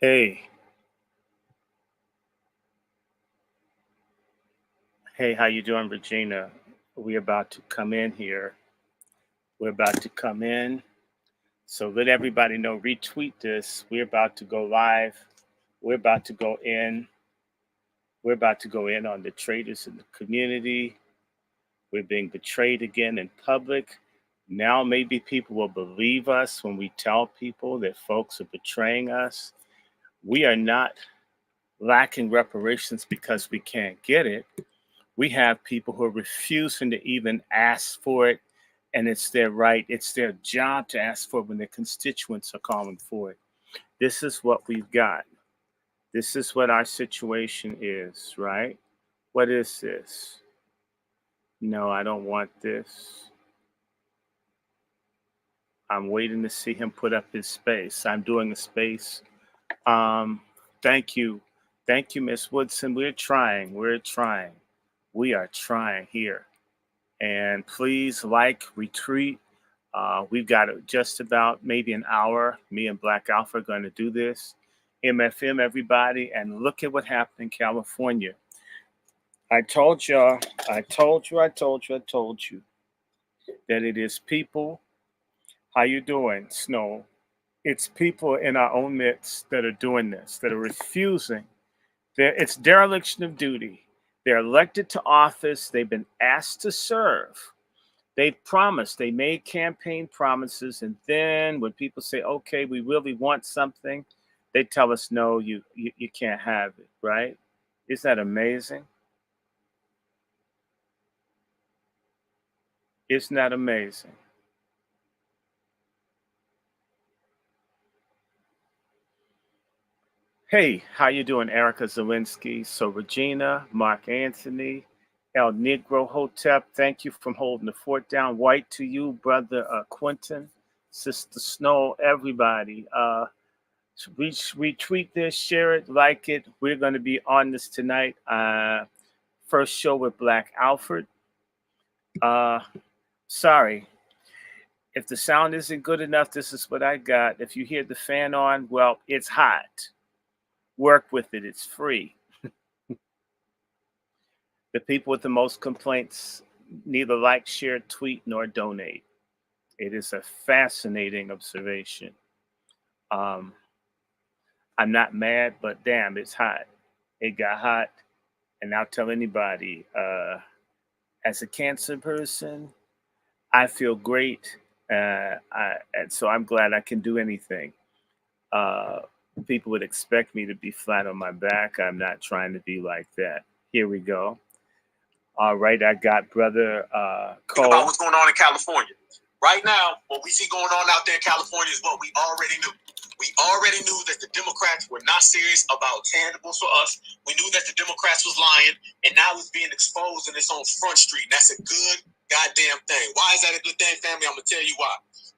Hey, hey, how you doing, Regina? We're about to come in here. We're about to come in. So let everybody know, retweet this. We're about to go live. We're about to go in. We're about to go in on the traitors in the community. We're being betrayed again in public. Now maybe people will believe us when we tell people that folks are betraying us. We are not lacking reparations because we can't get it. We have people who are refusing to even ask for it, and it's their right, it's their job to ask for it when their constituents are calling for it. This is what we've got. This is what our situation is, right? What is this? No, I don't want this. I'm waiting to see him put up his space. I'm doing a space. Um, thank you. Thank you, Miss Woodson. We're trying. We're trying. We are trying here. And please like, retweet. We've got just about maybe an hour. Me and Black Alpha are going to do this. MFM, everybody, and look at what happened in California. I told y'all, I told you that it is people. How you doing, Snow? It's people in our own midst that are doing this, that are refusing. It's dereliction of duty. They're elected to office. They've been asked to serve. They promised, they made campaign promises, and then when people say, okay, we really want something, they tell us, no, you can't have it, right? Isn't that amazing? Isn't that amazing? Hey, how you doing, Erica Zawinski? So Regina, Mark Anthony, El Negro Hotep, thank you for holding the fort down. White to you, brother Quentin, Sister Snow, everybody. Retweet this, share it, like it. We're going to be on this tonight. First show with Black Alfred. Uh, sorry. If the sound isn't good enough, this is what I got. If you hear the fan on, well, it's hot. Work with it, it's free. The people with the most complaints neither like, share, tweet, nor donate. It is a fascinating observation. Um, I'm not mad, but damn, it's hot. It got hot. And I'll tell anybody, as a cancer person, I feel great. And so I'm glad I can do anything. Uh, People would expect me to be flat on my back. I'm not trying to be like that. Here we go. All right, I got brother Cole. Think about what's going on in California. Right now, what we see going on out there in California is what we already knew. We already knew that the Democrats were not serious about tangibles for us. We knew that the Democrats was lying, and now it's being exposed and it's on Front Street. And that's a good goddamn thing. Why is that a good thing, family? I'm going to tell you why.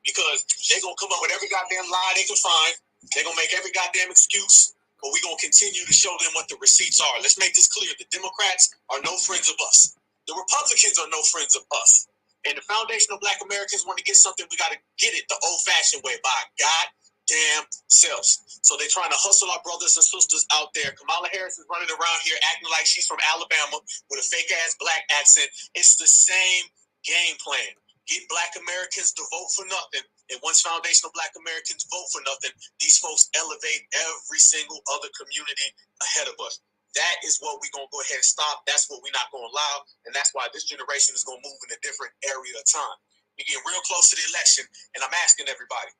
Because they're going to come up with every goddamn lie they can find. They're going to make every goddamn excuse. But we're going to continue to show them what the receipts are. Let's make this clear. The Democrats are no friends of us. The Republicans are no friends of us. And the foundational Black Americans want to get something, we got to get it the old-fashioned way by goddamn selves. So they're trying to hustle our brothers and sisters out there. Kamala Harris is running around here acting like she's from Alabama with a fake-ass Black accent. It's the same game plan. Get Black Americans to vote for nothing. And once foundational Black Americans vote for nothing, these folks elevate every single other community ahead of us. That is what we're going to go ahead and stop. That's what we're not going to allow. And that's why this generation is going to move in a different area of time. We're getting real close to the election, and I'm asking everybody,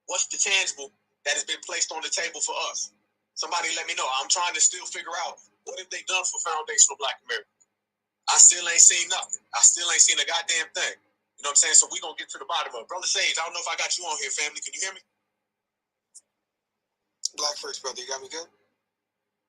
what's the tangible that has been placed on the table for us? Somebody let me know. I'm trying to still figure out what have they done for foundational Black America. I still ain't seen nothing. I still ain't seen a goddamn thing. You know what I'm saying? So we're going to get to the bottom of it. Brother Sage, I don't know if I got you on here, family. Can you hear me? Black first, brother. You got me good?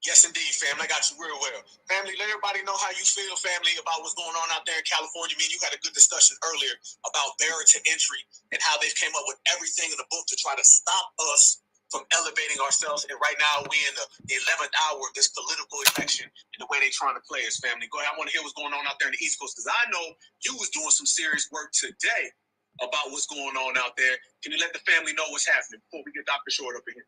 Yes, indeed, family. I got you real well. Family, let everybody know how you feel, family, about what's going on out there in California. Me and you had a good discussion earlier about barrier to entry and how they've came up with everything in the book to try to stop us from elevating ourselves. And right now, we in the 11th hour of this political election and the way they're trying to play us, family. Go ahead. I want to hear what's going on out there in the East Coast because I know you was doing some serious work today about what's going on out there. Can you let the family know what's happening before we get Dr. Short up in here?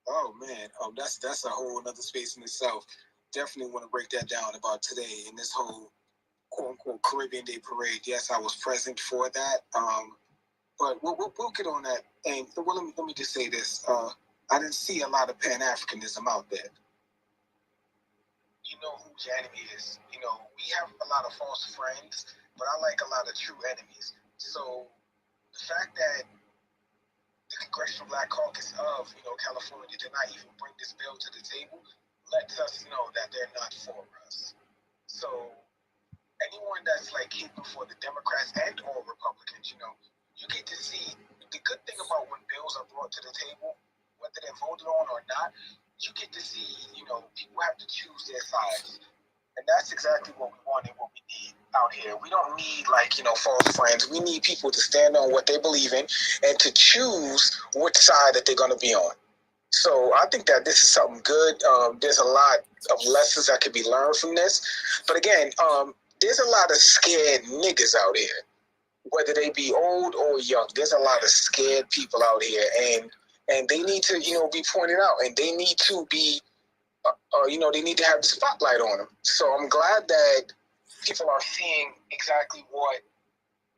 Oh man, that's a whole other space in itself. Definitely want to break that down about today in this whole quote unquote Caribbean Day parade. Yes, I was present for that. But we'll get on that. And well, let me just say this. I didn't see a lot of Pan Africanism out there. You know who your enemy is. You know, we have a lot of false friends, but I like a lot of true enemies. So the fact that the Congressional Black Caucus of California did not even bring this bill to the table lets us know that they're not for us. So anyone that's like keeping for the Democrats and or Republicans, you get to see the good thing about when bills are brought to the table, whether they're voted on or not, you get to see, people have to choose their sides. And that's exactly what we want and what we need out here. We don't need false friends. We need people to stand on what they believe in and to choose which side that they're going to be on. So I think that this is something good. There's a lot of lessons that could be learned from this. But again, there's a lot of scared niggas out here, whether they be old or young. There's a lot of scared people out here, and they need to be pointed out, and they need to be they need to have the spotlight on them. So I'm glad that people are seeing exactly what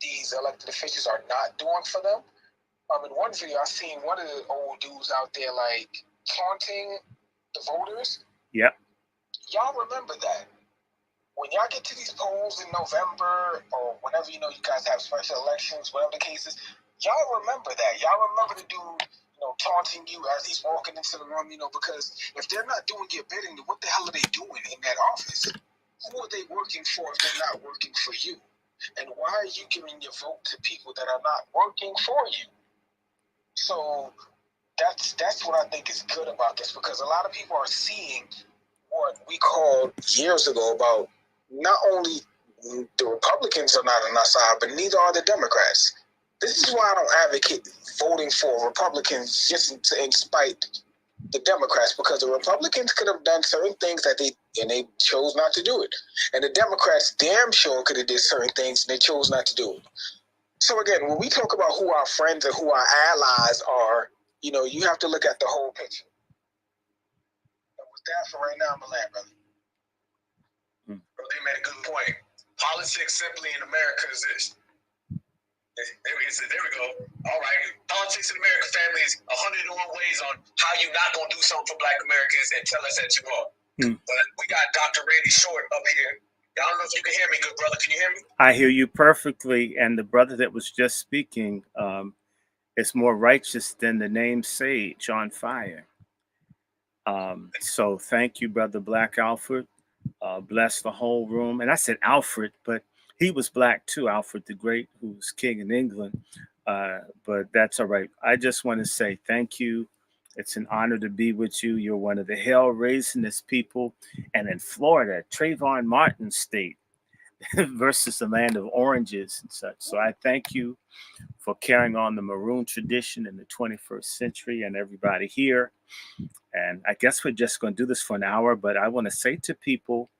these elected officials are not doing for them. In one video, I seen one of the old dudes out there taunting the voters. Yep. Y'all remember that? When y'all get to these polls in November or whenever you guys have special elections, whatever the case is, y'all remember that. Y'all remember the dude taunting you as he's walking into the room, because if they're not doing your bidding, what the hell are they doing in that office? Who are they working for if they're not working for you? And why are you giving your vote to people that are not working for you? So that's what I think is good about this, because a lot of people are seeing what we called years ago about not only the Republicans are not on our side, but neither are the Democrats. This is why I don't advocate voting for Republicans just in spite the Democrats, because the Republicans could have done certain things that they chose not to do it, and the Democrats damn sure could have did certain things and they chose not to do it. So again, when we talk about who our friends and who our allies are, you have to look at the whole picture. And with that, for right now, I'm gonna land, brother. They made a good point. Politics simply in America is this. There we go. All right. Politics in America, family, is 101 ways on how you not going to do something for Black Americans and tell us that you are. But we got Dr. Randy Short up here. Y'all don't know if you can hear me, good brother. Can you hear me? I hear you perfectly. And the brother that was just speaking is more righteous than the name Sage on fire. So thank you, Brother Black Alfred. Bless the whole room. And I said Alfred, but he was black too, Alfred the Great, who was king in England. But that's all right. I just want to say thank you. It's an honor to be with you. You're one of the hell-raisingest people. And in Florida, Trayvon Martin State versus the land of oranges and such. So I thank you for carrying on the maroon tradition in the 21st century and everybody here. And I guess we're just going to do this for an hour, but I want to say to people,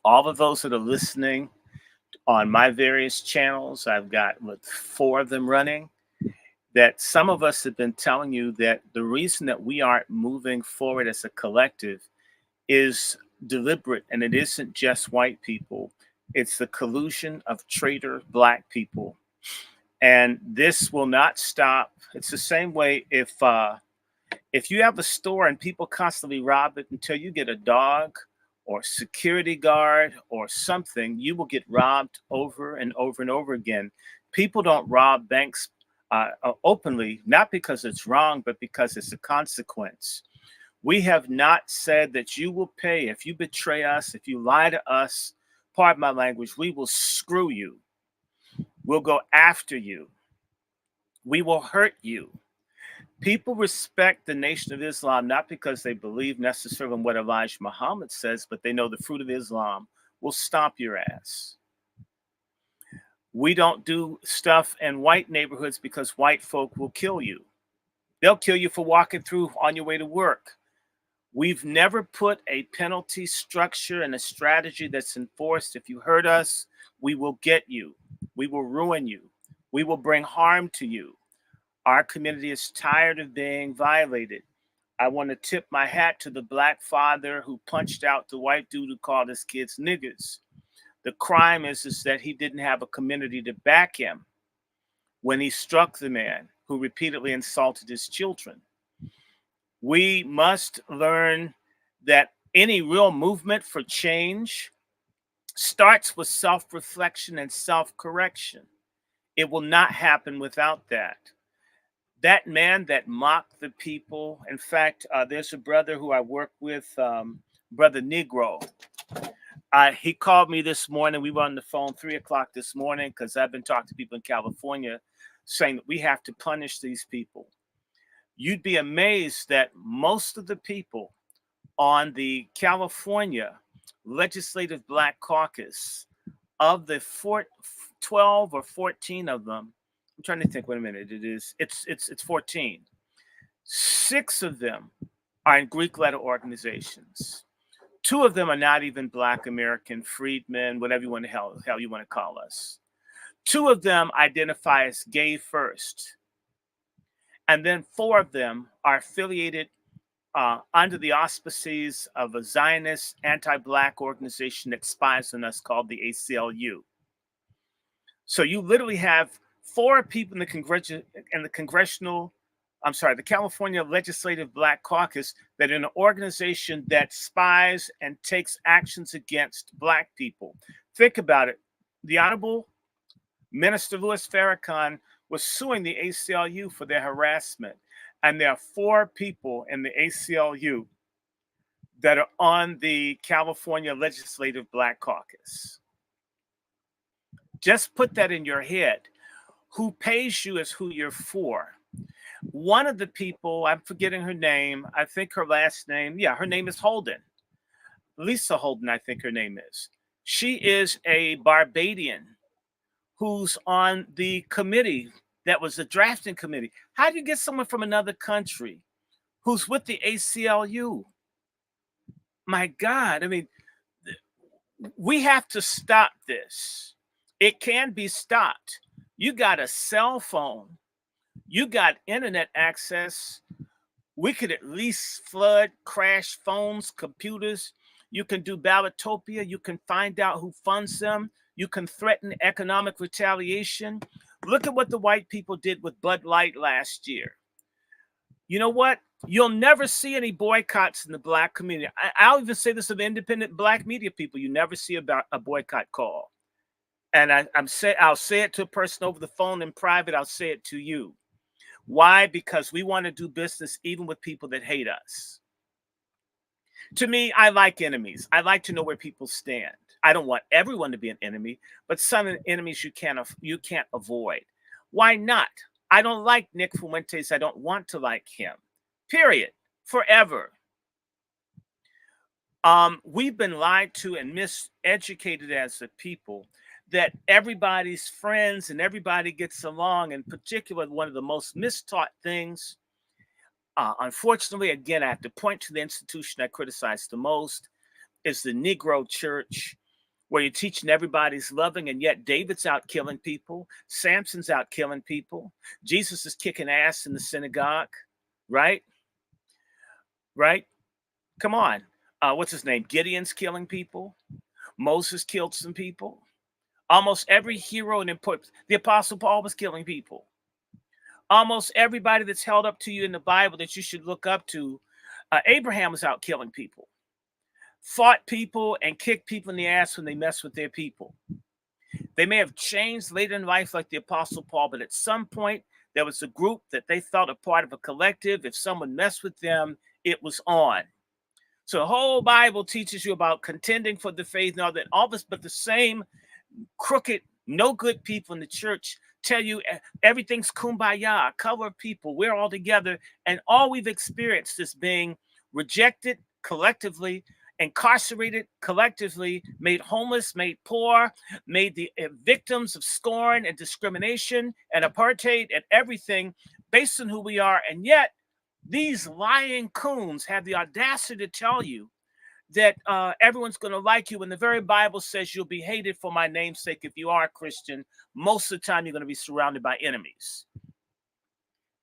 all of those that are listening on my various channels, I've got 4 of them running, that some of us have been telling you that the reason that we aren't moving forward as a collective is deliberate, and it isn't just white people. It's the collusion of traitor Black people. And this will not stop. It's the same way if you have a store and people constantly rob it, until you get a dog or security guard or something, you will get robbed over and over and over again. People don't rob banks openly, not because it's wrong, but because it's a consequence. We have not said that you will pay if you betray us, if you lie to us. Pardon my language, we will screw you. We'll go after you. We will hurt you. People respect the Nation of Islam not because they believe necessarily in what Elijah Muhammad says, but they know the fruit of Islam will stomp your ass. We don't do stuff in white neighborhoods because white folk will kill you. They'll kill you for walking through on your way to work. We've never put a penalty structure and a strategy that's enforced. If you hurt us, we will get you. We will ruin you. We will bring harm to you. Our community is tired of being violated. I want to tip my hat to the black father who punched out the white dude who called his kids niggers. The crime is that he didn't have a community to back him when he struck the man who repeatedly insulted his children. We must learn that any real movement for change starts with self-reflection and self-correction. It will not happen without that. That man that mocked the people, in fact, there's a brother who I work with, Brother Negro. He called me this morning. We were on the phone 3 o'clock this morning because I've been talking to people in California saying that we have to punish these people. You'd be amazed that most of the people on the California Legislative Black Caucus, of the 12 or 14 of them, I'm trying to think, wait a minute, it's 14. 6 of them are in Greek letter organizations. 2 of them are not even Black American freedmen, whatever you want to hell you want to call us. 2 of them identify as gay first. And then 4 of them are affiliated under the auspices of a Zionist anti-Black organization that spies on us called the ACLU. So you literally have 4 people in the the California Legislative Black Caucus that are an organization that spies and takes actions against Black people. Think about it. The Honorable Minister Louis Farrakhan was suing the ACLU for their harassment. And there are 4 people in the ACLU that are on the California Legislative Black Caucus. Just put that in your head. Who pays you is who you're for. One of the people, I'm forgetting her name. I think her last name, her name is Holden. Lisa Holden, I think her name is. She is a Barbadian who's on the committee that was the drafting committee. How do you get someone from another country who's with the ACLU? My God, I mean, we have to stop this. It can be stopped. You got a cell phone. You got internet access. We could at least flood, crash phones, computers. You can do ballotopia. You can find out who funds them. You can threaten economic retaliation. Look at what the white people did with Bud Light last year. You know what? You'll never see any boycotts in the Black community. I'll even say this of independent Black media people. You never see about a boycott call. And I'll say it to a person over the phone in private. I'll say it to you. Why? Because we want to do business even with people that hate us. To me, I like enemies. I like to know where people stand. I don't want everyone to be an enemy, but some enemies you can't avoid. Why not? I don't like Nick Fuentes. I don't want to like him. Period. Forever. We've been lied to and miseducated as a people that everybody's friends and everybody gets along. In particular, one of the most mistaught things, unfortunately, again, I have to point to the institution I criticize the most, is the Negro church, where you're teaching everybody's loving, and yet David's out killing people. Samson's out killing people. Jesus is kicking ass in the synagogue, right? Right? Come on. What's his name? Gideon's killing people. Moses killed some people. Almost every hero and important, the Apostle Paul was killing people. Almost everybody that's held up to you in the Bible that you should look up to, Abraham was out killing people. Fought people and kicked people in the ass when they mess with their people. They may have changed later in life like the Apostle Paul, but at some point there was a group that they felt a part of a collective. If someone messed with them, it was on. So the whole Bible teaches you about contending for the faith and all that, all this, but the same crooked, no good people in the church tell you everything's kumbaya, color of people, we're all together, and all we've experienced is being rejected collectively, incarcerated collectively, made homeless, made poor, made the victims of scorn and discrimination and apartheid and everything based on who we are. And yet these lying coons have the audacity to tell you that everyone's going to like you when the very Bible says you'll be hated for my name's sake. If you are a Christian, most of the time you're going to be surrounded by enemies.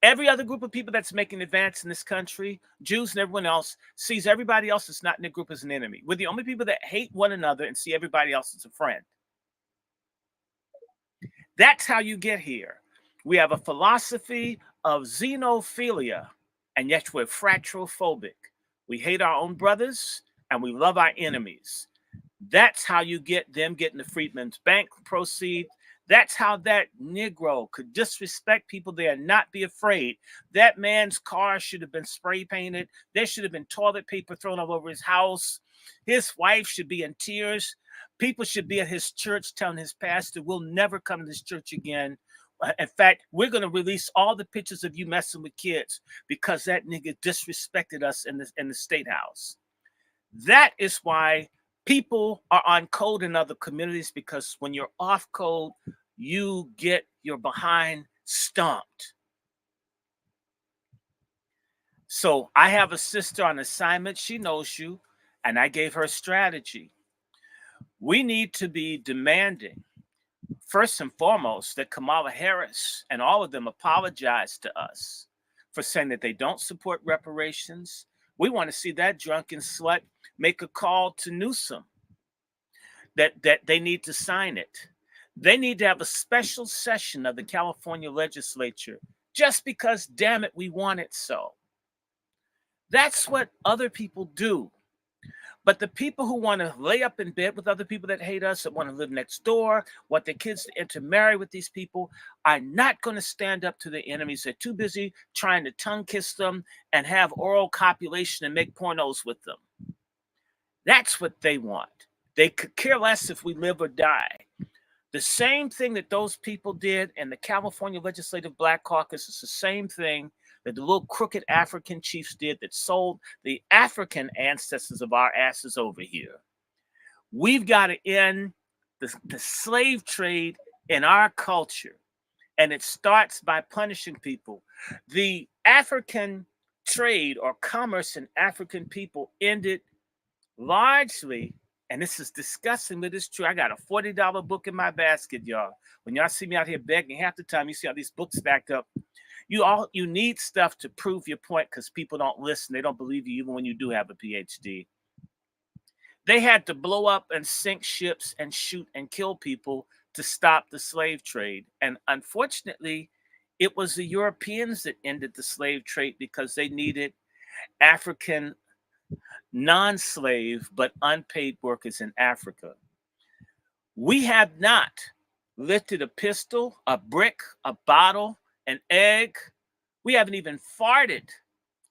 Every other group of people that's making advance in this country, Jews and everyone else, sees everybody else that's not in the group as an enemy. We're the only people that hate one another and see everybody else as a friend. That's how you get here. We have a philosophy of xenophilia, and yet we're fratrophobic. We hate our own brothers and we love our enemies. That's how you get them getting the Freedmen's Bank proceeds. That's how that Negro could disrespect people there and not be afraid. That man's car should have been spray painted. There should have been toilet paper thrown all over his house. His wife should be in tears. People should be at his church telling his pastor, we'll never come to this church again. In fact, we're going to release all the pictures of you messing with kids because that nigga disrespected us in the state house. That is why people are on code in other communities, because when you're off code, you get your behind stomped. So I have a sister on assignment. She knows you, and I gave her a strategy. We need to be demanding, first and foremost, that Kamala Harris and all of them apologize to us for saying that they don't support reparations. We want to see that drunken slut make a call to Newsom that they need to sign it. They need to have a special session of the California legislature just because, damn it, we want it so. That's what other people do. But the people who want to lay up in bed with other people that hate us, that want to live next door, want their kids to intermarry with these people, are not going to stand up to their enemies. They're too busy trying to tongue kiss them and have oral copulation and make pornos with them. That's what they want. They could care less if we live or die. The same thing that those people did in the California Legislative Black Caucus is the same thing that the little crooked African chiefs did that sold the African ancestors of our asses over here. We've got to end the slave trade in our culture, and it starts by punishing people. The African trade or commerce in African people ended largely, and this is disgusting, but it's true. I got a $40 book in my basket, y'all. When y'all see me out here begging, half the time you see all these books stacked up. You need stuff to prove your point because people don't listen. They don't believe you even when you do have a PhD. They had to blow up and sink ships and shoot and kill people to stop the slave trade. And unfortunately, it was the Europeans that ended the slave trade because they needed African non-slave but unpaid workers in Africa. We have not lifted a pistol, a brick, a bottle, an egg. We haven't even farted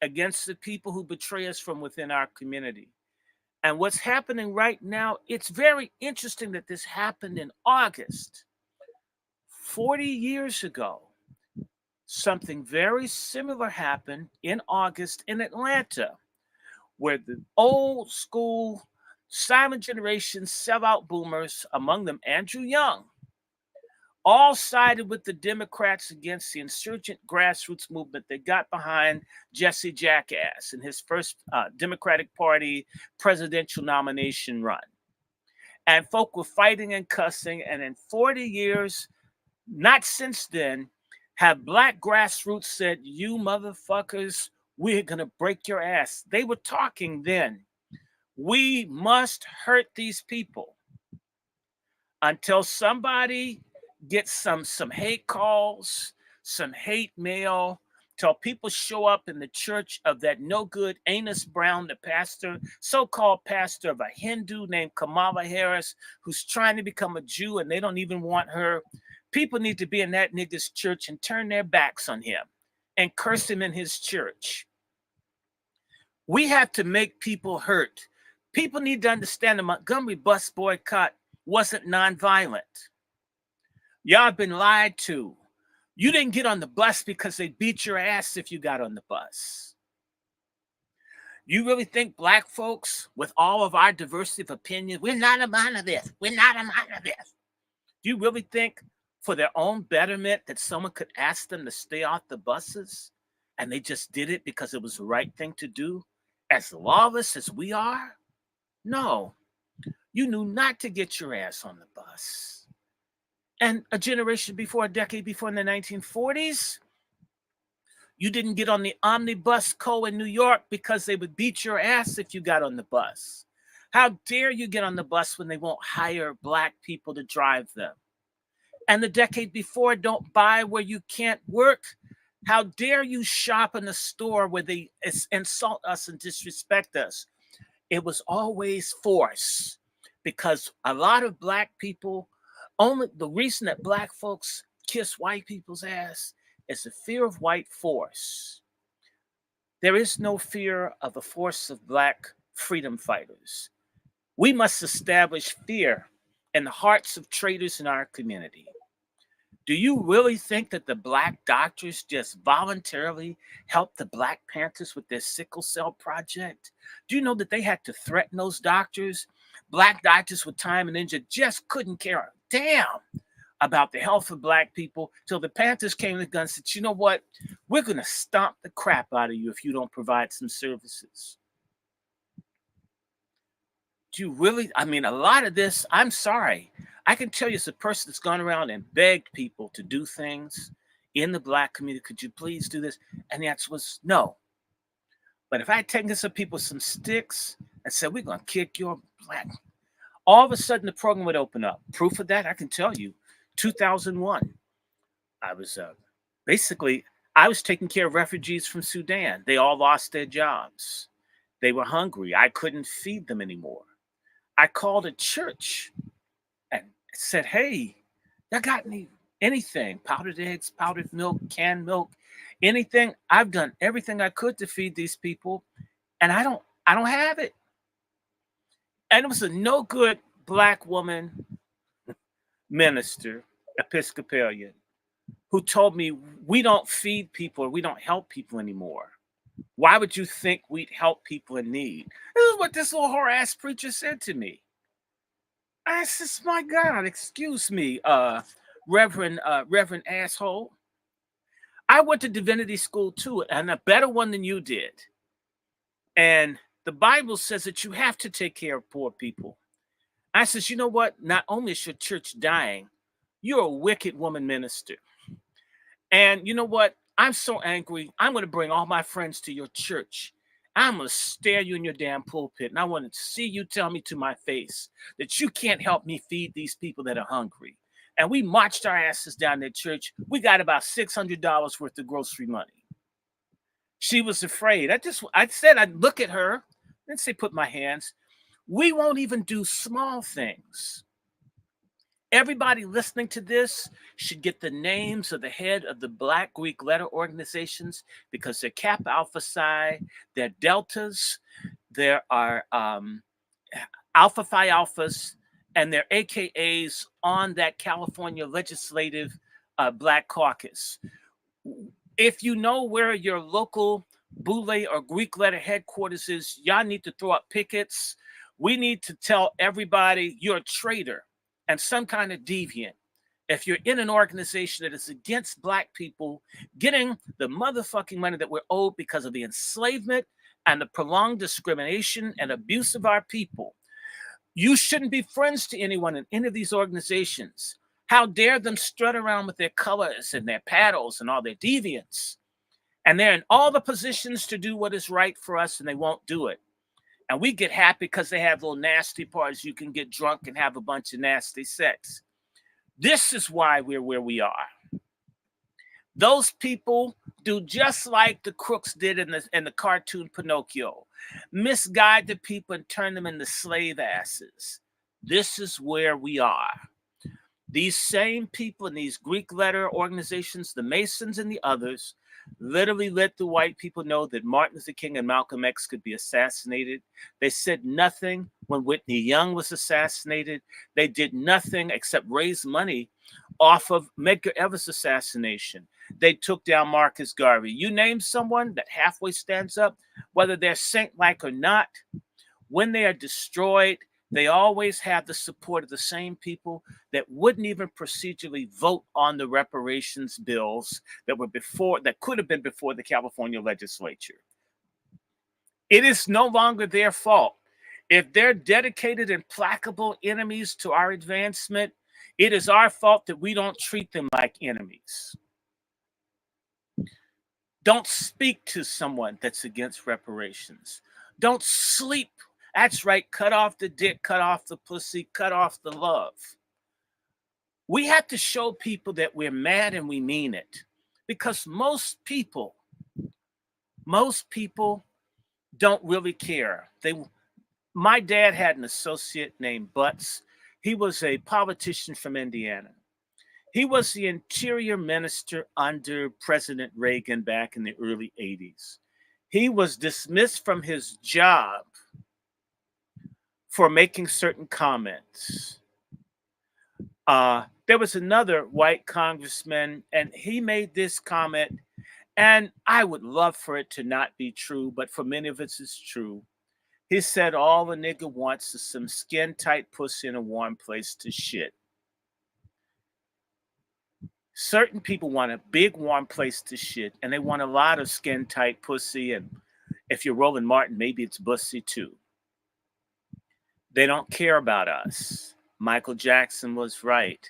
against the people who betray us from within our community. And what's happening right now, it's very interesting that this happened in August. 40 years ago, something very similar happened in August in Atlanta, where the old school silent generation sellout boomers, among them Andrew Young, all sided with the Democrats against the insurgent grassroots movement that got behind Jesse Jackass in his first Democratic Party presidential nomination run. And folk were fighting and cussing, and in 40 years, not since then, have black grassroots said, you motherfuckers, we're going to break your ass. They were talking then. We must hurt these people until somebody gets some hate calls, some hate mail, till people show up in the church of that no good Amos Brown, the pastor, so-called pastor of a Hindu named Kamala Harris, who's trying to become a Jew and they don't even want her. People need to be in that nigga's church and turn their backs on him and curse him in his church. We have to make people hurt. People need to understand the Montgomery bus boycott wasn't nonviolent. Y'all have been lied to. You didn't get on the bus because they beat your ass if you got on the bus. You really think black folks, with all of our diversity of opinion, we're not a monolith. We're not a monolith. Do you really think for their own betterment that someone could ask them to stay off the buses and they just did it because it was the right thing to do? As lawless as we are? No. You knew not to get your ass on the bus. And a generation before, a decade before, in the 1940s, You didn't get on the omnibus co in New York because they would beat your ass if you got on the bus. How dare you get on the bus when they won't hire black people to drive them? And the decade before, don't buy where you can't work. How dare you shop in a store where they insult us and disrespect us? It was always force, because a lot of black people, only the reason that black folks kiss white people's ass is the fear of white force. There is no fear of the force of black freedom fighters. We must establish fear in the hearts of traitors in our community. Do you really think that the black doctors just voluntarily helped the Black Panthers with their sickle cell project? Do you know that they had to threaten those doctors? Black doctors with time and energy just couldn't care a damn about the health of black people till the Panthers came to the gun and said, you know what? We're going to stomp the crap out of you if you don't provide some services. Do you really? I mean, a lot of this, I'm sorry. I can tell you as a person that's gone around and begged people to do things in the black community, could you please do this? And the answer was no. But if I had taken some people some sticks and said, we're going to kick your black, all of a sudden the program would open up. Proof of that, I can tell you, 2001. I was I was taking care of refugees from Sudan. They all lost their jobs. They were hungry. I couldn't feed them anymore. I called a church and said, hey, y'all got anything? Powdered eggs, powdered milk, canned milk, anything? I've done everything I could to feed these people, and I don't have it. And it was a no good black woman minister, Episcopalian, who told me, we don't feed people, or we don't help people anymore. Why would you think we'd help people in need? This is what this little whore-ass preacher said to me. I said, my God, excuse me, Reverend asshole. I went to divinity school too, and a better one than you did. And the Bible says that you have to take care of poor people. I says, you know what? Not only is your church dying, you're a wicked woman minister. And you know what? I'm so angry. I'm going to bring all my friends to your church. I'm going to stare you in your damn pulpit, and I want to see you tell me to my face that you can't help me feed these people that are hungry. And we marched our asses down to church. We got about $600 worth of grocery money. She was afraid. I said I'd look at her and say, put my hands. We won't even do small things. Everybody listening to this should get the names of the head of the Black Greek letter organizations, because they're Kappa Alpha Psi, they're Deltas, there are Alpha Phi Alphas, and they're AKAs on that California Legislative Black Caucus. If you know where your local Boule or Greek letter headquarters is, y'all need to throw up pickets. We need to tell everybody you're a traitor and some kind of deviant if you're in an organization that is against black people getting the motherfucking money that we're owed because of the enslavement and the prolonged discrimination and abuse of our people. You shouldn't be friends to anyone in any of these organizations. How dare them strut around with their colors and their paddles and all their deviants. And they're in all the positions to do what is right for us, and they won't do it. And we get happy because they have little nasty parties. You can get drunk and have a bunch of nasty sex. This is why we're where we are. Those people do just like the crooks did in the cartoon Pinocchio. Misguide the people and turn them into slave asses. This is where we are. These same people in these Greek letter organizations, the Masons and the others, literally let the white people know that Martin Luther King and Malcolm X could be assassinated. They said nothing when Whitney Young was assassinated. They did nothing except raise money off of Medgar Evers' assassination. They took down Marcus Garvey. You name someone that halfway stands up, whether they're saint-like or not, when they are destroyed, they always have the support of the same people that wouldn't even procedurally vote on the reparations bills that could have been before the California legislature. It is no longer their fault. If they're dedicated, implacable enemies to our advancement, it is our fault that we don't treat them like enemies. Don't speak to someone that's against reparations. Don't sleep. That's right. Cut off the dick, cut off the pussy, cut off the love. We have to show people that we're mad and we mean it. Because most people don't really care. My dad had an associate named Butts. He was a politician from Indiana. He was the interior minister under President Reagan back in the early 80s. He was dismissed from his job for making certain comments. There was another white congressman, and he made this comment, and I would love for it to not be true, but for many of us, it's true. He said all a nigga wants is some skin-tight pussy in a warm place to shit. Certain people want a big warm place to shit, and they want a lot of skin-tight pussy, and if you're Roland Martin, maybe it's bussy too. They don't care about us. Michael Jackson was right.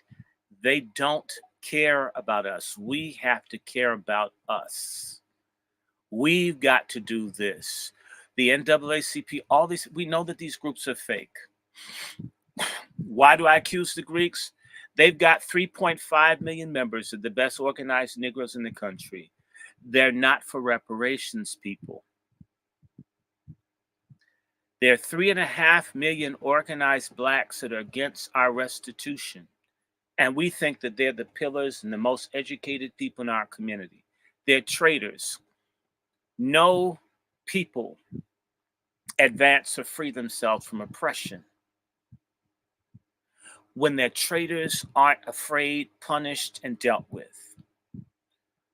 They don't care about us. We have to care about us. We've got to do this. The NAACP, all these, we know that these groups are fake. Why do I accuse the Greeks? They've got 3.5 million members of the best organized Negroes in the country. They're not for reparations, people. There are 3.5 million organized blacks that are against our restitution. And we think that they're the pillars and the most educated people in our community. They're traitors. No people advance or free themselves from oppression when their traitors aren't afraid, punished, and dealt with.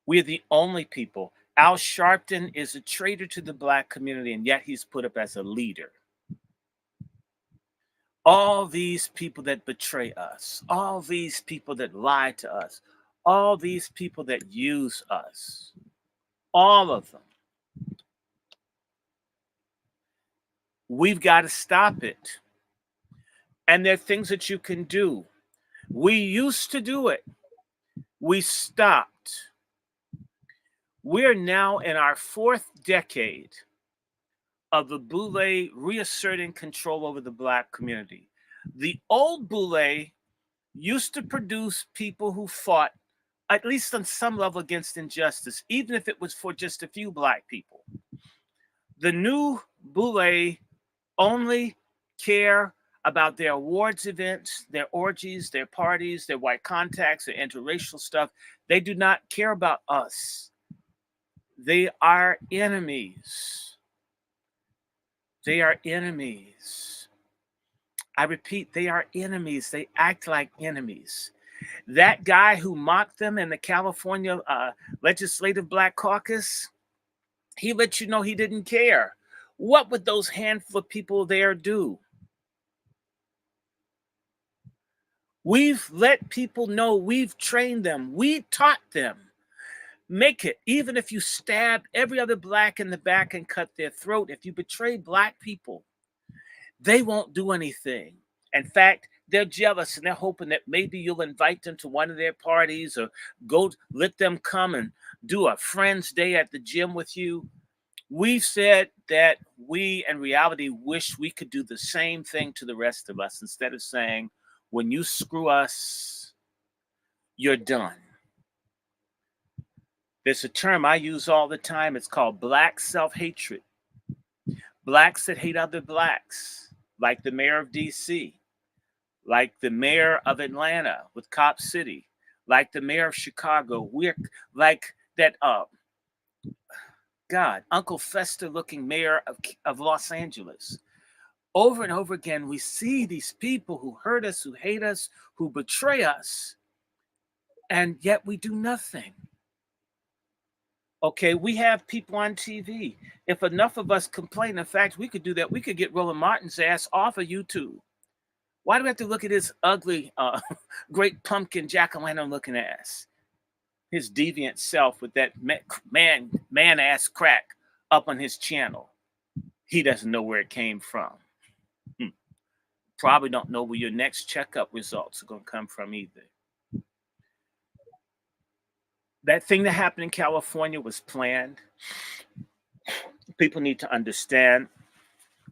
We're the only people. Al Sharpton is a traitor to the black community, and yet he's put up as a leader. All these people that betray us, all these people that lie to us, all these people that use us, all of them. We've got to stop it. And there are things that you can do. We used to do it. We stopped. We're now in our 4th decade of the Boule reasserting control over the black community. The old Boule used to produce people who fought, at least on some level, against injustice, even if it was for just a few black people. The new Boule only care about their awards events, their orgies, their parties, their white contacts, their interracial stuff. They do not care about us. They are enemies. They are enemies. I repeat, they are enemies. They act like enemies. That guy who mocked them in the California Legislative Black Caucus, he let you know he didn't care. What would those handful of people there do? We've let people know, we've trained them, we taught them. Make it, even if you stab every other black in the back and cut their throat, if you betray black people, they won't do anything. In fact, they're jealous and they're hoping that maybe you'll invite them to one of their parties or go let them come and do a friend's day at the gym with you. We've said that we, in reality, wish we could do the same thing to the rest of us instead of saying, when you screw us, you're done. There's a term I use all the time. It's called black self-hatred. Blacks that hate other blacks, like the mayor of D.C., like the mayor of Atlanta with Cop City, like the mayor of Chicago. We're like that, Uncle Fester-looking mayor of Los Angeles. Over and over again, we see these people who hurt us, who hate us, who betray us, and yet we do nothing. Okay, we have people on TV. If enough of us complain, in fact, we could do that. We could get Roland Martin's ass off of YouTube. Why do we have to look at his ugly, great pumpkin jack-o'-lantern looking ass? His deviant self with that man-ass crack up on his channel. He doesn't know where it came from. Probably don't know where your next checkup results are going to come from either. That thing that happened in California was planned. People need to understand.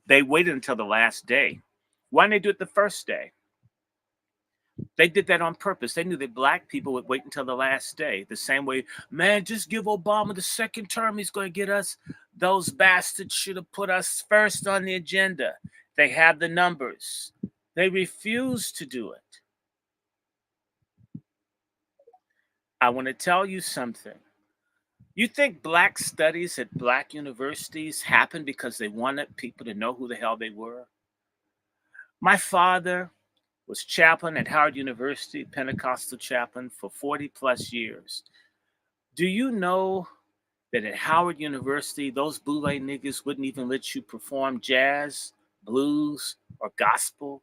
They waited until the last day. Why didn't they do it the first day? They did that on purpose. They knew that black people would wait until the last day. The same way, man, just give Obama the second term. He's going to get us. Those bastards should have put us first on the agenda. They had the numbers. They refused to do it. I want to tell you something. You think black studies at black universities happened because they wanted people to know who the hell they were? My father was chaplain at Howard University, Pentecostal chaplain for 40 plus years. Do you know that at Howard University, those Boule niggas wouldn't even let you perform jazz, blues, or gospel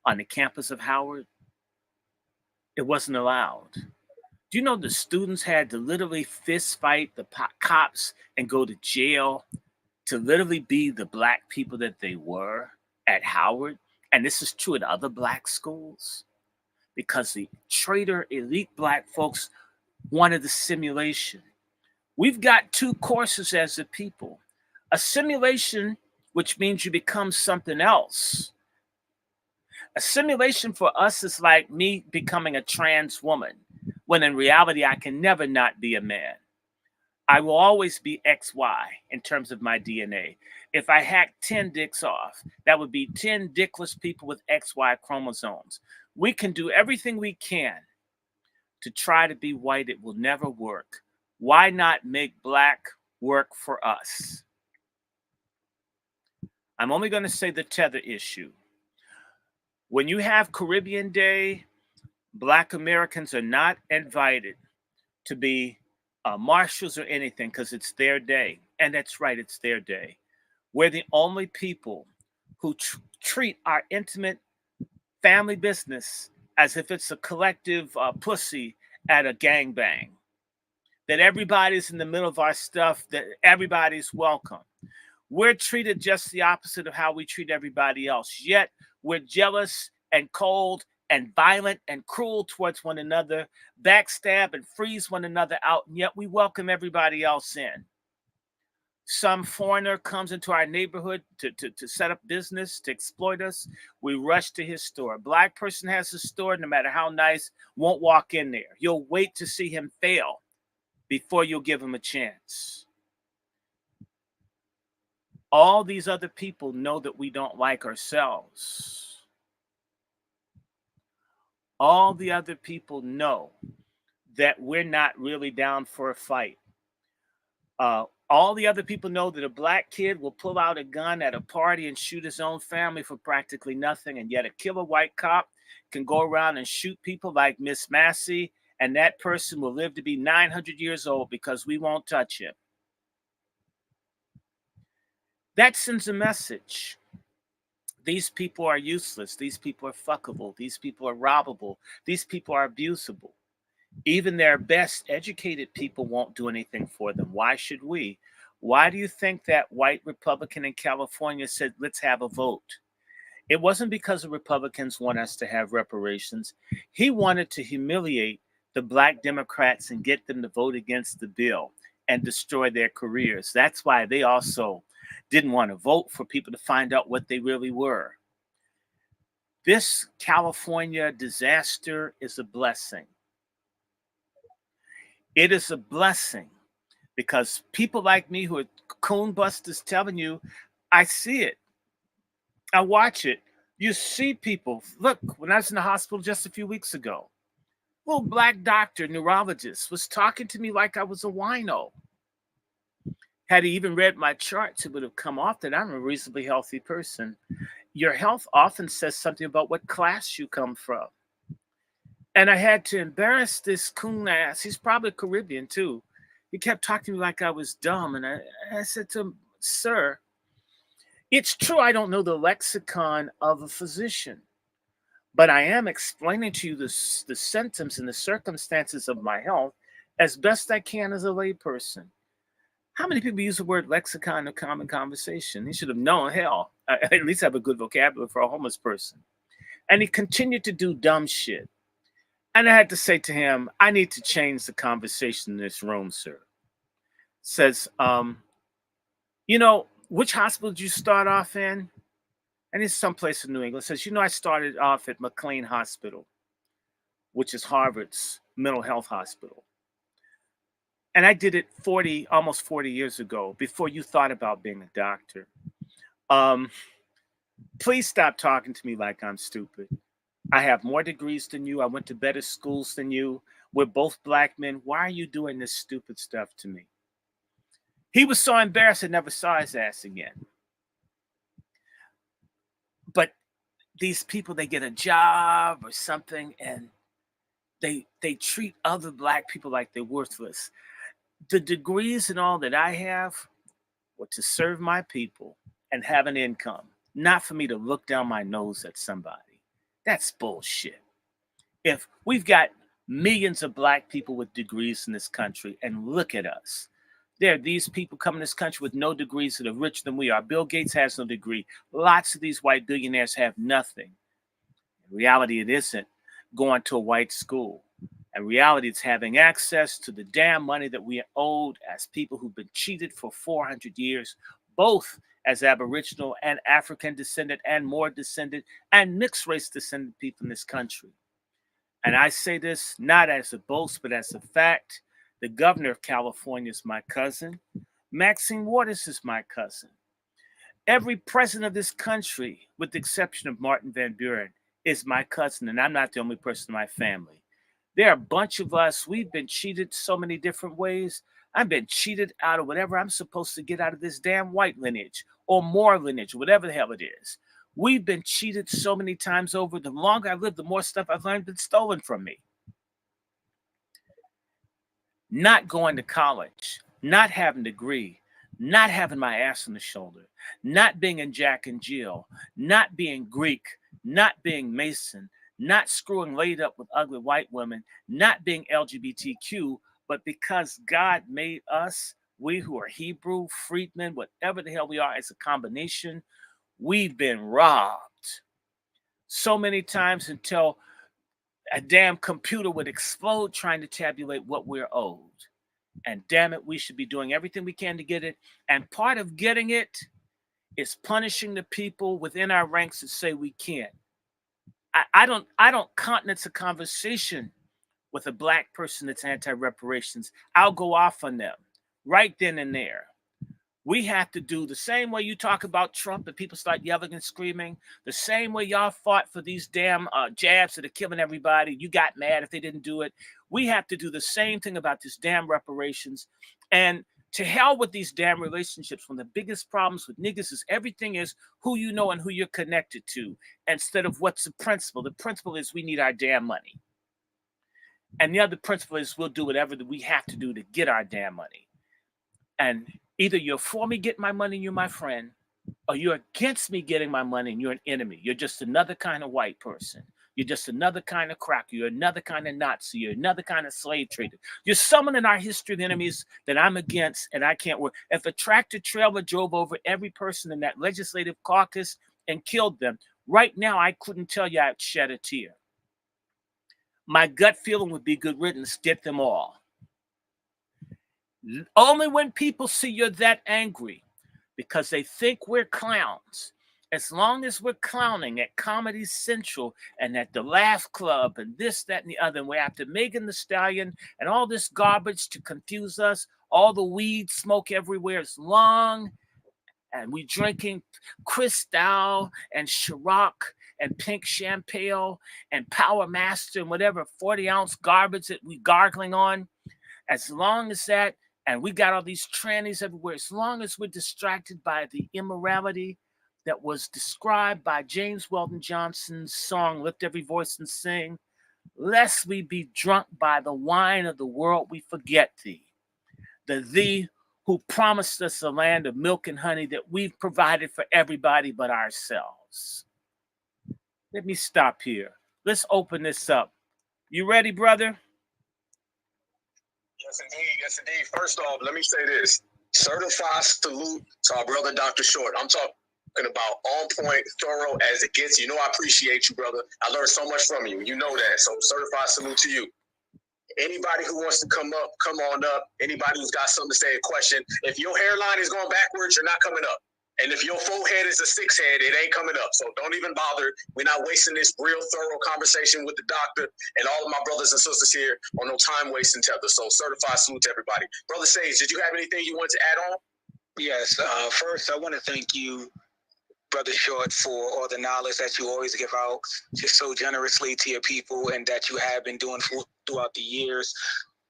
on the campus of Howard? It wasn't allowed. Do you know the students had to literally fist fight the cops and go to jail to literally be the black people that they were at Howard? And this is true at other black schools, because the traitor elite black folks wanted the simulation. We've got two courses as a people. A simulation, which means you become something else. A simulation for us is like me becoming a trans woman, when in reality, I can never not be a man. I will always be XY in terms of my DNA. If I hack 10 dicks off, that would be 10 dickless people with XY chromosomes. We can do everything we can to try to be white. It will never work. Why not make black work for us? I'm only going to say the tether issue. When you have Caribbean Day, black Americans are not invited to be marshals or anything, because it's their day. And that's right, it's their day. We're the only people who treat our intimate family business as if it's a collective pussy at a gangbang. That everybody's in the middle of our stuff, that everybody's welcome. We're treated just the opposite of how we treat everybody else. Yet we're jealous and cold and violent and cruel towards one another, backstab and freeze one another out, and yet we welcome everybody else in. Some foreigner comes into our neighborhood to set up business, to exploit us. We rush to his store. A black person has a store, no matter how nice, won't walk in there. You'll wait to see him fail before you'll give him a chance. All these other people know that we don't like ourselves. All the other people know that we're not really down for a fight. All the other people know that a black kid will pull out a gun at a party and shoot his own family for practically nothing, and yet a killer white cop can go around and shoot people like Miss Massey, and that person will live to be 900 years old because we won't touch him. That sends a message. These people are useless. These people are fuckable. These people are robbable. These people are abusable. Even their best educated people won't do anything for them. Why should we? Why do you think that white Republican in California said, let's have a vote? It wasn't because the Republicans want us to have reparations. He wanted to humiliate the black Democrats and get them to vote against the bill and destroy their careers. That's why they also didn't want to vote for people to find out what they really were. This California disaster is a blessing. It is a blessing because people like me who are coon busters telling you, I see it. I watch it. You see people. Look, when I was in the hospital just a few weeks ago, a little black doctor, neurologist, was talking to me like I was a wino. Had he even read my charts, it would have come off that I'm a reasonably healthy person. Your health often says something about what class you come from. And I had to embarrass this coon ass. He's probably Caribbean too. He kept talking to me like I was dumb. And I said to him, sir, it's true I don't know the lexicon of a physician, but I am explaining to you the symptoms and the circumstances of my health as best I can as a layperson. How many people use the word lexicon in common conversation? He should have known, hell, I at least have a good vocabulary for a homeless person. And he continued to do dumb shit. And I had to say to him, I need to change the conversation in this room, sir. Says, which hospital did you start off in? And it's someplace in New England. Says, I started off at McLean Hospital, which is Harvard's mental health hospital. And I did it almost 40 years ago, before you thought about being a doctor. Please stop talking to me like I'm stupid. I have more degrees than you. I went to better schools than you. We're both black men. Why are you doing this stupid stuff to me? He was so embarrassed I never saw his ass again. But these people, they get a job or something, and they treat other black people like they're worthless. The degrees and all that I have were to serve my people and have an income, not for me to look down my nose at somebody. That's bullshit. If we've got millions of black people with degrees in this country, and look at us. There are these people coming to this country with no degrees that are richer than we are. Bill Gates has no degree. Lots of these white billionaires have nothing. In reality, it isn't going to a white school. In reality, it's having access to the damn money that we are owed as people who've been cheated for 400 years, both as Aboriginal and African descendant and more descendant and mixed race descendant people in this country. And I say this not as a boast, but as a fact. The governor of California is my cousin. Maxine Waters is my cousin. Every president of this country, with the exception of Martin Van Buren, is my cousin, and I'm not the only person in my family. There are a bunch of us. We've been cheated so many different ways. I've been cheated out of whatever I'm supposed to get out of this damn white lineage or more lineage, whatever the hell it is. We've been cheated so many times over. The longer I live, the more stuff I've learned been stolen from me. Not going to college, not having a degree, not having my ass on the shoulder, not being in Jack and Jill, not being Greek, not being Mason, not screwing laid up with ugly white women, not being LGBTQ, but because God made us, we who are Hebrew, freedmen, whatever the hell we are as a combination, we've been robbed so many times until a damn computer would explode trying to tabulate what we're owed. And damn it, we should be doing everything we can to get it. And part of getting it is punishing the people within our ranks that say we can't. I don't countenance a conversation with a black person that's anti-reparations. I'll go off on them right then and there. We have to do the same way you talk about Trump and people start yelling and screaming, the same way y'all fought for these damn jabs that are killing everybody. You got mad if they didn't do it. We have to do the same thing about this damn reparations. And to hell with these damn relationships. One of the biggest problems with niggas is everything is who you know and who you're connected to instead of what's the principle. The principle is we need our damn money. And the other principle is we'll do whatever that we have to do to get our damn money. And either you're for me getting my money and you're my friend, or you're against me getting my money and you're an enemy. You're just another kind of white person. You're just another kind of cracker. You're another kind of Nazi. You're another kind of slave trader. You're someone in our history of enemies that I'm against and I can't work. If a tractor trailer drove over every person in that legislative caucus and killed them, right now I couldn't tell you I'd shed a tear. My gut feeling would be good riddance, get them all. Only when people see you're that angry because they think we're clowns. As long as we're clowning at Comedy Central and at the Laugh Club and this, that, and the other, and we're after Megan Thee Stallion and all this garbage to confuse us, all the weed smoke everywhere is long, and we drinking Cristal and Ciroc and Pink Champagne and Power Master and whatever 40-ounce garbage that we gargling on, as long as that, and we got all these trannies everywhere, as long as we're distracted by the immorality that was described by James Weldon Johnson's song, Lift Every Voice and Sing, lest we be drunk by the wine of the world, we forget thee. The thee who promised us a land of milk and honey that we've provided for everybody but ourselves. Let me stop here. Let's open this up. You ready, brother? Yes, indeed. Yes, indeed. First off, let me say this. Certified salute to our brother, Dr. Short. I'm talking. about on point, thorough as it gets. You know, I appreciate you, brother. I learned so much from you. You know that. So certified salute to you. Anybody who wants to come up, come on up. Anybody who's got something to say, a question. If your hairline is going backwards, you're not coming up. And if your forehead is a 6 head, it ain't coming up. So don't even bother. We're not wasting this real thorough conversation with the doctor and all of my brothers and sisters here on no time wasting tether. So certified salute to everybody. Brother Sage, did you have anything you want to add on? Yes. First, I want to thank you, Brother Short, for all the knowledge that you always give out just so generously to your people and that you have been doing throughout the years.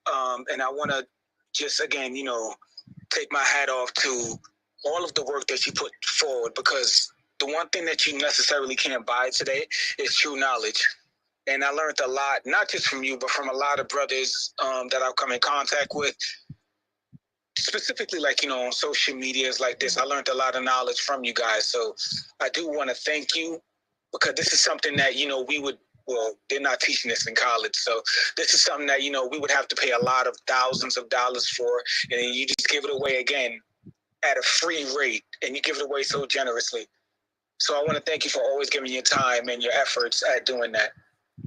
And I want to just, again, take my hat off to all of the work that you put forward, because the one thing that you necessarily can't buy today is true knowledge. And I learned a lot, not just from you, but from a lot of brothers that I've come in contact with, specifically on social medias like this. I learned a lot of knowledge from you guys. So I do want to thank you, because this is something that, they're not teaching this in college. So this is something that, we would have to pay a lot of thousands of dollars for. And you just give it away again at a free rate, and you give it away so generously. So I want to thank you for always giving your time and your efforts at doing that.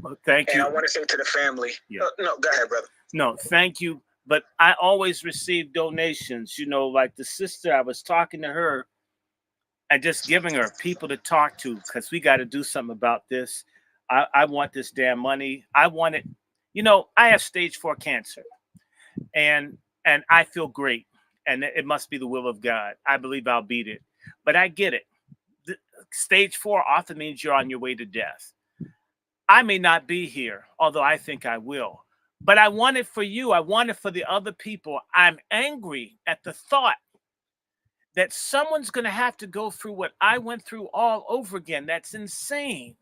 Well, thank you. And I want to say to the family, Yeah. No, go ahead, brother. No, thank you. But I always receive donations, like the sister, I was talking to her and just giving her people to talk to, because we got to do something about this. I want this damn money. I want it. I have stage 4 cancer, and I feel great. And it must be the will of God. I believe I'll beat it. But I get it. Stage 4 often means you're on your way to death. I may not be here, although I think I will. But I want it for you. I want it for the other people. I'm angry at the thought that someone's going to have to go through what I went through all over again. That's insane.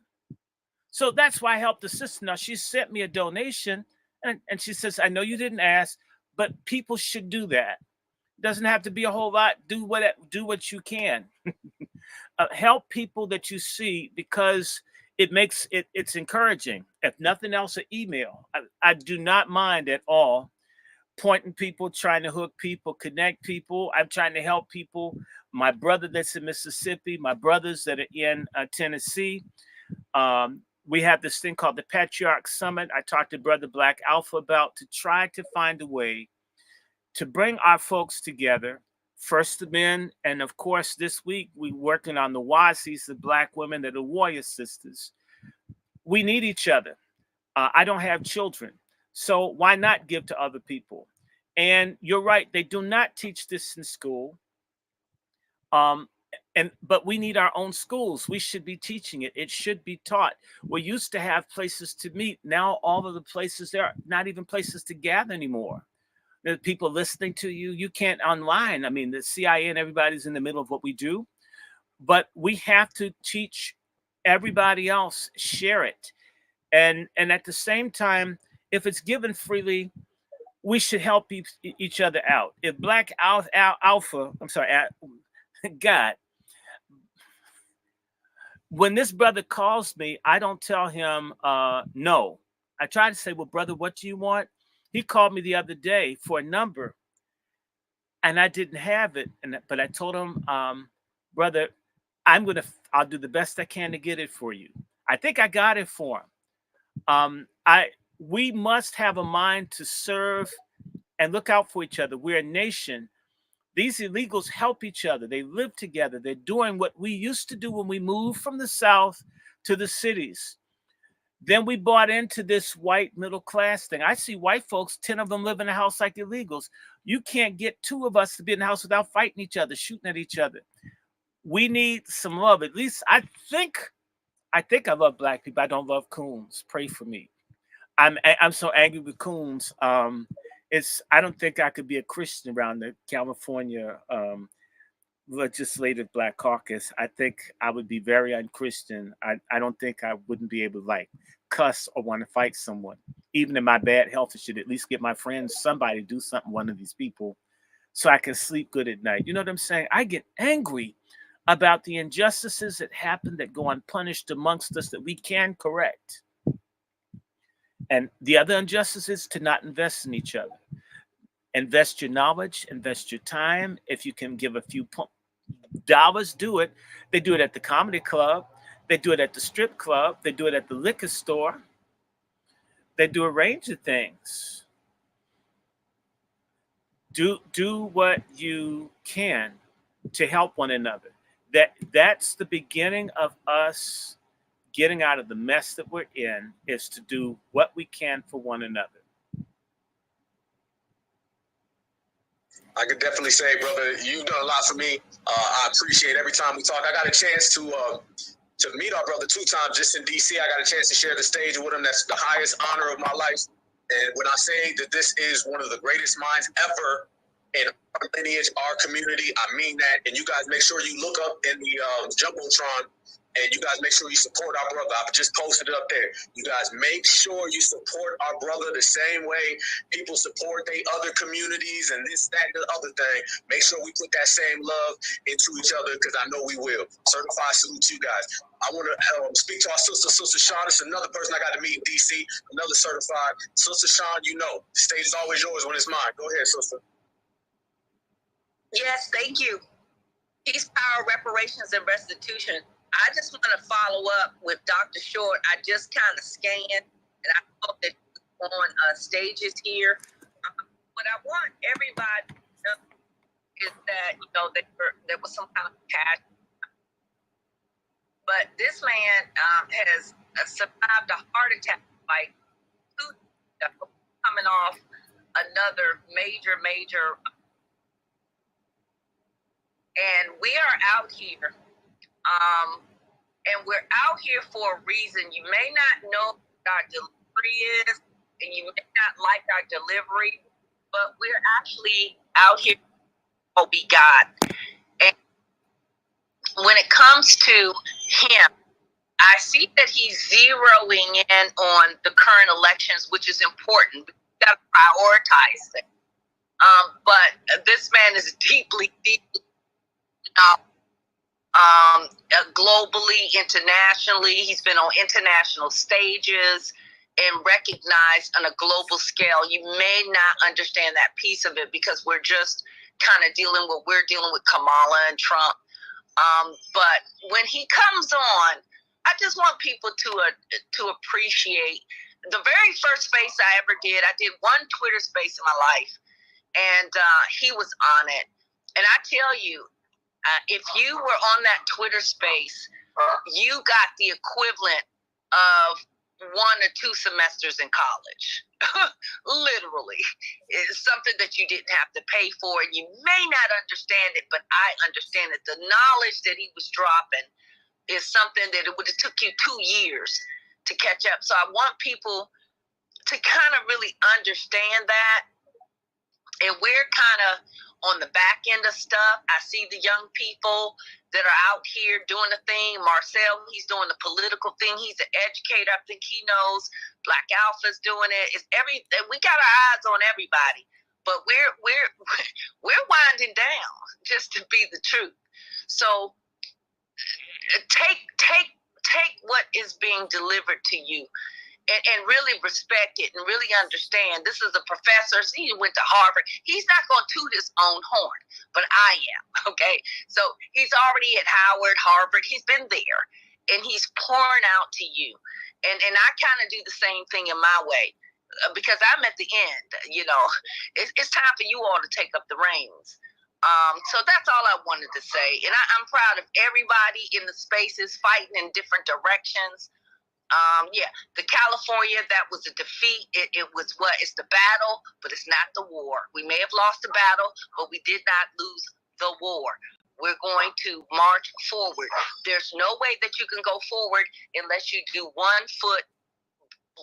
So that's why I helped the sister. Now, she sent me a donation, and she says, I know you didn't ask, but people should do that. Doesn't have to be a whole lot. Do what you can. Help people that you see, because it's encouraging. If nothing else, an email. I do not mind at all pointing people, trying to hook people, connect people. I'm trying to help people. My brother that's in Mississippi, my brothers that are in Tennessee. We have this thing called the Patriarch Summit. I talked to Brother Black Alpha about, to try to find a way to bring our folks together. First the men, and of course this week we're working on the Wazis, the Black women that are warrior sisters. We need each other. I don't have children, so why not give to other people? And you're right, they do not teach this in school. But we need our own schools. We should be teaching it. It should be taught. We used to have places to meet. Now all of the places, there are not even places to gather anymore. There's people listening to you. You can't online. I mean, the CIA and everybody's in the middle of what we do. But we have to teach everybody else, share it. And at the same time, if it's given freely, we should help each other out. If Black Alpha, I'm sorry, God, when this brother calls me, I don't tell him no. I try to say, well, brother, what do you want? He called me the other day for a number, and I didn't have it. But I told him, brother, I'll do the best I can to get it for you. I think I got it for him. We must have a mind to serve and look out for each other. We're a nation. These illegals help each other. They live together. They're doing what we used to do when we moved from the South to the cities. Then we bought into this white middle class thing. I see white folks, 10 of them live in a house like illegals. You can't get 2 of us to be in the house without fighting each other, shooting at each other. We need some love. At least I think I love Black people. I don't love coons. Pray for me. I'm so angry with coons. I don't think I could be a Christian around the California legislative Black caucus. I think I would be very unchristian. I don't think I wouldn't be able to cuss or want to fight someone. Even in my bad health, I should at least get my friends, somebody do something, one of these people, so I can sleep good at night. You know what I'm saying? I get angry about the injustices that happen that go unpunished amongst us that we can correct. And the other injustice is to not invest in each other. Invest your knowledge, invest your time. If you can give a few Dollars do it. They do it at the comedy club. They do it at the strip club. They do it at the liquor store. They do a range of things. Do what you can to help one another. That's the beginning of us getting out of the mess that we're in, is to do what we can for one another. I could definitely say, brother, you've done a lot for me. I appreciate every time we talk. I got a chance to meet our brother 2 times just in DC. I got a chance to share the stage with him. That's the highest honor of my life. And when I say that this is one of the greatest minds ever in our lineage, our community, I mean that. And you guys make sure you look up in the Jumbotron, and you guys make sure you support our brother. I've just posted it up there. You guys make sure you support our brother the same way people support their other communities and this, that, and the other thing. Make sure we put that same love into each other, because I know we will. Certified salute to you guys. I want to speak to our Sister Sean. It's another person I got to meet in DC, another certified. Sister Sean, you know, the stage is always yours when it's mine. Go ahead, sister. Yes, thank you. Peace, power, reparations, and restitution. I just want to follow up with Dr. Short. I just kind of scanned, and I hope that on stages here. What I want everybody to know is that, you know, there was some kind of passion. But this man has survived a heart attack, like coming off another major. And we are out here, and we're out here for a reason. You may not know what our delivery is, and you may not like our delivery, but we're actually out here to be God. And when it comes to him, I see that he's zeroing in on the current elections, which is important. We've got to prioritize it. But this man is deeply globally, internationally. He's been on international stages and recognized on a global scale. You may not understand that piece of it because we're just kind of dealing with Kamala and Trump. But when he comes on, I just want people to appreciate the very first space I ever did. I did one Twitter space in my life, and he was on it. And I tell you, if you were on that Twitter space, you got the equivalent of 1 or 2 semesters in college. Literally. It's something that you didn't have to pay for, and you may not understand it, but I understand it. The knowledge that he was dropping is something that it would have took you 2 years to catch up. So I want people to kind of really understand that. And we're kind of on the back end of stuff. I see the young people that are out here doing the thing. Marcel, he's doing the political thing. He's an educator. I think he knows. Black Alpha's doing it. We got our eyes on everybody, but we're winding down, just to be the truth. So take what is being delivered to you. And really respect it and really understand. This is a professor. He went to Harvard. He's not going to toot his own horn, but I am, okay? So he's already at Howard, Harvard. He's been there, and he's pouring out to you. And I kind of do the same thing in my way, because I'm at the end. You know, it's time for you all to take up the reins. So that's all I wanted to say. And I'm proud of everybody in the spaces fighting in different directions. The California, that was a defeat. It was it's the battle, but it's not the war. We may have lost the battle, but we did not lose the war. We're going to march forward. There's no way that you can go forward unless you do one foot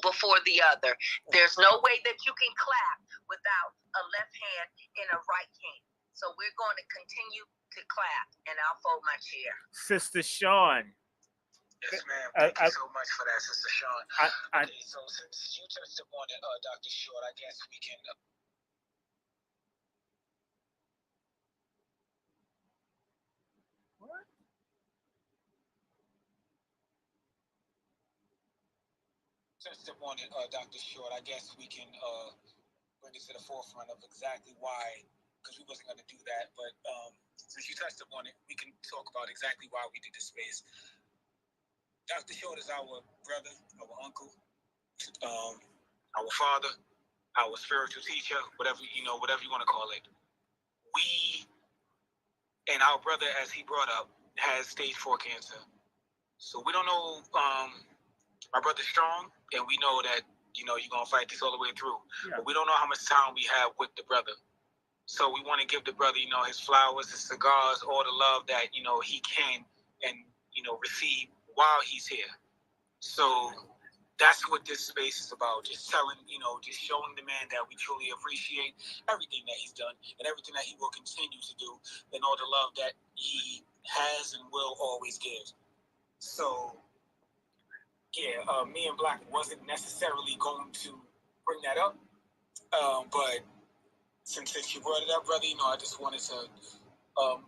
before the other. There's no way that you can clap without a left hand and a right hand. So we're going to continue to clap, and I'll fold my chair. Sister Sean. Yes, ma'am. Thank you so much for that, Sister Sean. Okay, so since you touched upon it, Dr. Short, I guess we can. What? Touched upon it, Dr. Short. I guess we can bring it to the forefront of exactly why, because we wasn't going to do that, but since you touched upon it, we can talk about exactly why we did this space. Dr. Short is our brother, our uncle, our father, our spiritual teacher, whatever you want to call it. We and our brother, as he brought up, has stage 4 cancer. So we don't know. My brother's strong, and we know that you're gonna fight this all the way through. Yeah. But we don't know how much time we have with the brother. So we want to give the brother, his flowers, his cigars, all the love that he can and receive while he's here. So that's what this space is about. Just telling, just showing the man that we truly appreciate everything that he's done and everything that he will continue to do, and all the love that he has and will always give. So, yeah, me and Black wasn't necessarily going to bring that up, but since you brought it up, brother, I just wanted to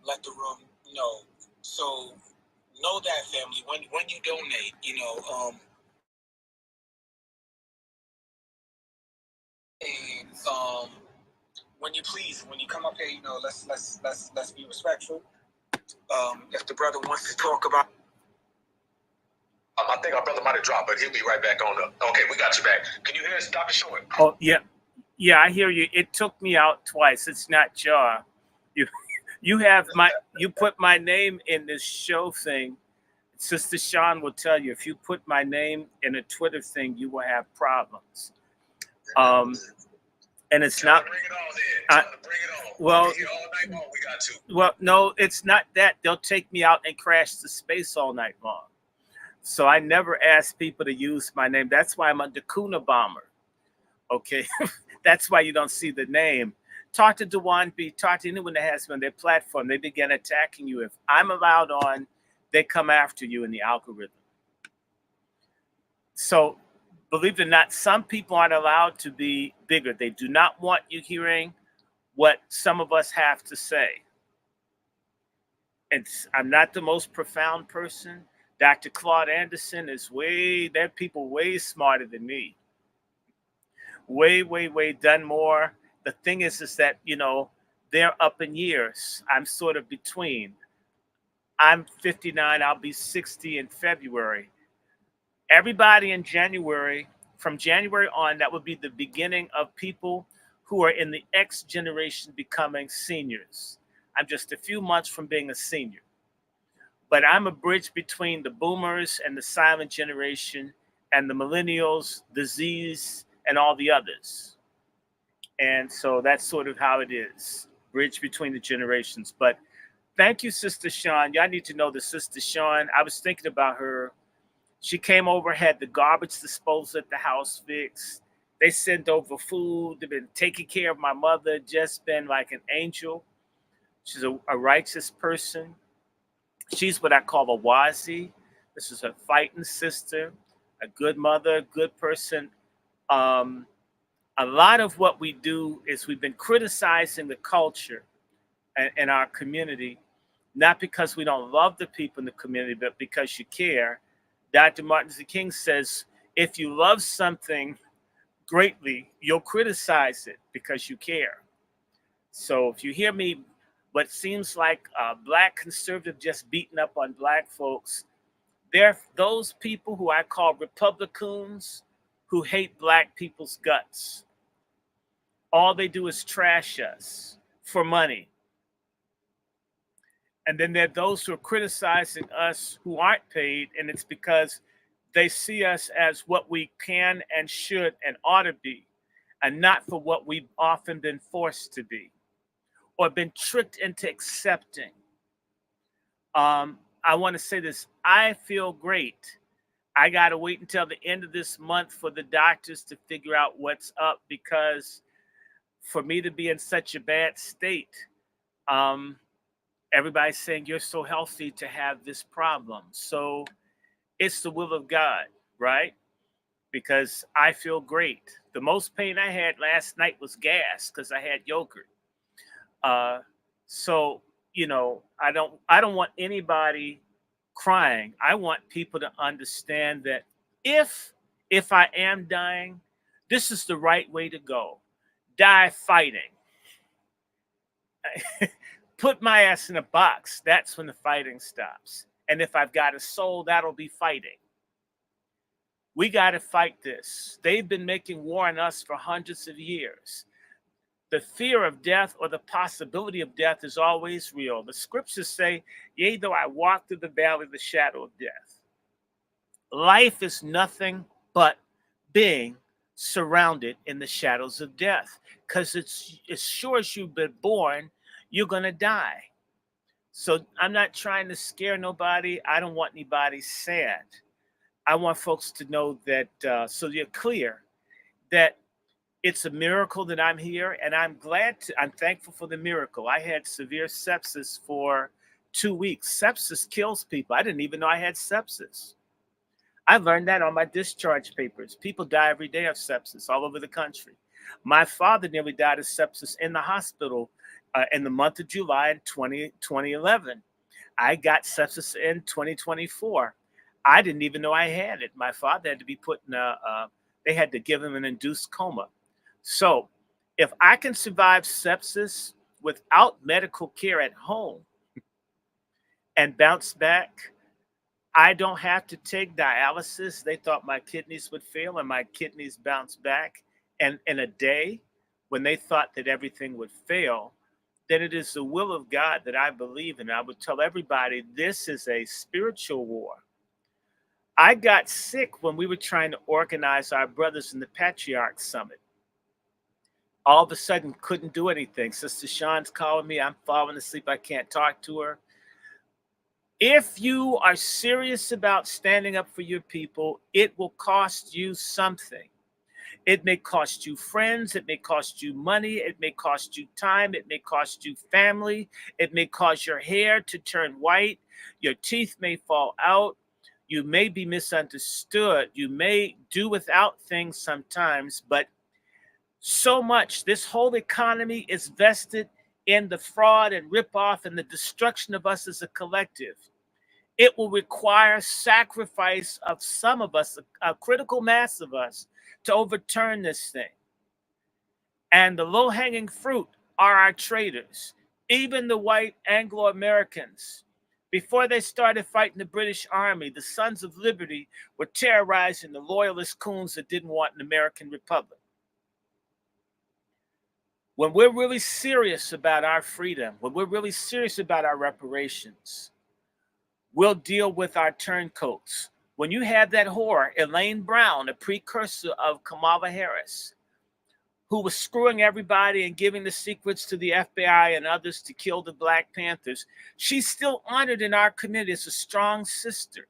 let the room know. So, know that, family, when you donate, and when you come up here, let's be respectful. If the brother wants to talk about, I think our brother might have dropped, but he'll be right back on up. Okay, we got you back. Can you hear us, Dr. Short? Oh yeah, I hear you. It took me out twice. It's not Jar. You put my name in this show thing. Sister Sean will tell you, if you put my name in a Twitter thing, you will have problems. And it's not. Bring it on, then. Bring it on. Well, all night long, we got to. Well, no, it's not that. They'll take me out and crash the space all night long. So I never ask people to use my name. That's why I'm a Dakuna bomber. Okay, that's why you don't see the name. Talk to Dewan B. Talk to anyone that has me on their platform. They begin attacking you. If I'm allowed on, they come after you in the algorithm. So, believe it or not, some people aren't allowed to be bigger. They do not want you hearing what some of us have to say. I'm not the most profound person. Dr. Claude Anderson is they're people way smarter than me. Way done more. The thing is that, they're up in years. I'm sort of between. I'm 59. I'll be 60 in February. Everybody in January, from January on, that would be the beginning of people who are in the X generation becoming seniors. I'm just a few months from being a senior. But I'm a bridge between the boomers and the silent generation and the millennials, the Zs, and all the others. And so that's sort of how it is, bridge between the generations. But thank you, Sister Sean. Y'all need to know the Sister Sean. I was thinking about her. She came over, had the garbage disposal at the house fixed. They sent over food. They've been taking care of my mother, just been like an angel. She's a righteous person. She's what I call a wazi. This is a fighting sister, a good mother, a good person. A lot of what we do is we've been criticizing the culture in our community, not because we don't love the people in the community, but because you care. Dr. Martin Luther King says, if you love something greatly, you'll criticize it because you care. So if you hear me, what seems like a black conservative just beating up on black folks, they're those people who I call Republicans who hate black people's guts. All they do is trash us for money. And then there are those who are criticizing us who aren't paid, and it's because they see us as what we can and should and ought to be, and not for what we've often been forced to be or been tricked into accepting. I want to say this. I feel great. I got to wait until the end of this month for the doctors to figure out what's up, because for me to be in such a bad state, everybody's saying you're so healthy to have this problem. So it's the will of God, right? Because I feel great. The most pain I had last night was gas because I had yogurt. So, I don't want anybody crying. I want people to understand that if I am dying, this is the right way to go. Die fighting. put my ass in a box, that's when the fighting stops. And if I've got a soul, that'll be fighting. We got to fight this. They've been making war on us for hundreds of years. The fear of death or the possibility of death is always real. The scriptures say, yea, though I walk through the valley of the shadow of death. Life is nothing but being surrounded in the shadows of death, because it's as sure as you've been born, you're going to die. So I'm not trying to scare nobody. I don't want anybody sad. I want folks to know that, so you're clear, that it's a miracle that I'm here, and I'm thankful for the miracle. I had severe sepsis for 2 weeks. Sepsis kills people. I didn't even know I had sepsis. I learned that on my discharge papers. People die every day of sepsis all over the country. My father nearly died of sepsis in the hospital in the month of July in 2011. I got sepsis in 2024. I didn't even know I had it. My father had to be put in they had to give him an induced coma. So if I can survive sepsis without medical care at home and bounce back, I don't have to take dialysis. They thought my kidneys would fail, and my kidneys bounced back. And in a day, when they thought that everything would fail, then it is the will of God that I believe in. I would tell everybody this is a spiritual war. I got sick when we were trying to organize our Brothers in the Patriarch Summit. All of a sudden, couldn't do anything. Sister Sean's calling me. I'm falling asleep. I can't talk to her. If you are serious about standing up for your people, it will cost you something. It may cost you friends. It may cost you money. It may cost you time. It may cost you family. It may cause your hair to turn white. Your teeth may fall out. You may be misunderstood. You may do without things sometimes, but so much, this whole economy is vested in the fraud and ripoff and the destruction of us as a collective. It will require sacrifice of some of us, a critical mass of us, to overturn this thing. And the low-hanging fruit are our traitors, even the white Anglo-Americans. Before they started fighting the British Army, the Sons of Liberty were terrorizing the loyalist coons that didn't want an American republic. When we're really serious about our freedom, when we're really serious about our reparations, we'll deal with our turncoats. When you have that whore, Elaine Brown, a precursor of Kamala Harris, who was screwing everybody and giving the secrets to the FBI and others to kill the Black Panthers, she's still honored in our community as a strong sister.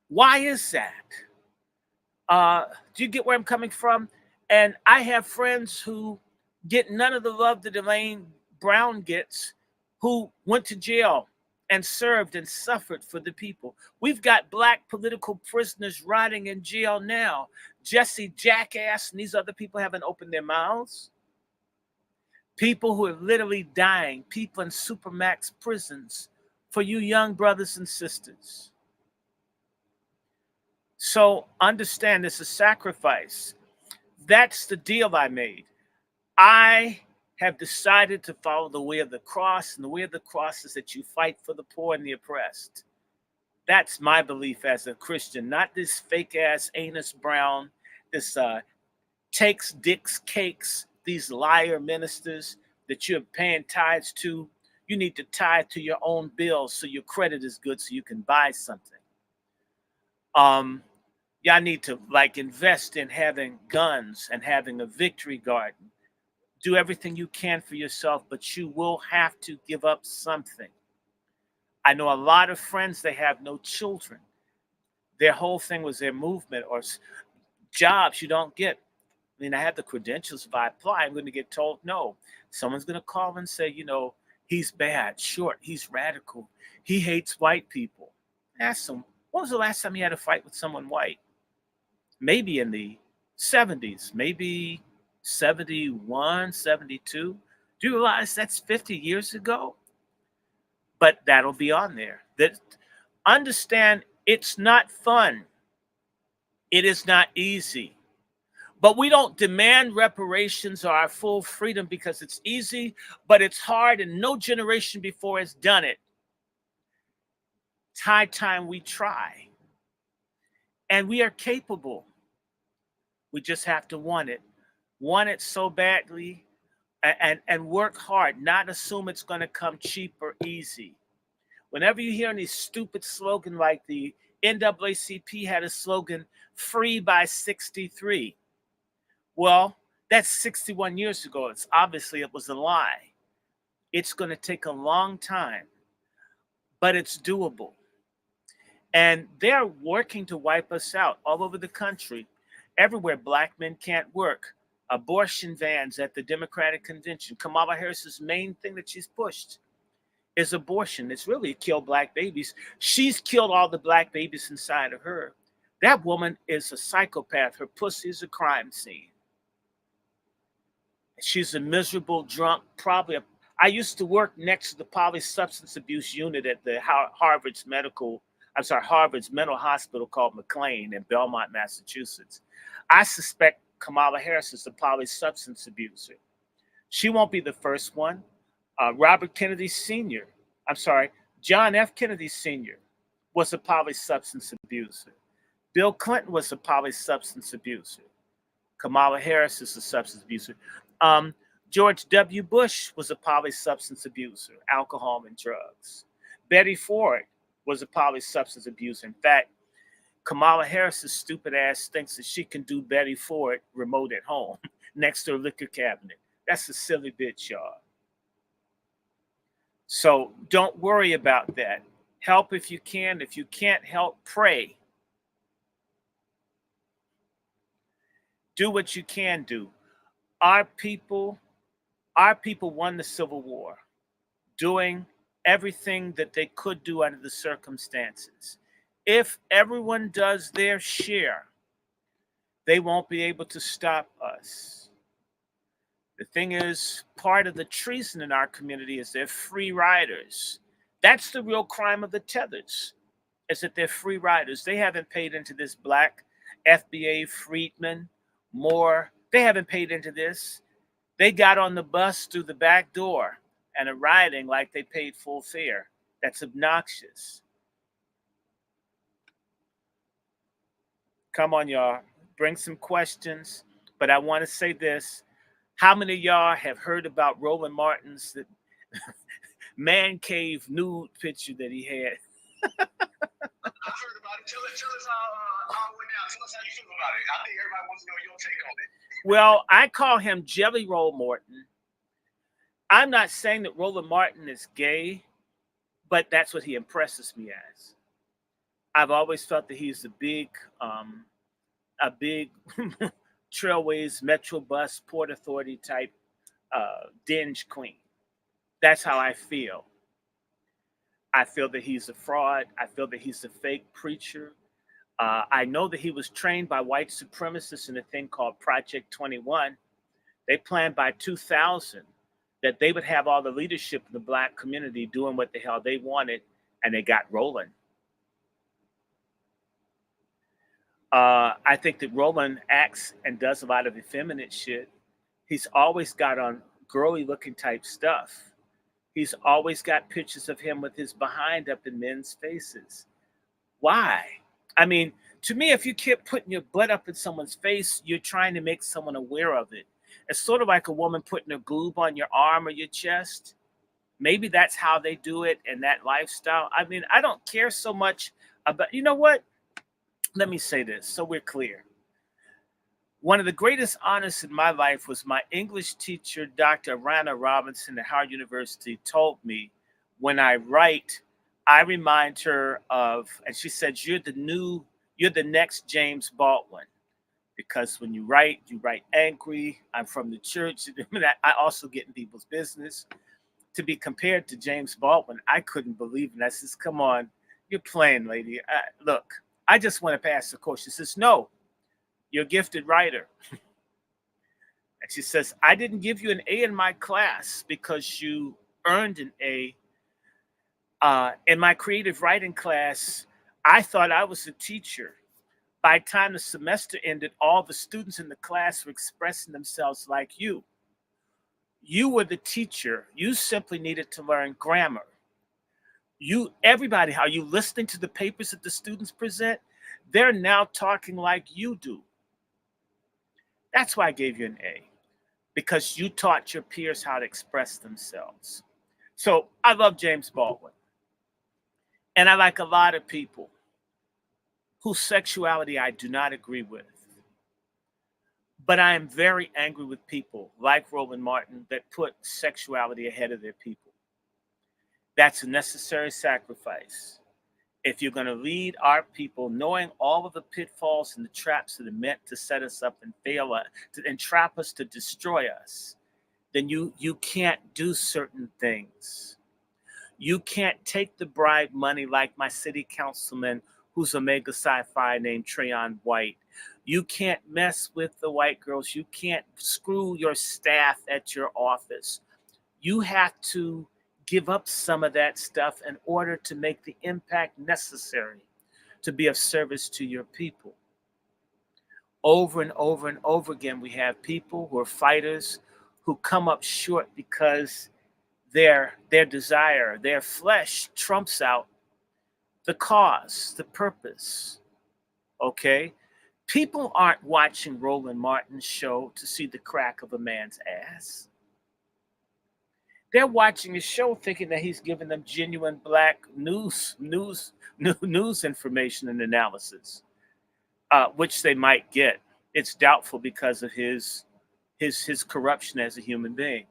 Why is that? Do you get where I'm coming from? And I have friends who get none of the love that Elaine Brown gets, who went to jail and served and suffered for the people. We've got Black political prisoners rotting in jail now. Jesse Jackass and these other people haven't opened their mouths. People who are literally dying, people in supermax prisons for you young brothers and sisters. So understand it's a sacrifice. That's the deal I made. I have decided to follow the way of the cross, and the way of the cross is that you fight for the poor and the oppressed. That's my belief as a Christian, not this fake-ass Anus Brown, this takes dicks cakes, these liar ministers that you're paying tithes to. You need to tithe to your own bills so your credit is good so you can buy something. Y'all need to invest in having guns and having a victory garden. Do everything you can for yourself, but you will have to give up something. I know a lot of friends, they have no children. Their whole thing was their movement or jobs you don't get. I mean, I have the credentials. If I apply, I'm going to get told no. Someone's going to call and say, he's bad, short, he's radical. He hates white people. Ask him, when was the last time he had a fight with someone white? Maybe in the 70s, maybe 71, 72. Do you realize that's 50 years ago? But that'll be on there. That understand, it's not fun. It is not easy. But we don't demand reparations or our full freedom because it's easy, but it's hard, and no generation before has done it. It's high time we try. And we are capable. We just have to want it so badly, and work hard, not assume it's going to come cheap or easy. Whenever you hear any stupid slogan like the NAACP had a slogan, free by 63. Well, that's 61 years ago. It's obviously it was a lie. It's going to take a long time, but it's doable. And they're working to wipe us out all over the country. Everywhere black men can't work. Abortion bans at the Democratic Convention. Kamala Harris's main thing that she's pushed is abortion. It's really killed black babies. She's killed all the black babies inside of her. That woman is a psychopath. Her pussy is a crime scene. She's a miserable drunk, I used to work next to the poly substance abuse unit at the Harvard's mental hospital called McLean in Belmont, Massachusetts. I suspect Kamala Harris is a poly substance abuser. She won't be the first one. John F. Kennedy Sr. was a poly substance abuser. Bill Clinton was a poly substance abuser. Kamala Harris is a substance abuser. George W. Bush was a poly substance abuser, alcohol and drugs. Betty Ford was a poly substance abuser. In fact, Kamala Harris's stupid ass thinks that she can do Betty Ford remote at home next to her liquor cabinet. That's a silly bitch, y'all. So don't worry about that. Help if you can. If you can't help, pray. Do what you can do. Our people won the Civil War, doing everything that they could do under the circumstances. If everyone does their share, they won't be able to stop us. The thing is, part of the treason in our community is they're free riders. That's the real crime of the tethers, is that they're free riders. They haven't paid into this black FBA Friedman, Moore. They haven't paid into this. They got on the bus through the back door and are riding like they paid full fare. That's obnoxious. Come on, y'all. Bring some questions. But I want to say this. How many of y'all have heard about Roland Martin's man cave nude picture that he had? I heard about it. Tell us how it went down. Tell us how you feel about it. I think everybody wants to know your take on it. Well, I call him Jelly Roll Morton. I'm not saying that Roland Martin is gay, but that's what he impresses me as. I've always felt that he's a big Trailways, Metrobus, Port Authority type dinge queen. That's how I feel. I feel that he's a fraud. I feel that he's a fake preacher. I know that he was trained by white supremacists in a thing called Project 21. They planned by 2000 that they would have all the leadership in the black community doing what the hell they wanted, and they got rolling. I think that Roland acts and does a lot of effeminate shit. He's always got on girly looking type stuff. He's always got pictures of him with his behind up in men's faces. Why? I mean, to me, if you keep putting your butt up in someone's face, you're trying to make someone aware of it. It's sort of like a woman putting a boob on your arm or your chest. Maybe that's how they do it in that lifestyle. I mean, I don't care so much about, you know what? Let me say this so we're clear. One of the greatest honors in my life was my English teacher, Dr. Rana Robinson at Howard University, told me when I write, I remind her of, and she said, you're the next James Baldwin. Because when you write angry. I'm from the church. I also get in people's business. To be compared to James Baldwin, I couldn't believe it. I says, come on, you're playing, lady. Look, I just want to pass the course. She says, no, you're a gifted writer. And she says, I didn't give you an A in my class because you earned an A. In my creative writing class, I thought I was a teacher. By the time the semester ended, all the students in the class were expressing themselves like you. You were the teacher. You simply needed to learn grammar. Everybody, are you listening to the papers that the students present? They're now talking like you do. That's why I gave you an A, because you taught your peers how to express themselves. So I love James Baldwin. And I like a lot of people whose sexuality I do not agree with. But I am very angry with people like Roland Martin that put sexuality ahead of their people. That's a necessary sacrifice. If you're going to lead our people, knowing all of the pitfalls and the traps that are meant to set us up and fail us, and trap us to destroy us, then you can't do certain things. You can't take the bribe money like my city councilman who's Omega Sci-Fi named Treason White. You can't mess with the white girls. You can't screw your staff at your office. You have to give up some of that stuff in order to make the impact necessary to be of service to your people. Over and over and over again, we have people who are fighters who come up short because their desire, their flesh trumps out the cause, the purpose. Okay? People aren't watching Roland Martin's show to see the crack of a man's ass. They're watching his show thinking that he's giving them genuine black news information and analysis, which they might get. It's doubtful because of his corruption as a human being.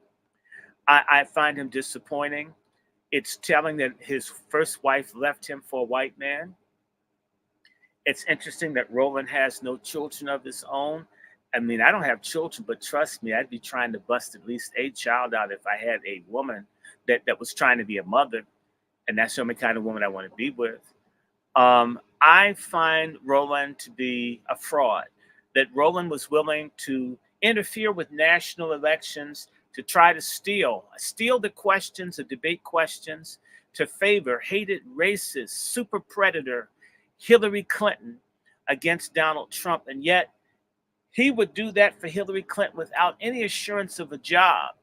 I find him disappointing. It's telling that his first wife left him for a white man. It's interesting that Roland has no children of his own. I mean, I don't have children, but trust me, I'd be trying to bust at least a child out if I had a woman that was trying to be a mother. And that's the only kind of woman I want to be with. I find Roland to be a fraud, that Roland was willing to interfere with national elections to try to steal the questions, the debate questions, to favor hated racist, super predator Hillary Clinton against Donald Trump. And yet he would do that for Hillary Clinton without any assurance of a job.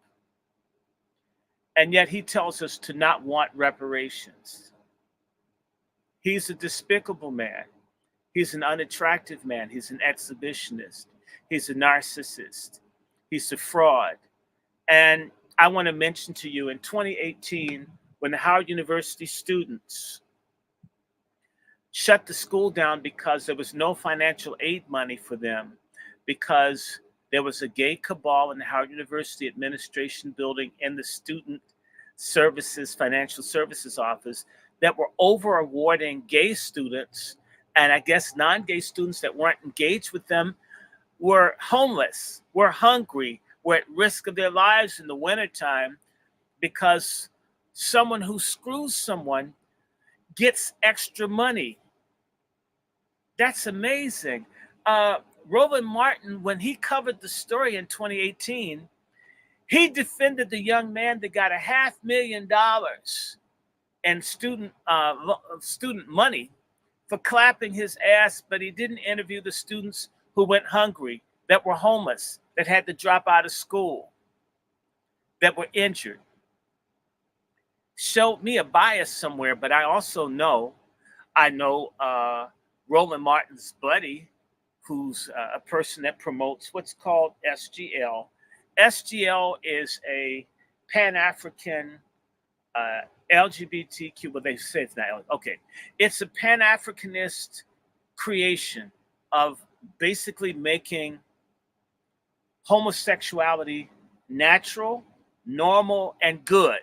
And yet he tells us to not want reparations. He's a despicable man. He's an unattractive man. He's an exhibitionist. He's a narcissist. He's a fraud. And I want to mention to you in 2018, when the Howard University students shut the school down because there was no financial aid money for them, because there was a gay cabal in the Howard University administration building and the student services, financial services office that were over awarding gay students, and I guess non-gay students that weren't engaged with them were homeless, were hungry, were at risk of their lives in the wintertime because someone who screws someone gets extra money. That's amazing. Roland Martin, when he covered the story in 2018, he defended the young man that got $500,000 in student money for clapping his ass, but he didn't interview the students who went hungry, that were homeless, that had to drop out of school, that were injured. Showed me a bias somewhere, but I also know, Roland Martin's buddy, who's a person that promotes what's called SGL. SGL is a Pan-African LGBTQ, but they say it's not. Okay. It's a Pan-Africanist creation of basically making homosexuality natural, normal, and good.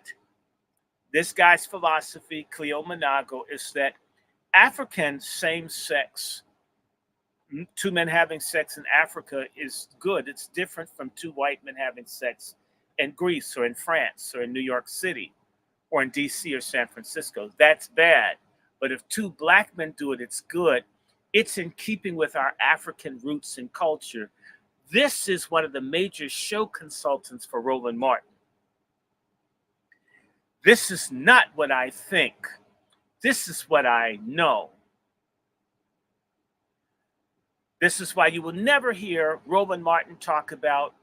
This guy's philosophy, Cleo Monago, is that African same-sex, two men having sex in Africa is good. It's different from two white men having sex in Greece or in France or in New York City or in DC or San Francisco. That's bad. But if two black men do it, it's good. It's in keeping with our African roots and culture. This is one of the major show consultants for Roland Martin. This is not what I think. This is what I know. This is why you will never hear Roland Martin talk about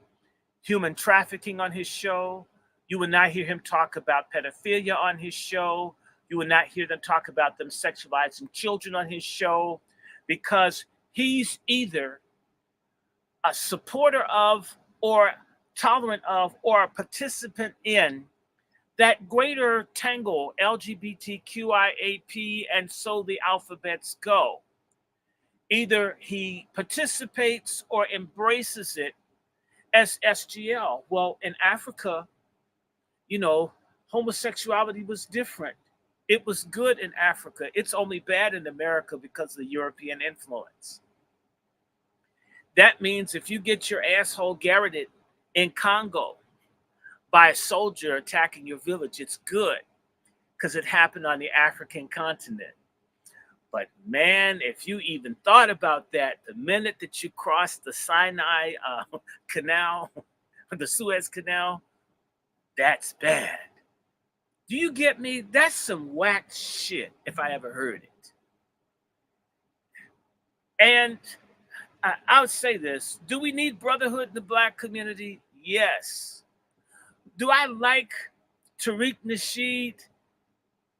human trafficking on his show. You will not hear him talk about pedophilia on his show. You will not hear them talk about them sexualizing children on his show, because he's either a supporter of, or tolerant of, or a participant in that greater tangle, LGBTQIAP, and so the alphabets go. Either he participates or embraces it as SGL. Well, in Africa, homosexuality was different. It was good in Africa. It's only bad in America because of the European influence. That means if you get your asshole garroted in Congo by a soldier attacking your village, it's good because it happened on the African continent. But man, if you even thought about that, the minute that you crossed the Sinai Canal, the Suez Canal, that's bad. Do you get me? That's some whack shit if I ever heard it. And I would say this. Do we need brotherhood in the black community? Yes. Do I like Tariq Nasheed?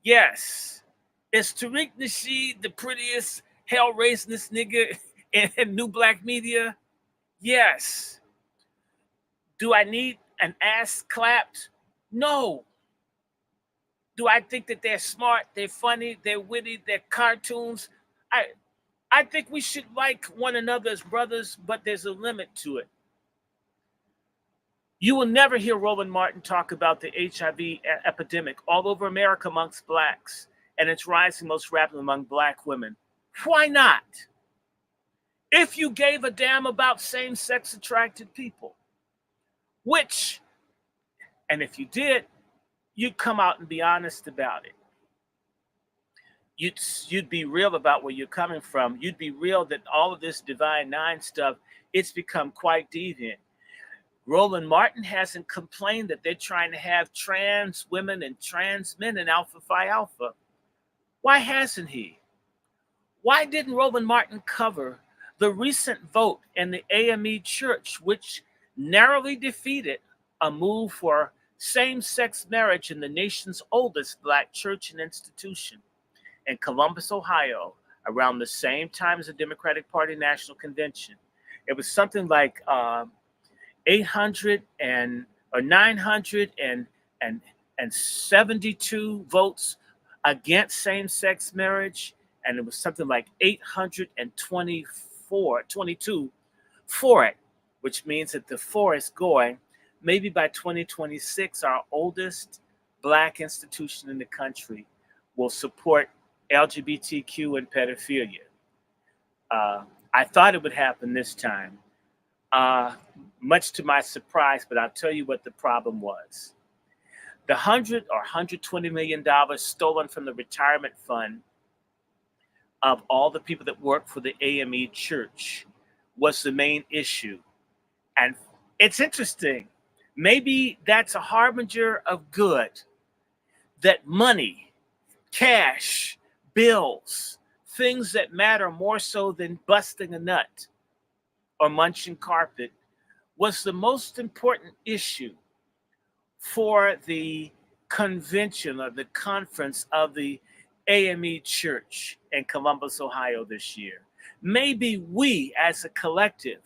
Yes. Is Tariq Nasheed the prettiest, hell-raisingest nigga in new black media? Yes. Do I need an ass clapped? No. Do I think that they're smart, they're funny, they're witty, they're cartoons? I think we should like one another as brothers, but there's a limit to it. You will never hear Roland Martin talk about the HIV epidemic all over America amongst blacks, and it's rising most rapidly among black women. Why not? If you gave a damn about same-sex attracted people, which, and if you did, you'd come out and be honest about it. You'd be real about where you're coming from. You'd be real that all of this Divine Nine stuff, it's become quite deviant. Roland Martin hasn't complained that they're trying to have trans women and trans men in Alpha Phi Alpha. Why hasn't he? Why didn't Roland Martin cover the recent vote in the AME Church, which narrowly defeated a move for same-sex marriage in the nation's oldest black church and institution in Columbus, Ohio, around the same time as the Democratic Party National Convention? It was something like 972 votes against same-sex marriage, and it was something like 822 for it, which means that the for is going. Maybe by 2026, our oldest black institution in the country will support LGBTQ and pedophilia. I thought it would happen this time, much to my surprise, but I'll tell you what the problem was. The $100 or $120 million stolen from the retirement fund of all the people that work for the AME Church was the main issue. And it's interesting. Maybe that's a harbinger of good, that money, cash, bills, things that matter more so than busting a nut or munching carpet, was the most important issue for the convention or the conference of the AME Church in Columbus, Ohio this year. Maybe we as a collective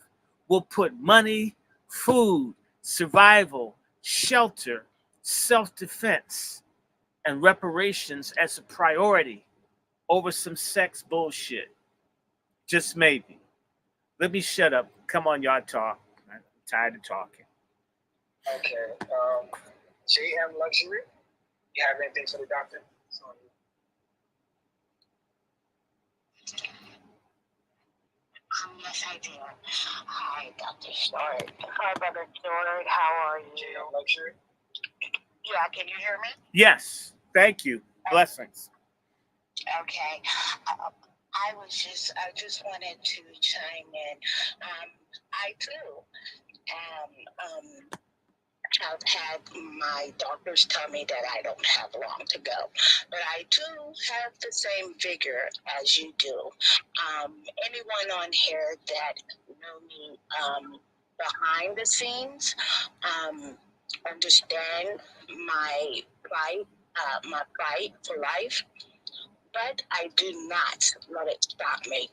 will put money, food, survival, shelter, self-defense, and reparations as a priority over some sex bullshit. Just maybe. Let me shut up. Come on, y'all talk. I'm tired of talking. Okay. JM Luxury, you have anything for the doctor? Yes, I do. Hi, Dr. Short. Hi, Brother Short. How are you? JM Luxury. Yeah, can you hear me? Yes, thank you. Blessings. Okay. I just wanted to chime in. I too am have had my doctors tell me that I don't have long to go. But I do have the same vigor as you do. Anyone on here that know me behind the scenes understand my fight for life, but I do not let it stop me.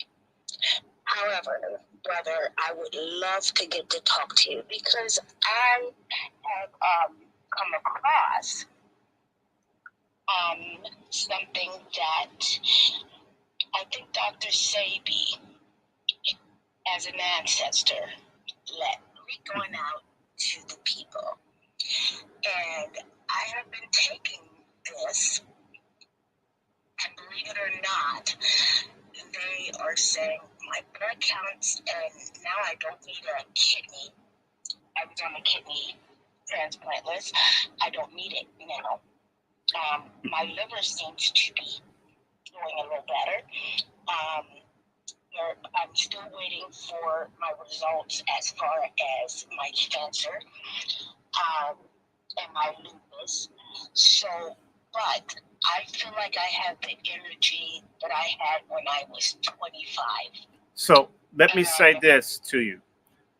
However, brother, I would love to get to talk to you because I have come across something that I think Dr. Sebi, as an ancestor, let me going out to the people. And I have been taking this, and believe it or not, they are saying my blood counts, and now I don't need a kidney. I was on a kidney transplant list. I don't need it now. My liver seems to be doing a little better. I'm still waiting for my results as far as my cancer and my lupus. So, but I feel like I have the energy that I had when I was 25. So let me say this to you,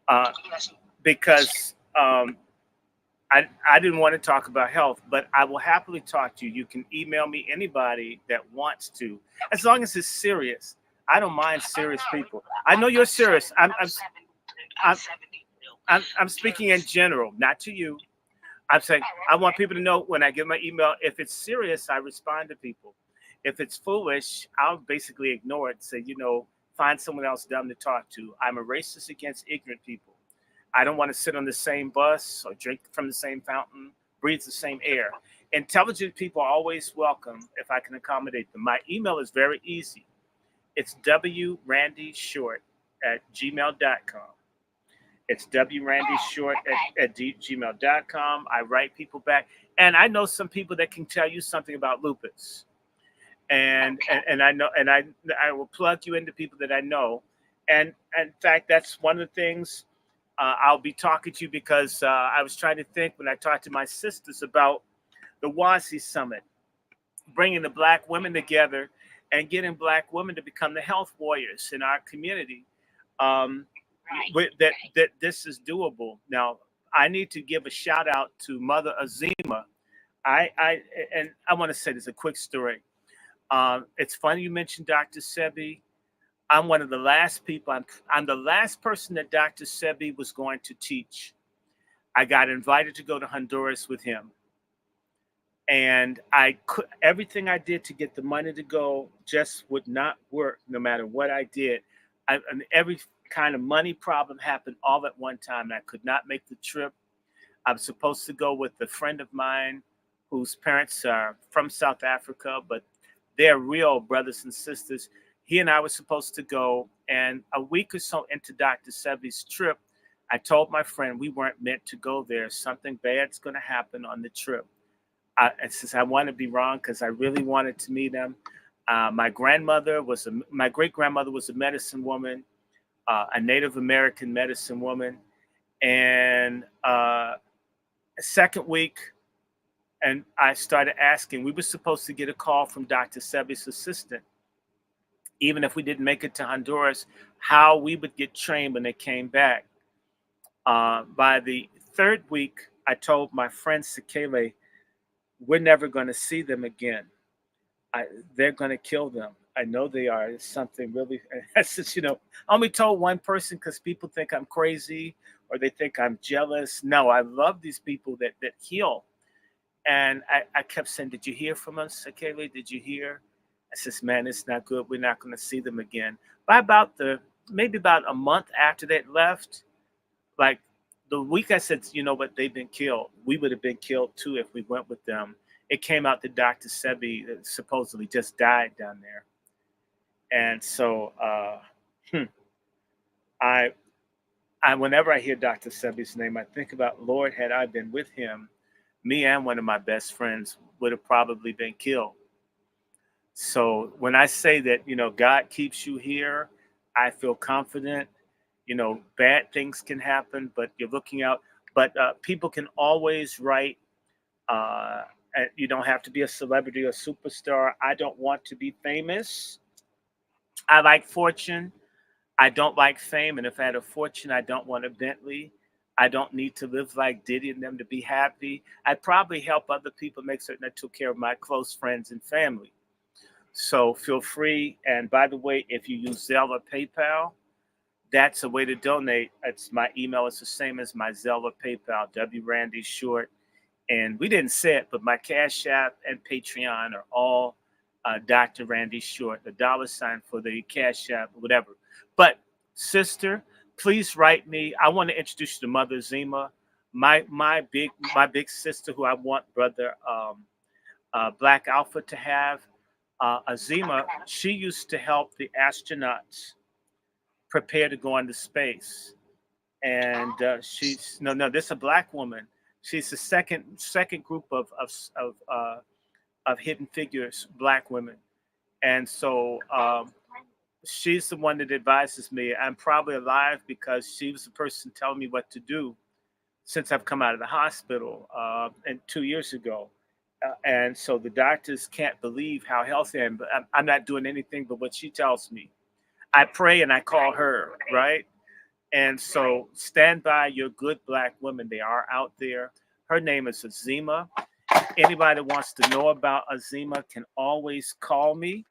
Yes, because I didn't want to talk about health, but I will happily talk to you. You can email me, anybody that wants to, as long as it's serious. I don't mind serious people. I know you're serious. I'm 72. I'm speaking in general, not to you. I'm saying I want people to know when I give my email, if it's serious, I respond to people. If it's foolish, I'll basically ignore it and say, find someone else dumb to talk to. I'm a racist against ignorant people. I don't want to sit on the same bus or drink from the same fountain, breathe the same air. Intelligent people are always welcome if I can accommodate them. My email is very easy. It's wrandyshort@gmail.com. It's wrandyshort@gmail.com. I write people back. And I know some people that can tell you something about lupus. And I know, and I will plug you into people that I know. And in fact, that's one of the things I'll be talking to you, because I was trying to think when I talked to my sisters about the WASI Summit, bringing the Black women together and getting Black women to become the health warriors in our community. That this is doable. Now, I need to give a shout out to Mother Azima. I want to say this, a quick story. It's funny you mentioned Dr. Sebi. I'm one of the last people. I'm the last person that Dr. Sebi was going to teach. I got invited to go to Honduras with him, and everything I did to get the money to go just would not work. No matter what I did, and every kind of money problem happened all at one time. I could not make the trip. I was supposed to go with a friend of mine whose parents are from South Africa, but they're real brothers and sisters. He and I were supposed to go, and a week or so into Dr. Sebi's trip, I told my friend we weren't meant to go there. Something bad's going to happen on the trip. And since I want to be wrong, because I really wanted to meet him. My great grandmother was a medicine woman, a Native American medicine woman, and a second week, and I started asking. We were supposed to get a call from Dr. Sebi's assistant, even if we didn't make it to Honduras, how we would get trained when they came back. By the third week, I told my friend Cali, we're never going to see them again. They're going to kill them. I know they are. It's something really, that's just, I only told one person because people think I'm crazy or they think I'm jealous. No, I love these people that heal. And I kept saying, did you hear from us, Cali? Did you hear? I says, man, it's not good. We're not going to see them again. By maybe about a month after they left, like the week I said, what, they've been killed. We would have been killed too if we went with them. It came out that Dr. Sebi supposedly just died down there. And so I whenever I hear Dr. Sebi's name, I think about, Lord, had I been with him, me and one of my best friends would have probably been killed. So when I say that, God keeps you here, I feel confident. Bad things can happen, but you're looking out. But people can always write. And you don't have to be a celebrity or superstar. I don't want to be famous. I like fortune. I don't like fame. And if I had a fortune, I don't want a Bentley. I don't need to live like Diddy and them to be happy. I'd probably help other people, make certain I took care of my close friends and family. So feel free. And by the way, if you use Zelle or PayPal, that's a way to donate. It's my email is the same as my Zelle or PayPal, W Randy Short. And we didn't say it, but my Cash App and Patreon are all Dr. Randy Short, the $ for the Cash App, whatever. But sister, please write me. I want to introduce you to Mother Zima, my big sister, who I want Brother Black Alpha to have. Azima, she used to help the astronauts prepare to go into space, and she's no, this is a black woman. She's the second group of hidden figures, black women, and so she's the one that advises me. I'm probably alive because she was the person telling me what to do since I've come out of the hospital and 2 years ago. And so the doctors can't believe how healthy I am, but I'm not doing anything but what she tells me. I pray and I call her, right? And so stand by your good black women. They are out there. Her name is Azima. Anybody that wants to know about Azima can always call me.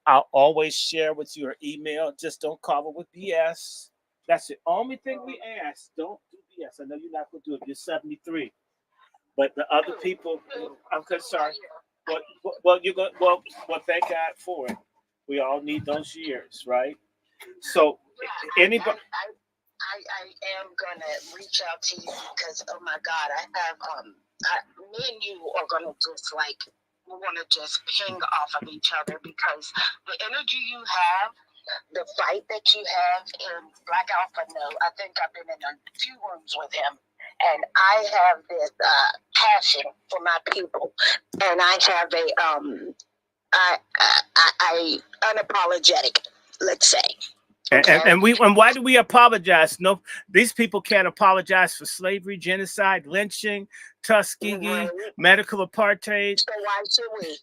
I'll always share with you her email. Just don't call her with BS. That's the only thing we ask. Don't do BS. I know you're not going to do it. You're 73. But the other people, I'm sorry. Well, you're going. Well, thank God for it. We all need those years, right? So, anybody. I am gonna reach out to you because oh my God, I have me and you are gonna just like we want to just ping off of each other because the energy you have, the fight that you have, and Black Alpha. No, I think I've been in a few rooms with him. And I have this passion for my people, and I have I unapologetic, let's say. Okay. And why do we apologize? No, these people can't apologize for slavery, genocide, lynching, Tuskegee, medical apartheid. So why should we?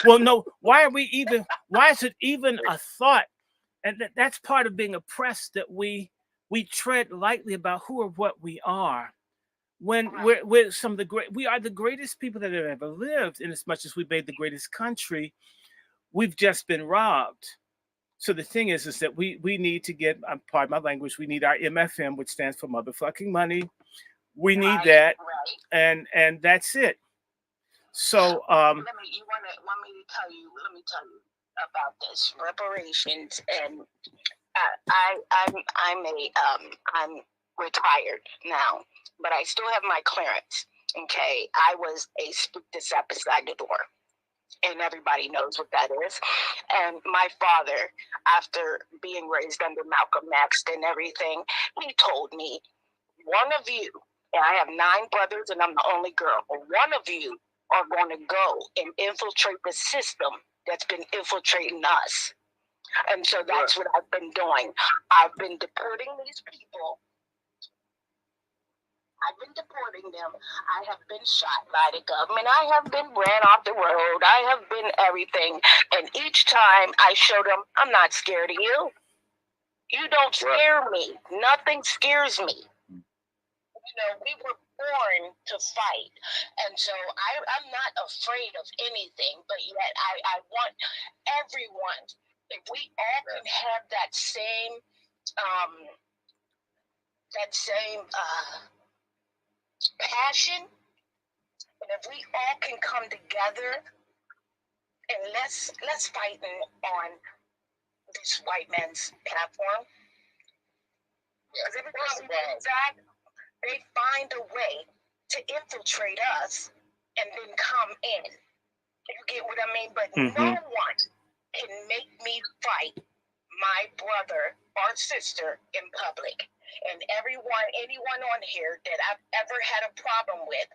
Well, no. Why are we even? Why is it even a thought? And that's part of being oppressed, that we tread lightly about who or what we are. When we're some of the we are the greatest people that have ever lived, in as much as we made the greatest country, we've just been robbed. So the thing is that we need to get, pardon my language, we need our MFM, which stands for motherfucking money. We need that, and that's it. So let me tell you about this reparations, and I'm retired now, but I still have my clearance. Okay, I was a speak this up beside the door, and everybody knows what that is. And my father, after being raised under Malcolm X and everything, he told me, one of you, and I have 9 brothers and I'm the only girl, one of you are going to go and infiltrate the system that's been infiltrating us. And so that's what I've been doing. I've been deporting these people. I've been deporting them. I have been shot by the government. I have been ran off the road. I have been everything. And each time I show them, I'm not scared of you. You don't scare me. Nothing scares me. You know, we were born to fight. And so I'm not afraid of anything, but yet I want everyone, if we all can have that same passion, and if we all can come together and let's fight on this white man's platform, because every time we do that, they find a way to infiltrate us and then come in. You get what I mean? But no one can make me fight my brother or sister in public. And anyone on here that I've ever had a problem with,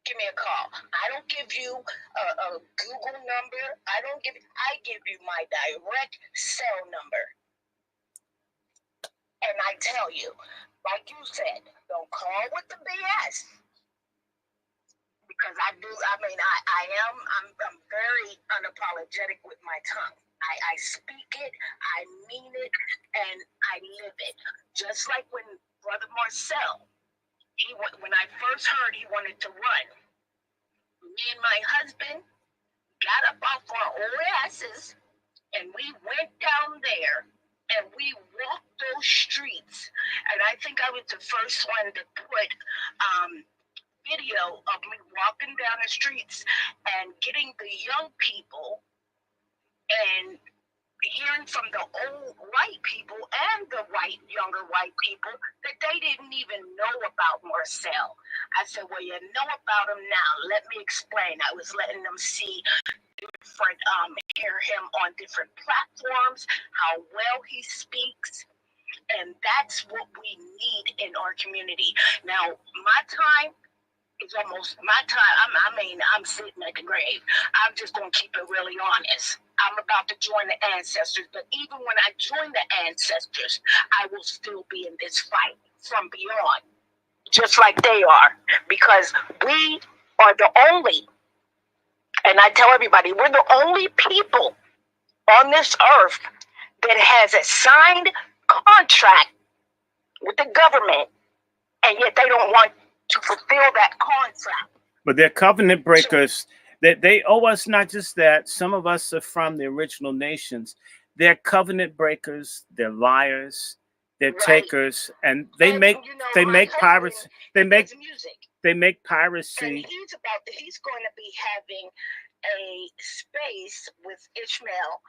give me a call. I don't give you a Google number. I give you my direct cell number. And I tell you, like you said, don't call with the BS. Because I'm very unapologetic with my tongue. I speak it, I mean it, and I live it. Just like when Brother Marcel, when I first heard he wanted to run, me and my husband got up off our old asses and we went down there and we walked those streets. And I think I was the first one to put video of me walking down the streets and getting the young people and hearing from the old white people and the younger white people that they didn't even know about Marcel. I said, well, you know about him now. Let me explain. I was letting them see different, hear him on different platforms, how well he speaks. And that's what we need in our community. Now, my time is almost my time. I'm sitting at the grave. I'm just going to keep it really honest. I'm about to join the ancestors, but even when I join the ancestors, I will still be in this fight from beyond, just like they are, because we are the only, and I tell everybody, we're the only people on this earth that has a signed contract with the government, and yet they don't want to fulfill that contract. But they're covenant breakers. They owe us not just that. Some of us are from the original nations. They're covenant breakers. They're liars. They're takers, and they make piracy. They make music. They make piracy. And he's going to be having a space with Ishmael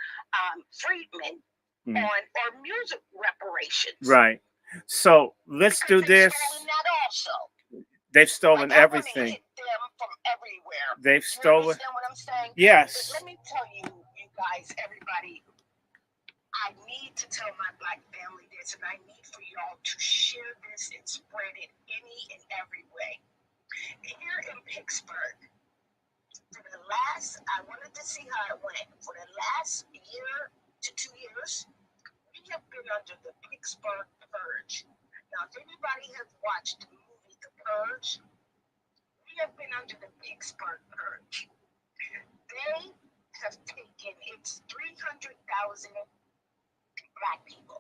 Friedman on our music reparations. Right. So let's do this. That also. They've stolen everything. Hit them from everywhere. They've stolen. You understand what I'm saying? Yes. But let me tell you, you guys, everybody, I need to tell my Black family this, and I need for y'all to share this and spread it any and every way. Here in Pittsburgh, I wanted to see how it went. For the last year to 2 years, we have been under the Pittsburgh Purge. Now, if anybody has watched the movie The Purge, we have been under the Pittsburgh Purge. They have taken, it's 300,000 Black people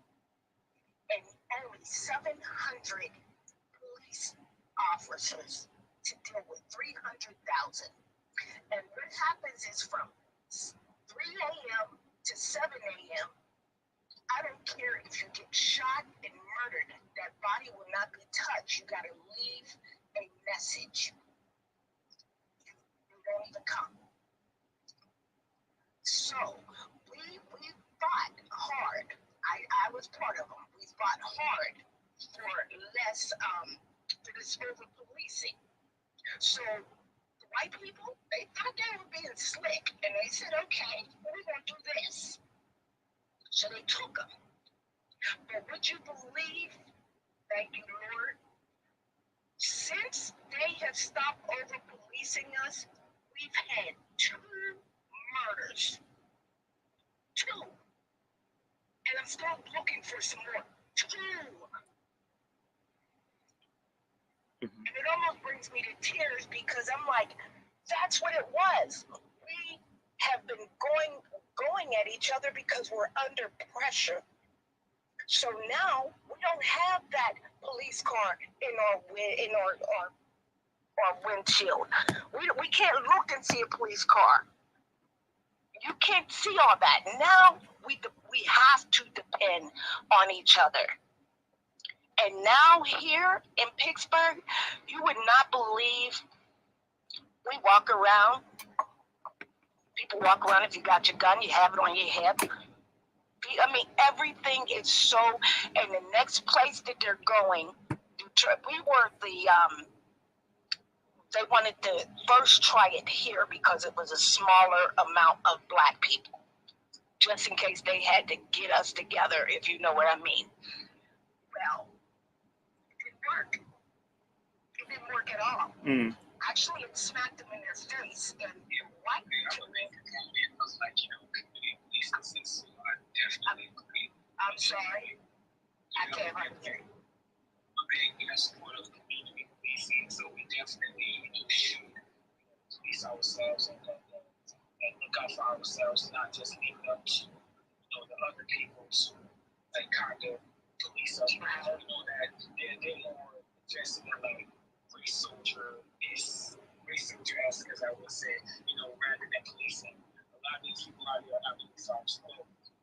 and only 700 police officers to deal with 300,000. And what happens is from 3 a.m. to 7 a.m., I don't care if you get shot and murdered, that body will not be touched. You got to leave a message. You won't even come. So we fought hard. I was part of them. We fought hard for less, for this over policing. So the white people, they thought they were being slick, and they said, okay, we're going to do this. So they took them. But would you believe, thank you, Lord, since they have stopped over policing us, we've had 2 murders. 2. And I'm still looking for some more. 2. And it almost brings me to tears because I'm like, that's what it was. We have been going at each other because we're under pressure. So now we don't have that police car in our windshield. We can't look and see a police car. You can't see all that. Now we have to depend on each other. And now here in Pittsburgh, you would not believe, we walk around. People walk around, if you got your gun, you have it on your hip. I mean, everything is so, and the next place that they're going, we were they wanted to first try it here because it was a smaller amount of Black people, just in case they had to get us together, if you know what I mean. Well, it didn't work. It didn't work at all. Actually, it smacked them in their face, and white people. I'm sorry. I can't hear you. unfortunately, we should police ourselves and look out for ourselves, not just leave it up to the other people to like kind of police us. Because we know that they're more interested in like race soldier-esque, as I would say, rather than policing. A lot of these people out here are not police officers.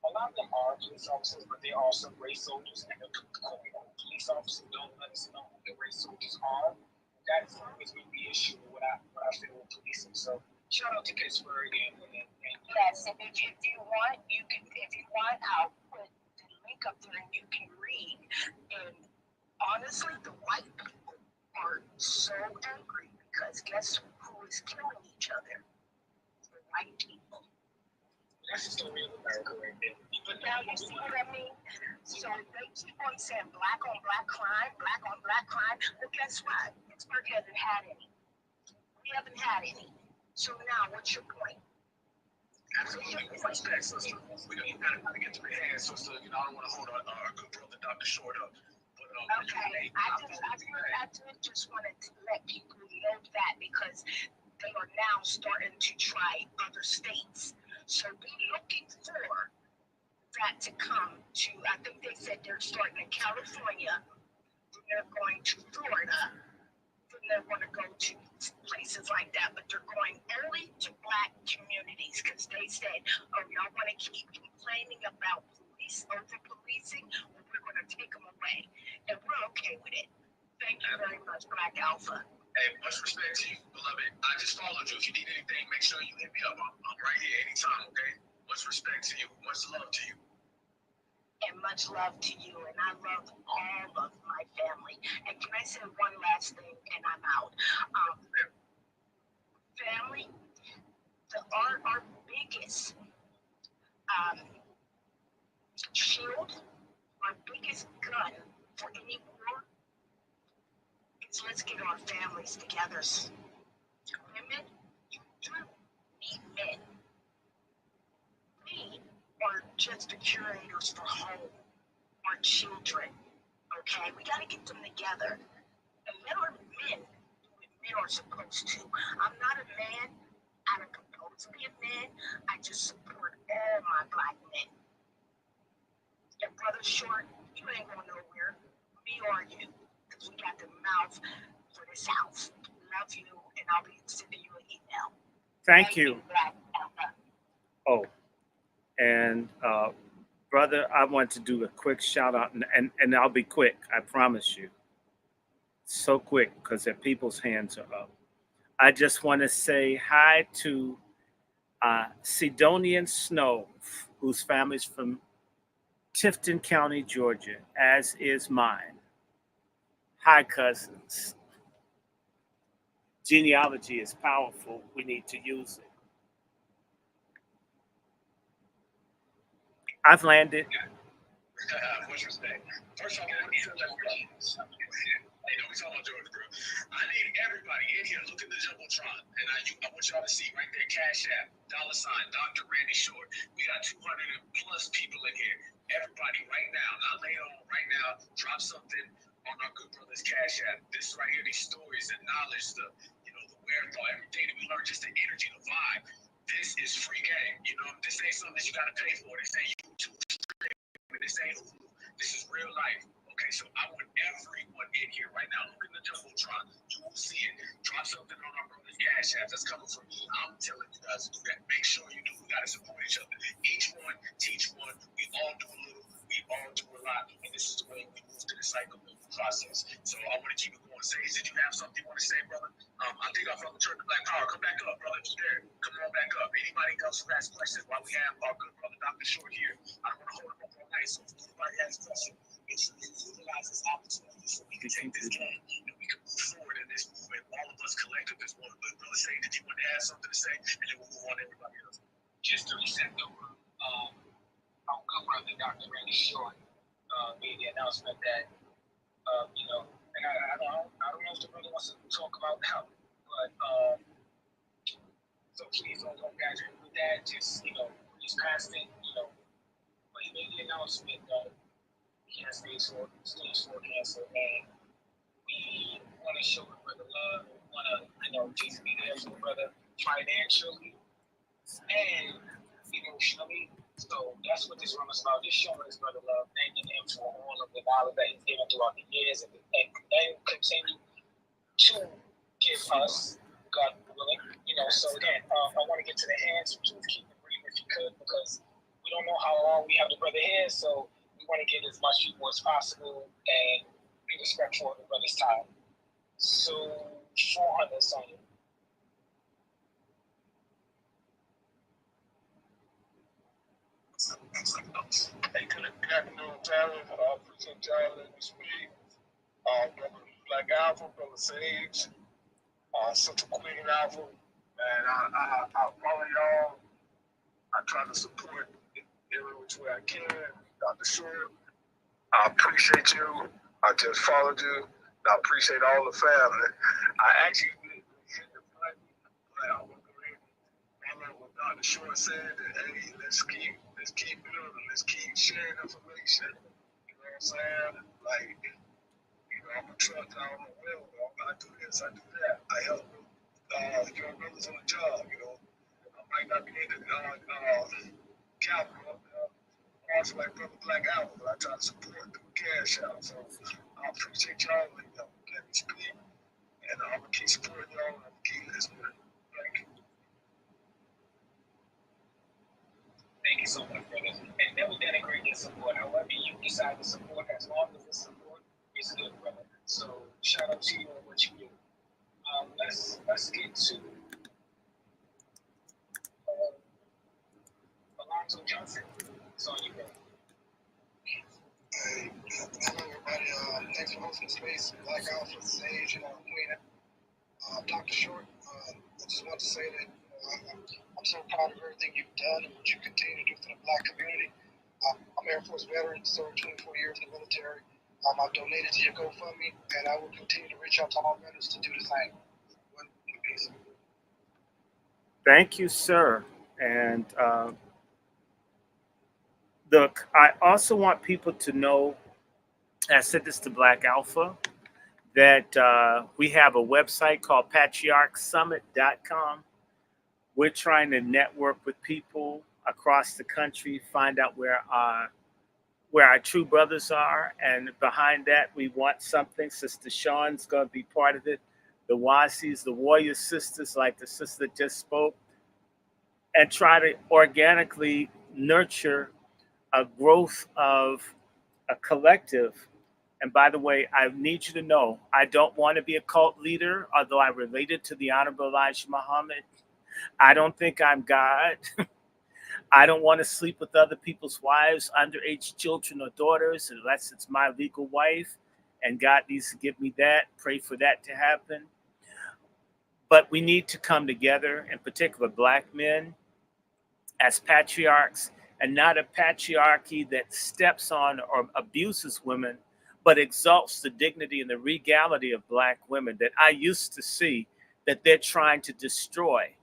A lot of them are police officers, but they're also race soldiers, and the police officers don't let us know who the race soldiers are. That is always going to be an issue with what I feel with policing. So shout out to Pittsburgh and yes, and if you want, I'll put the link up there and you can read. And honestly, the white people are so angry because guess who is killing each other? The white people. that's the story of America right there. But now you see what I mean? So they keep on saying black on black crime. Well, guess what? Pittsburgh hasn't had any. We haven't had any. So now, what's your point? Absolutely. Respect, sister. We gotta get to the hands, sister. I don't want to hold our good brother, Dr. Short, up. But, okay, I just wanted to let people know that because they are now starting to try other states. So be looking for that to come to, I think they said they're starting in California, then they're going to Florida, then they're going to go to places like that, but they're going only to black communities because they said, oh, y'all want to keep complaining about over-policing, well, we're going to take them away, and we're okay with it. Thank you very much, Black Alpha. Hey, much respect to you, beloved. I just followed you. If you need anything, make sure you hit me up. I'm right here anytime, okay? Much respect to you. Much love to you. And much love to you. And I love all of my family. And can I say one last thing and I'm out? Family, our biggest shield, our biggest gun for any war is let's get our families together. Women, you do need men. We are just the curators for home, our children, okay? We got to get them together. And let our men do what men are supposed to. I'm not a man. I don't propose to be a man. I just support all my black men. And Brother Short, you ain't going nowhere. Me or you. Because we got the mouth for this house. Love you, and I'll be sending you an email. Thank you. Black Alpha. Oh, and brother, I want to do a quick shout out, and I'll be quick. I promise you. So quick because their people's hands are up. I just want to say hi to Sidonian Snow, whose family's from Tifton County, Georgia, as is mine. Hi, cousins. Genealogy is powerful. We need to use it. I've landed. Much respect. First of all, we talking about Georgia, bro. I need everybody in here. Look at the Jumbotron, and I want y'all to see right there, Cash App, $, Dr. Randy Short. We got 200 plus people in here. Everybody, right now, not later on, right now, drop something on our good brother's Cash App. This right here, these stories, the knowledge, the wherewithal, everything that we learned, just the energy, the vibe. This is free game. This ain't something that you gotta pay for. This ain't YouTube. This ain't Hulu. This is real life. Okay, so I want everyone in here right now. Look in the Jumbotron. You will see it. Drop something on our brother's Cash App. That's coming from me. I'm telling you guys to do that. Make sure you do. We gotta support each other. Each one, teach one. We all do a little. We all do a lot. And this is the way we move through the cycle of the process. So I want to keep it going. Sage, did you have something you want to say, brother? I think I'm from the Church of Black Power. Come back up, brother. If you're there, come on back up. Anybody else who has questions while we have our good brother Dr. Short here? I don't want to hold him up all night. So if anybody has questions, make sure you utilize this opportunity so we can take this game and we can move forward in this movement. All of us collective as one. But brother Sage, did you want to add something to say? And then we'll move on to everybody else. just to reset the room, our good brother Dr. Randy Short made the announcement that and I don't know if the brother wants to talk about now, but so please don't gadget with that. Just just past it, but he made the announcement that he has stage 4 cancer, and we want to show the brother love. We want to, just be there for the brother financially and, show me. So that's what this room is about. Just showing his brother love, thanking him for all of the knowledge that he's given throughout the years and continue to give us, God willing. So again, I want to get to the hands. Please keep it brief if you could, because we don't know how long we have the brother here. So we want to get as much people as possible and be respectful of the brother's time. So 400, Sonya. Hey, good afternoon, Tyler. I appreciate y'all letting me speak. Brother Black Alpha, Brother Sage, Sister Queen Alpha, and I follow y'all. I try to support every which way I can. Dr. Short, I appreciate you. I just followed you. I appreciate all the family. I actually did hit the button, but I will go ahead and follow what Dr. Short said. That, hey, let's keep building. Let's keep sharing information. You know what I'm saying? Like, I'm a truck driver, I'm a welder. I do this, I do that. I help young brothers on the job. I might not be in the capital, also like Brother Black Alpha, but I try to support through cash out. So I appreciate y'all and let me speak. And I'm gonna keep supporting y'all and I'm gonna keep listening. Thank you. Thank you so much, brother. And never denigrate your support. However you decide to support, as long as the support is good, brother. So shout out to you on what you do. Let's get to Alonzo Johnson. It's on you, brother. Hey, hello everybody. Thanks for hosting the space. Black Alpha, Sage, and Queen. Dr. Short, I just want to say that I'm so proud of everything you've done and what you continue to do for the Black community. I'm Air Force veteran, served 24 years in the military. I've donated to your GoFundMe, and I will continue to reach out to all members to do the same. Peace. Thank you, sir. And look, I also want people to know, I said this to Black Alpha, that we have a website called patriarchsummit.com. We're trying to network with people across the country, find out where our true brothers are. And behind that, we want something. Sister Sean's going to be part of it. The Wazis, the Warrior Sisters, like the sister that just spoke, and try to organically nurture a growth of a collective. And by the way, I need you to know, I don't want to be a cult leader, although I related to the Honorable Elijah Muhammad. I don't think I'm God. I don't want to sleep with other people's wives, underage children or daughters, unless it's my legal wife. And God needs to give me that. Pray for that to happen. But we need to come together, in particular Black men, as patriarchs, and not a patriarchy that steps on or abuses women, but exalts the dignity and the regality of Black women that I used to see that they're trying to destroy.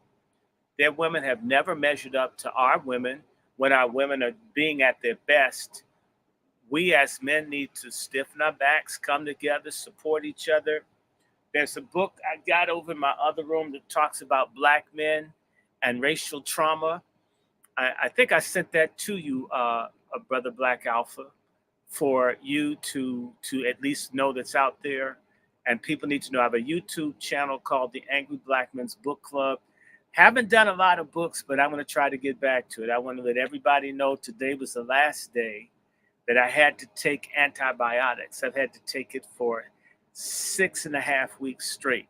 Their women have never measured up to our women when our women are being at their best. We as men need to stiffen our backs, come together, support each other. There's a book I got over in my other room that talks about Black men and racial trauma. I think I sent that to you, Brother Black Alpha, for you to at least know that's out there. And people need to know I have a YouTube channel called the Angry Black Men's Book Club. Haven't done a lot of books, but I'm going to try to get back to it. I want to let everybody know today was the last day that I had to take antibiotics. I've had to take it for 6.5 weeks straight.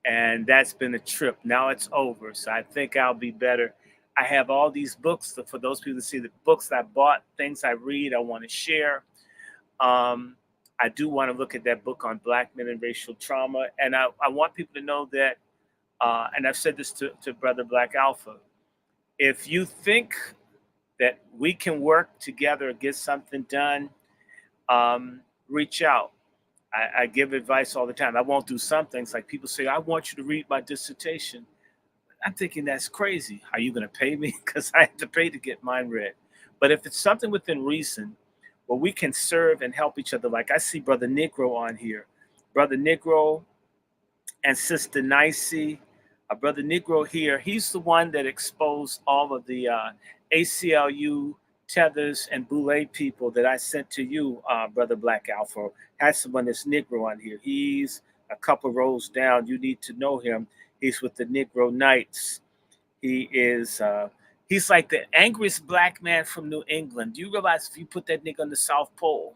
And that's been a trip. Now it's over. So I think I'll be better. I have all these books for those people to see the books I bought, things I read, I want to share. I do want to look at that book on Black men and racial trauma. And I want people to know that, and I've said this to Brother Black Alpha, if you think that we can work together and get something done, reach out. I give advice all the time. I won't do some things like people say, I want you to read my dissertation. I'm thinking that's crazy. Are you going to pay me? Because I have to pay to get mine read. But if it's something within reason where we can serve and help each other, like I see Brother Negro on here. Brother Negro and Sister Nicey, Brother Negro here. He's the one that exposed all of the ACLU, Tethers, and Boule people that I sent to you, Brother Black Alpha. Has someone that's Negro on here. He's a couple rows down. You need to know him. He's with the Negro Knights. He is he's like the angriest black man from New England. Do you realize if you put that nigga on the South Pole,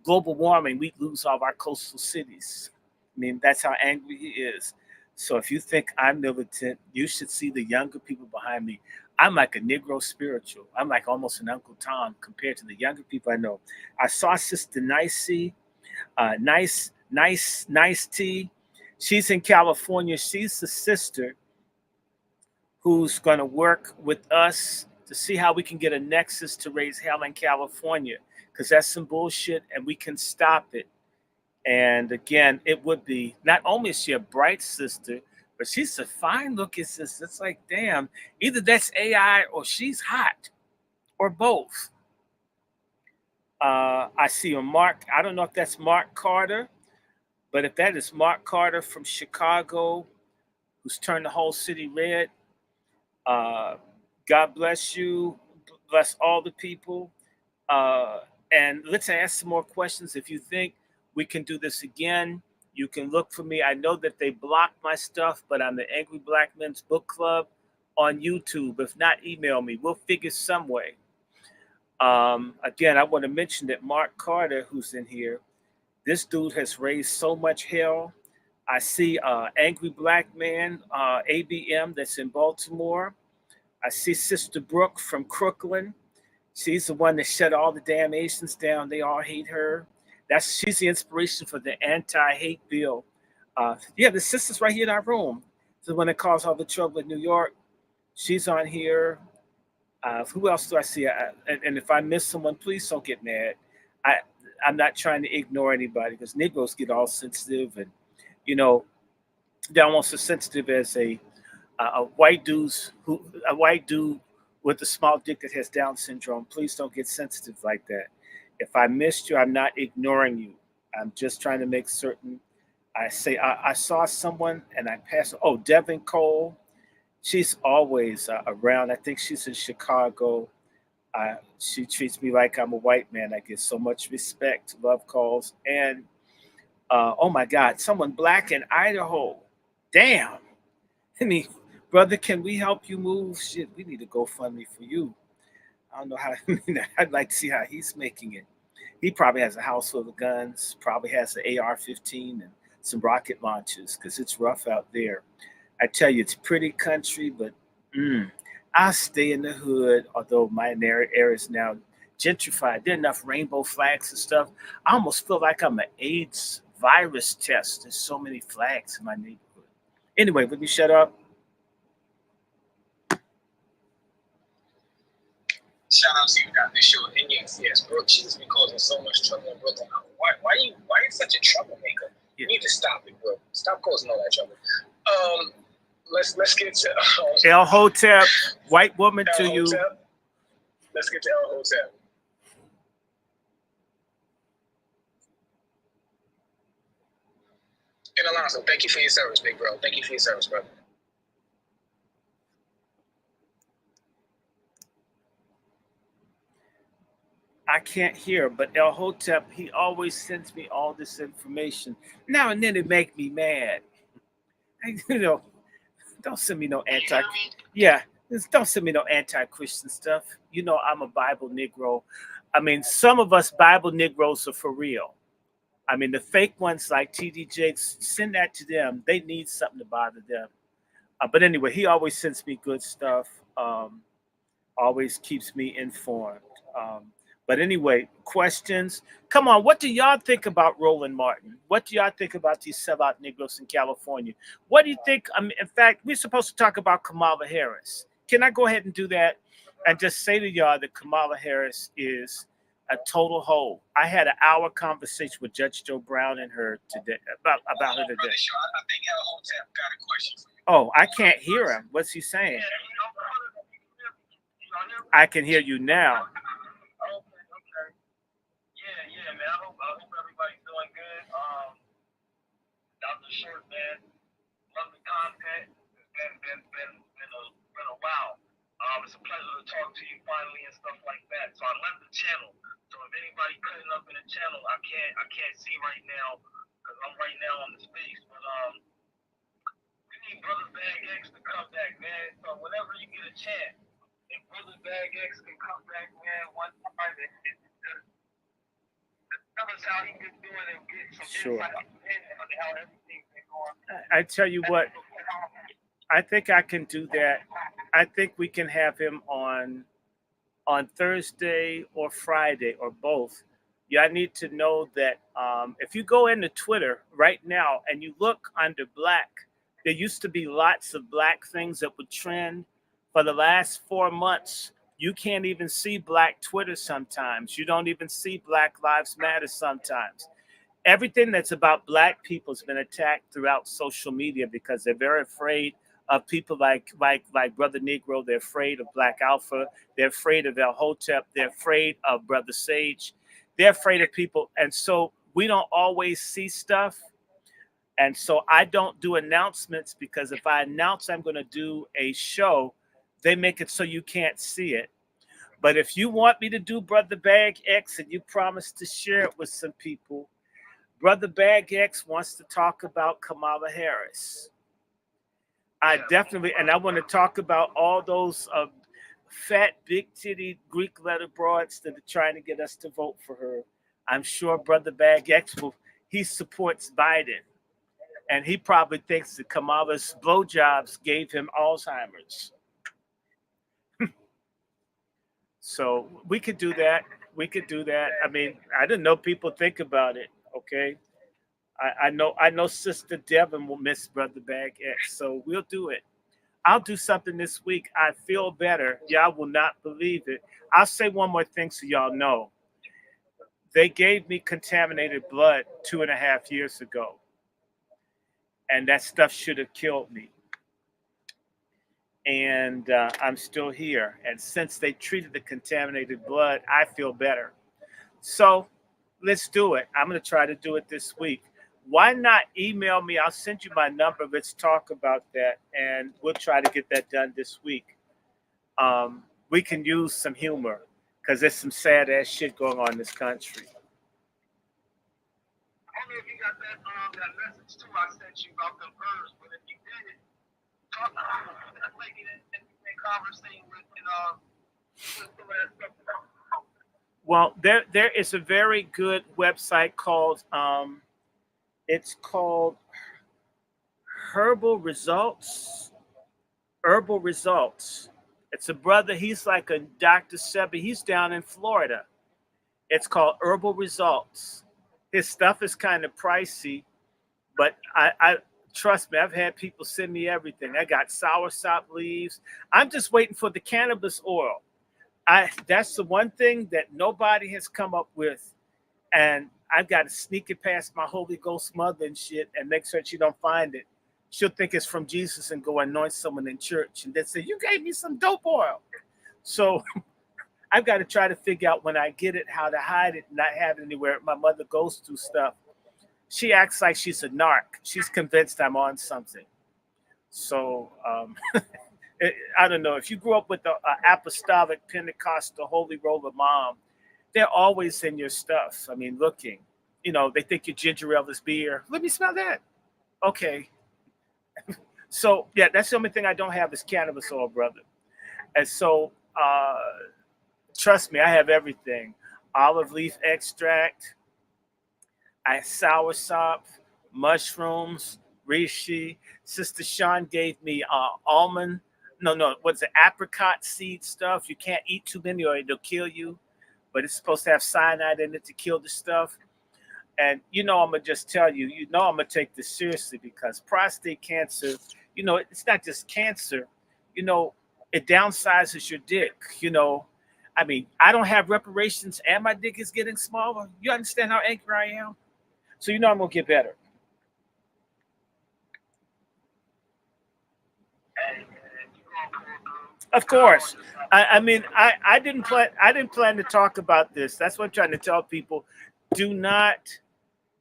global warming, we'd lose all of our coastal cities. I mean, that's how angry he is. So if you think I'm militant, you should see the younger people behind me. I'm like a Negro spiritual. I'm like almost an Uncle Tom compared to the younger people I know. I saw Sister Nicey, nice T. She's in California. She's the sister who's going to work with us to see how we can get a nexus to raise hell in California, because that's some bullshit and we can stop it. And again, it would be, not only is she a bright sister, but she's a fine looking sister. It's like, damn, either that's AI or she's hot or both. I see a Mark. I don't know if that's Mark Carter, but if that is Mark Carter from Chicago, who's turned the whole city red, God bless you. Bless all the people. And let's ask some more questions. If you think we can do this again, you can look for me. I know that they blocked my stuff, but I'm the Angry Black Men's Book Club on YouTube. If not, email me. We'll figure some way. Again, I want to mention that Mark Carter, who's in here, this dude has raised so much hell. I see Angry Black Man, ABM, that's in Baltimore. I see Sister Brooke from Crooklyn. She's the one that shut all the damn Asians down. They all hate her. She's the inspiration for the anti-hate bill. Yeah, the sister's right here in our room. The one that caused all the trouble in New York. She's on here. Who else do I see? And if I miss someone, please don't get mad. I'm not trying to ignore anybody, because Negroes get all sensitive, and they're almost as sensitive as a white dude with a small dick that has Down syndrome. Please don't get sensitive like that. If I missed you, I'm not ignoring you. I'm just trying to make certain. I say I saw someone and I passed. Oh, Devin Cole. She's always around. I think she's in Chicago. She treats me like I'm a white man. I get so much respect, love calls, and oh my God, someone black in Idaho. Damn. I mean, brother, can we help you move? Shit, we need a GoFundMe for you. I don't know how. I'd like to see how he's making it. He probably has a house full of guns, probably has an AR-15 and some rocket launchers, because it's rough out there. I tell you, it's pretty country, but I stay in the hood, although my area is now gentrified. There are enough rainbow flags and stuff. I almost feel like I'm an AIDS virus test. There's so many flags in my neighborhood. Anyway, let me shut up. Shout out to you, Dr. Short. And yes, Brooke, she's been causing so much trouble in Brooklyn. Why are you such a troublemaker? You need to stop it, bro. Stop causing all that trouble. Let's get to El Hotep, white woman to you. Let's get to El Hotep. And Alonzo, thank you for your service, big bro. Thank you for your service, brother. I can't hear, but El Hotep, he always sends me all this information. Now and then it make me mad. Don't send me no don't send me no anti-Christian stuff. I'm a Bible Negro. I mean, some of us Bible Negroes are for real. I mean, the fake ones like TD Jakes, send that to them. They need something to bother them. But anyway, he always sends me good stuff. Always keeps me informed. But anyway, questions? Come on, what do y'all think about Roland Martin? What do y'all think about these sellout Negroes in California? What do you think? In fact, we're supposed to talk about Kamala Harris. Can I go ahead and do that and just say to y'all that Kamala Harris is a total hoe? I had an hour conversation with Judge Joe Brown and her today about her today. I think El Hotep got a question for you. Oh, I can't hear him. What's he saying? I can hear you now. Yeah, man. I hope everybody's doing good. Dr. Short, man. been a while. It's a pleasure to talk to you finally and stuff like that. So I left the channel. So if anybody cutting up in the channel, I can't see right now because I'm right now on the space. But we need Brother Bag X to come back, man. So whenever you get a chance, if Brother Bag X can come back, man, one time, tell us how he been doing and get some insight on how everything's been going. I tell you what, I think I can do that. I think we can have him on Thursday or Friday or both. Y'all need to know that if you go into Twitter right now and you look under black, there used to be lots of black things that would trend. For the last 4 months, you can't even see black Twitter sometimes. You don't even see Black Lives Matter sometimes. Everything that's about black people has been attacked throughout social media because they're very afraid of people like Brother Negro. They're afraid of Black Alpha. They're afraid of El Hotep. They're afraid of Brother Sage. They're afraid of people. And so we don't always see stuff. And so I don't do announcements because if I announce I'm going to do a show, they make it so you can't see it. But if you want me to do Brother Bag X and you promise to share it with some people, Brother Bag X wants to talk about Kamala Harris. I definitely, and I want to talk about all those fat, big titty Greek letter broads that are trying to get us to vote for her. I'm sure Brother Bag X he supports Biden. And he probably thinks that Kamala's blowjobs gave him Alzheimer's. So we could do that. We could do that. I mean, I didn't know people think about it. Okay. I know Sister Devin will miss Brother Bag X, so we'll do it. I'll do something this week. I feel better. Y'all will not believe it. I'll say one more thing so y'all know. They gave me contaminated blood 2.5 years ago, and that stuff should have killed me. And I'm still here. And since they treated the contaminated blood, I feel better. So let's do it. I'm going to try to do it this week. Why not email me? I'll send you my number. Let's talk about that. And we'll try to get that done this week. We can use some humor because there's some sad ass shit going on in this country. I don't know if you got that message too I sent you about the birds, but if you did it, talk to that lady that you've been conversing with the last couple. Well, there is a very good website called it's called Herbal Results. Herbal Results. It's a brother. He's like a Dr. Sebi. He's down in Florida. It's called Herbal Results. His stuff is kind of pricey, but I trust me, I've had people send me everything. I got soursop leaves. I'm just waiting for the cannabis oil. That's the one thing that nobody has come up with. And I've got to sneak it past my Holy Ghost mother and shit and make sure she don't find it. She'll think it's from Jesus and go anoint someone in church and then say, you gave me some dope oil. So I've got to try to figure out when I get it, how to hide it and not have it anywhere. My mother goes through stuff. She acts like she's a narc. She's convinced I'm on something. So I don't know. If you grew up with the apostolic Pentecostal holy roller mom, they're always in your stuff. I mean, looking. You know, they think your ginger ale is beer. Let me smell that. Okay. So, yeah, that's the only thing I don't have is cannabis oil, brother. And so, trust me, I have everything. Olive leaf extract, I have soursop, mushrooms, reishi. Sister Sean gave me almond. What's it? Apricot seed stuff. You can't eat too many or it'll kill you. But it's supposed to have cyanide in it to kill the stuff. And, I'm going to just tell you, I'm going to take this seriously because prostate cancer, it's not just cancer, it downsizes your dick, I mean, I don't have reparations and my dick is getting smaller. You understand how angry I am? So, I'm going to get better. Of course. I mean, I didn't plan to talk about this. That's what I'm trying to tell people.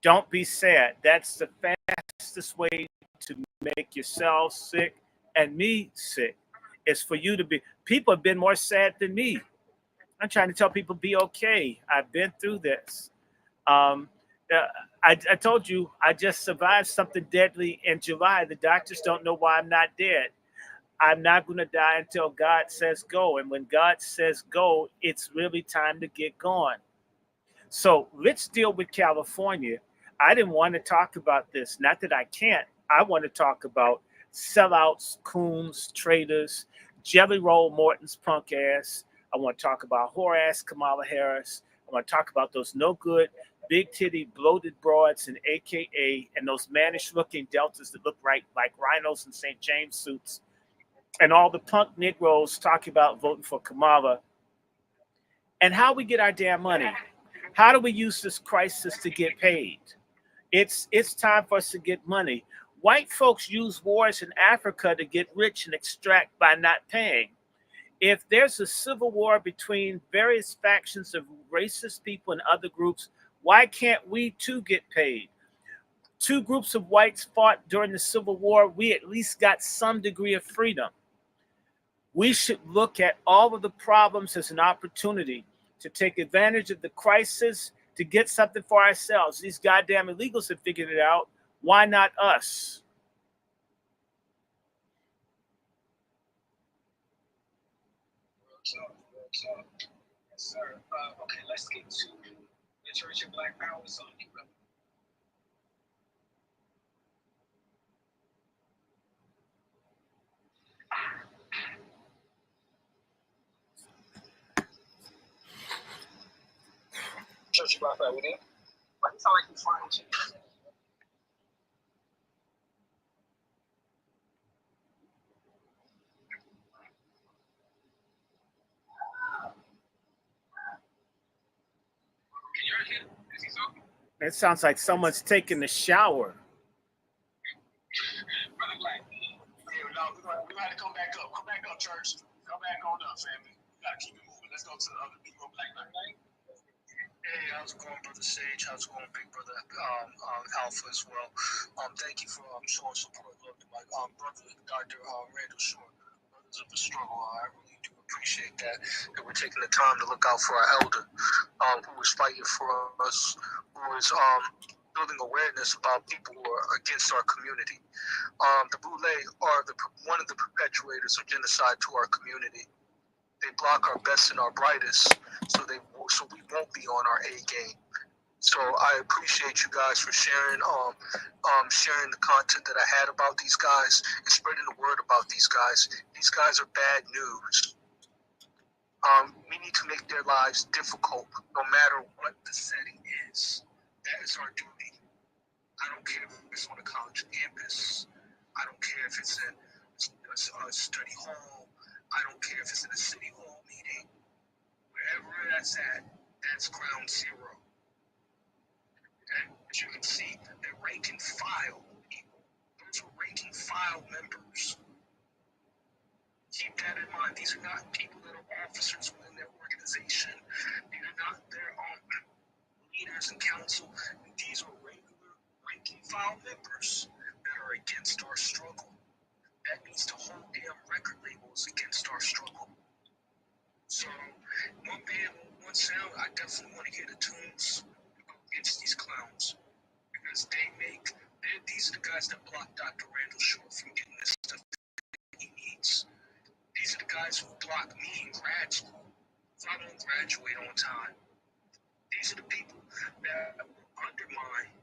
Don't be sad. That's the fastest way to make yourself sick and me sick. It's for you to be. People have been more sad than me. I'm trying to tell people be okay. I've been through this. Um, uh, I told you I just survived something deadly in July. The doctors don't know why I'm not dead. I'm not going to die until God says go. And when God says go, it's really time to get going. So let's deal with California. I didn't want to talk about this. Not that I can't. I want to talk about sellouts, coons, traitors, Jelly Roll Morton's punk ass. I want to talk about whore ass Kamala Harris. I want to talk about those no good, big titty, bloated broads and AKA and those mannish looking deltas that look like rhinos in St. James suits. And all the punk Negroes talking about voting for Kamala and how we get our damn money. How do we use this crisis to get paid? It's time for us to get money. White folks use wars in Africa to get rich and extract by not paying. If there's a civil war between various factions of racist people and other groups, why can't we too get paid? Two groups of whites fought during the Civil War. We at least got some degree of freedom. We should look at all of the problems as an opportunity to take advantage of the crisis to get something for ourselves. These goddamn illegals have figured it out. Why not us? Yes, sir. Okay, let's get to the Church of Black Power song. Church of Black Power, we there? But it's all like you find it. Can you hear him? Is he talking? It sounds like someone's taking a shower. Brother Black. Yeah, no, we gotta come back up. Come back up, church. Come back on up, family. We gotta keep it moving. Let's go to the other Negro Black Knight. Hey, how's it going, Brother Sage? How's it going, Big Brother Alpha as well? Thank you for showing support. Love to my brother, Dr. Randall Short, Brothers of the Struggle. I really do appreciate that we're taking the time to look out for our elder who is fighting for us, who is building awareness about people who are against our community. The Boule are one of the perpetuators of genocide to our community. They block our best and our brightest, so we won't be on our A game. So I appreciate you guys for sharing sharing the content that I had about these guys and spreading the word about these guys. These guys are bad news. We need to make their lives difficult, no matter what the setting is. That is our duty. I don't care if it's on a college campus. I don't care if it's in a study hall. I don't care if it's in a city hall meeting. Wherever that's at, that's ground zero. And as you can see, they're rank and file people. Those are rank and file members. Keep that in mind. These are not people that are officers within their organization. These are not their leaders and council. These are regular rank and file members that are against our struggle. That means the whole damn record label is against our struggle. So, one band, one sound, I definitely want to hear the tunes against these clowns. Because these are the guys that blocked Dr. Randall Short from getting this stuff that he needs. These are the guys who blocked me in grad school if I don't graduate on time. These are the people that will undermine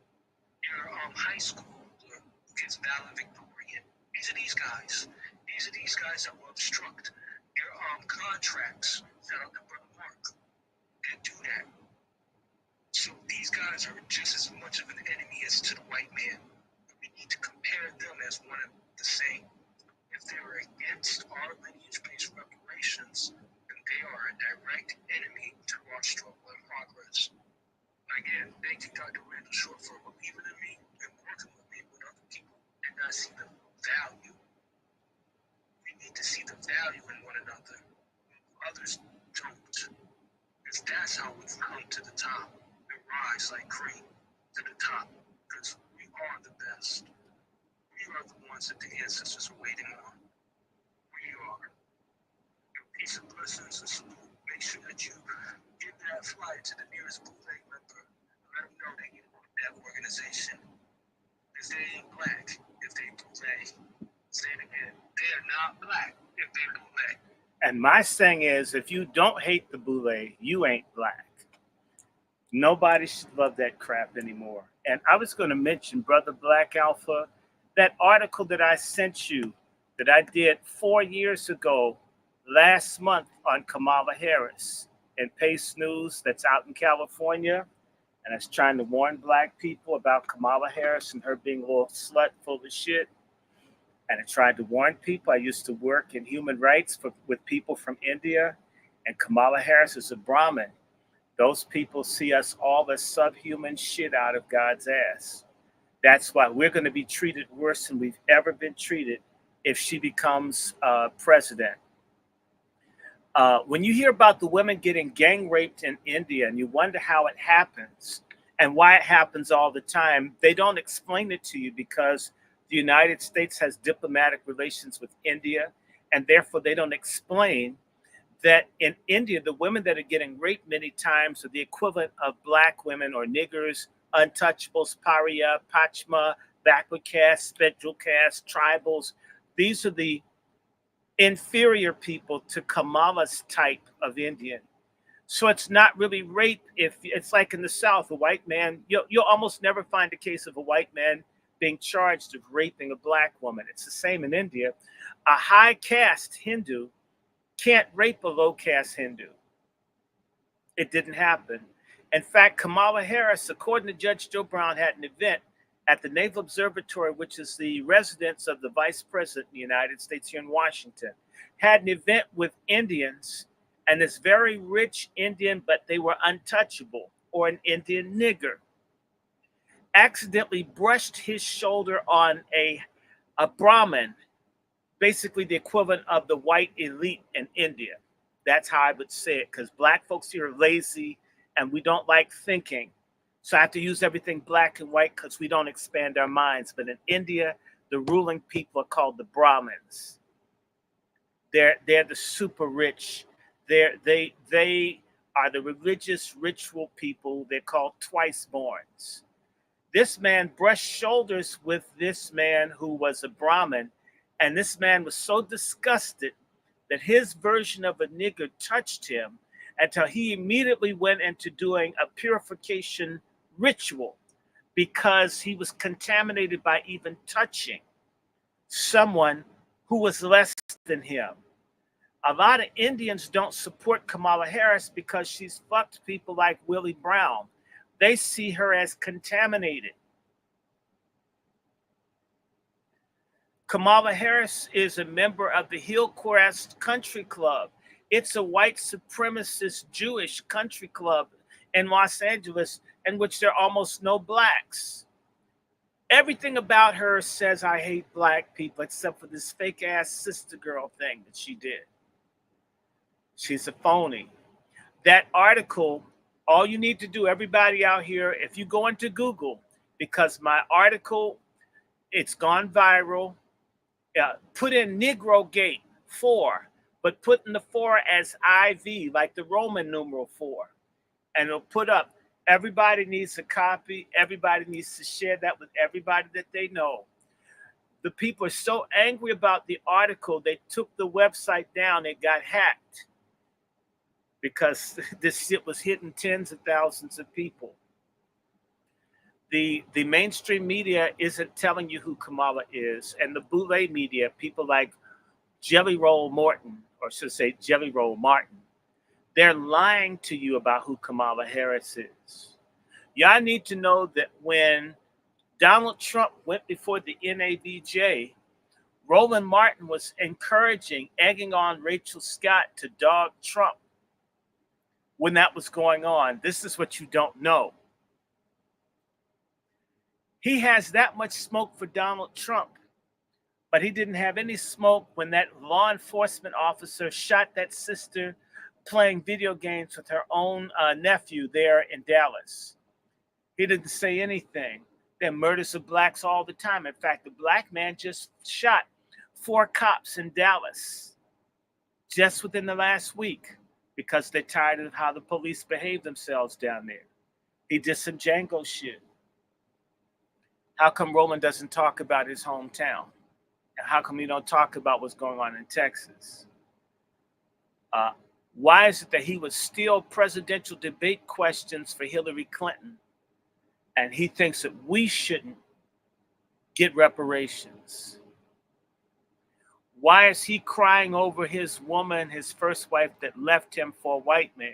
your high school who gets valedictorian. These are these guys. These are these guys that will obstruct your contracts. Shout out to Brother Mark. They do that. So these guys are just as much of an enemy as to the white man. We need to compare them as one and the same. If they are against our lineage-based reparations, then they are a direct enemy to our struggle and progress. Again, thank you, Dr. Randall Short, for believing in me and working with me when other people did not see the value. We need to see the value in one another. Others don't. Because that's how we've come to the top and rise like cream to the top. Because we are the best. We are the ones that the ancestors are waiting on. peace and blessings and salute. Make sure that you give that flyer to the nearest Boule member. Let them know they can work that organization. Because they ain't black if they Boule. Say it again. They are not black if they Boule. And my thing is, if you don't hate the Boule, you ain't black. Nobody should love that crap anymore. And I was going to mention, Brother Black Alpha, that article that I sent you that I did 4 years ago, last month, on Kamala Harris in Pace News, that's out in California. And I was trying to warn black people about Kamala Harris and her being a little slut full of shit. And I tried to warn people. I used to work in human rights with people from India, and Kamala Harris is a Brahmin. Those people see us all as subhuman shit out of God's ass. That's why we're going to be treated worse than we've ever been treated if she becomes president. When you hear about the women getting gang raped in India and you wonder how it happens and why it happens all the time, they don't explain it to you because the United States has diplomatic relations with India, and therefore they don't explain that in India, the women that are getting raped many times are the equivalent of black women or niggers, untouchables, pariah, pachma, backward caste, spectral caste, tribals. These are the inferior people to Kamala's type of Indian. So it's not really rape. If it's like in the South, a white man, you'll almost never find a case of a white man being charged of raping a black woman. It's the same in India. A high caste Hindu can't rape a low caste Hindu. It didn't happen. In fact, Kamala Harris, according to Judge Joe Brown, had an event at the Naval Observatory, which is the residence of the Vice President of the United States here in Washington, had an event with Indians, and this very rich Indian, but they were untouchable, or an Indian nigger, accidentally brushed his shoulder on a Brahmin, basically the equivalent of the white elite in India. That's how I would say it, because black folks here are lazy and we don't like thinking. So I have to use everything black and white because we don't expand our minds. But in India, the ruling people are called the Brahmins. They're the super rich. They are the religious ritual people. They're called twice-borns. This man brushed shoulders with this man who was a Brahmin, and this man was so disgusted that his version of a nigger touched him until he immediately went into doing a purification ritual because he was contaminated by even touching someone who was less than him. A lot of Indians don't support Kamala Harris because she's fucked people like Willie Brown. They see her as contaminated. Kamala Harris is a member of the Hillcrest Country Club. It's a white supremacist Jewish country club in Los Angeles in which there are almost no blacks. Everything about her says, I hate black people, except for this fake ass sister girl thing that she did. She's a phony. That article, all you need to do, everybody out here, if you go into Google, because my article, it's gone viral, put in Negro Gate 4, but put in the 4 as IV, like the Roman numeral 4. And it'll put up, everybody needs a copy. Everybody needs to share that with everybody that they know. The people are so angry about the article, they took the website down. It got hacked because this shit was hitting tens of thousands of people. The mainstream media isn't telling you who Kamala is. And the Boule media, people like Jelly Roll Morton, or should I say Jelly Roll Martin, they're lying to you about who Kamala Harris is. Y'all need to know that when Donald Trump went before the NABJ, Roland Martin was encouraging, egging on Rachel Scott to dog Trump when that was going on. This is what you don't know. He has that much smoke for Donald Trump, but he didn't have any smoke when that law enforcement officer shot that sister playing video games with her own nephew there in Dallas. He didn't say anything. There are murders of blacks all the time. In fact, the black man just shot 4 cops in Dallas. just within the last week because they're tired of how the police behave themselves down there. He did some Django shit. How come Roland doesn't talk about his hometown? And how come he don't talk about what's going on in Texas? Why is it that he would steal presidential debate questions for Hillary Clinton and he thinks that we shouldn't get reparations? Why is he crying over his woman, his first wife that left him for a white man?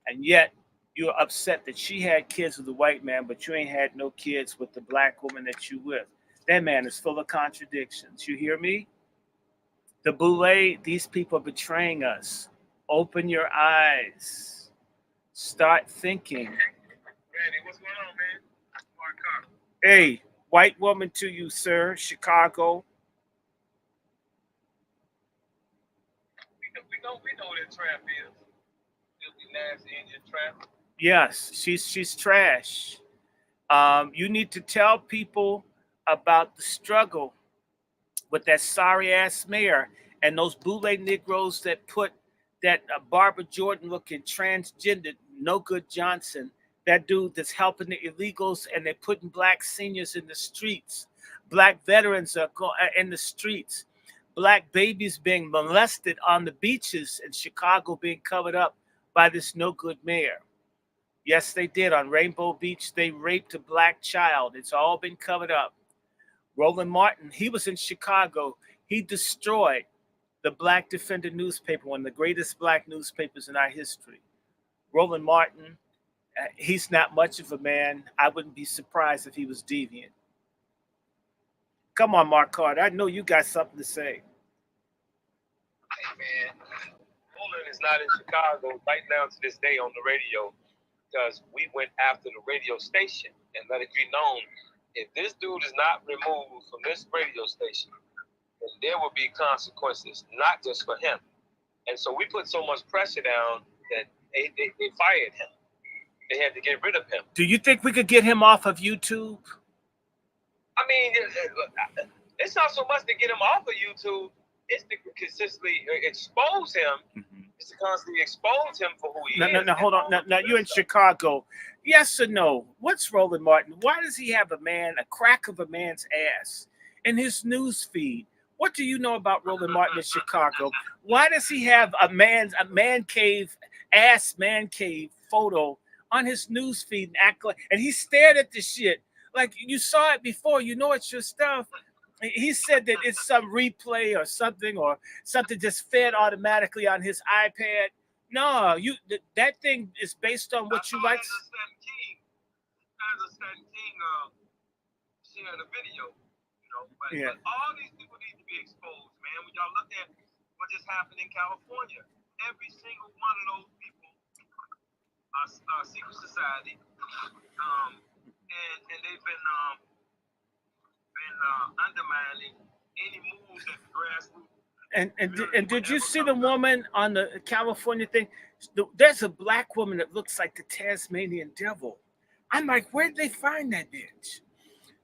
And yet you're upset that she had kids with a white man, but you ain't had no kids with the black woman that you with. That man is full of contradictions. You hear me? The Boule, these people are betraying us. Open your eyes. Start thinking. Randy, what's going on, man? Mark Carter. Hey, white woman to you, sir. Chicago. We know what that trap is. Filthy, nasty Indian trap. Yes, she's trash. You need to tell people about the struggle with that sorry ass mayor and those Boule Negroes that put that Barbara Jordan looking transgender no good Johnson, that dude that's helping the illegals, and they're putting black seniors in the streets. Black veterans are in the streets. Black babies being molested on the beaches in Chicago being covered up by this no good mayor. Yes, they did. On Rainbow Beach, they raped a black child. It's all been covered up. Roland Martin, he was in Chicago. He destroyed the Black Defender newspaper, one of the greatest black newspapers in our history. Roland Martin, he's not much of a man. I wouldn't be surprised if he was deviant. Come on, Mark Carter. I know you got something to say. Hey, man. Roland is not in Chicago right now to this day on the radio because we went after the radio station and let it be known if this dude is not removed from this radio station, then there will be consequences, not just for him. And so we put so much pressure down that they fired him. They had to get rid of him. Do you think we could get him off of YouTube? I mean, it's not so much to get him off of YouTube. It's to consistently expose him. Mm-hmm. It's to constantly expose him for who he is. No, hold on. Now you're in Chicago. Yes or no? What's Roland Martin? Why does he have a crack of a man's ass in his news feed? What do you know about Roland Martin in Chicago? Why does he have a man cave photo on his news feed and act like, and he stared at the shit like you saw it before? You know it's your stuff. He said that it's some replay or something just fed automatically on his iPad. No, that thing is based on what you like. Sharing a video, but all these people need to be exposed, man. When y'all look at what just happened in California, every single one of those people are secret society, and they've been undermining any moves at the grassroots. And did you see the woman on the California thing? There's a black woman that looks like the Tasmanian devil. I'm like, where'd they find that bitch?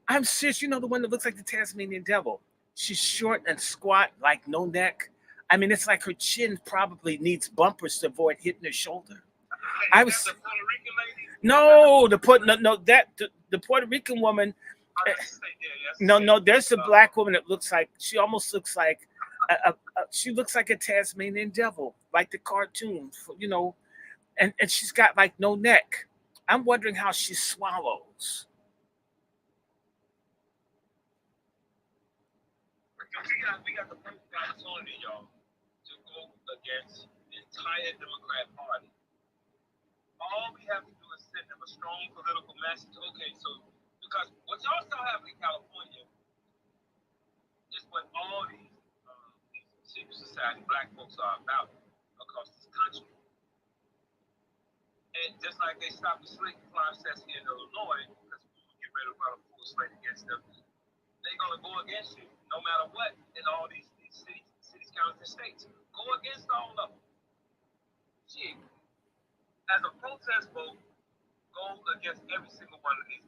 I'm serious. You know the one that looks like the Tasmanian devil? She's short and squat, like no neck. I mean, it's like her chin probably needs bumpers to avoid hitting her shoulder. I was the Puerto Rican lady? No, the Puerto Rican woman. No, there's a black woman that looks like, she almost looks like she looks like a Tasmanian devil, like the cartoon, and she's got like no neck. I'm wondering how she swallows. We got the perfect opportunity, y'all, to go against the entire Democrat Party. All we have to do is send them a strong political message. Okay, so because what y'all saw happen in California is what all these secret society black folks are about across this country. And just like they stopped the slate process here in Illinois, because we will get ready to run a full slate against them, they're gonna go against you no matter what in all these cities, counties, and states. Go against all of them. Gee, as a protest vote, go against every single one of these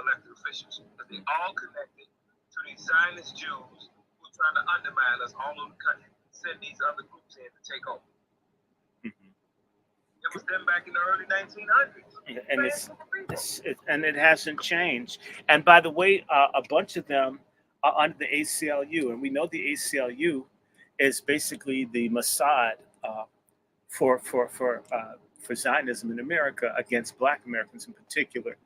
elected officials, because they all connected to these Zionist Jews who are trying to undermine us all over the country. send these other groups in to take over. It was them back in the early 1900s. And it hasn't changed. And by the way, a bunch of them are under the ACLU, and we know the ACLU is basically the Mossad for Zionism in America against Black Americans in particular.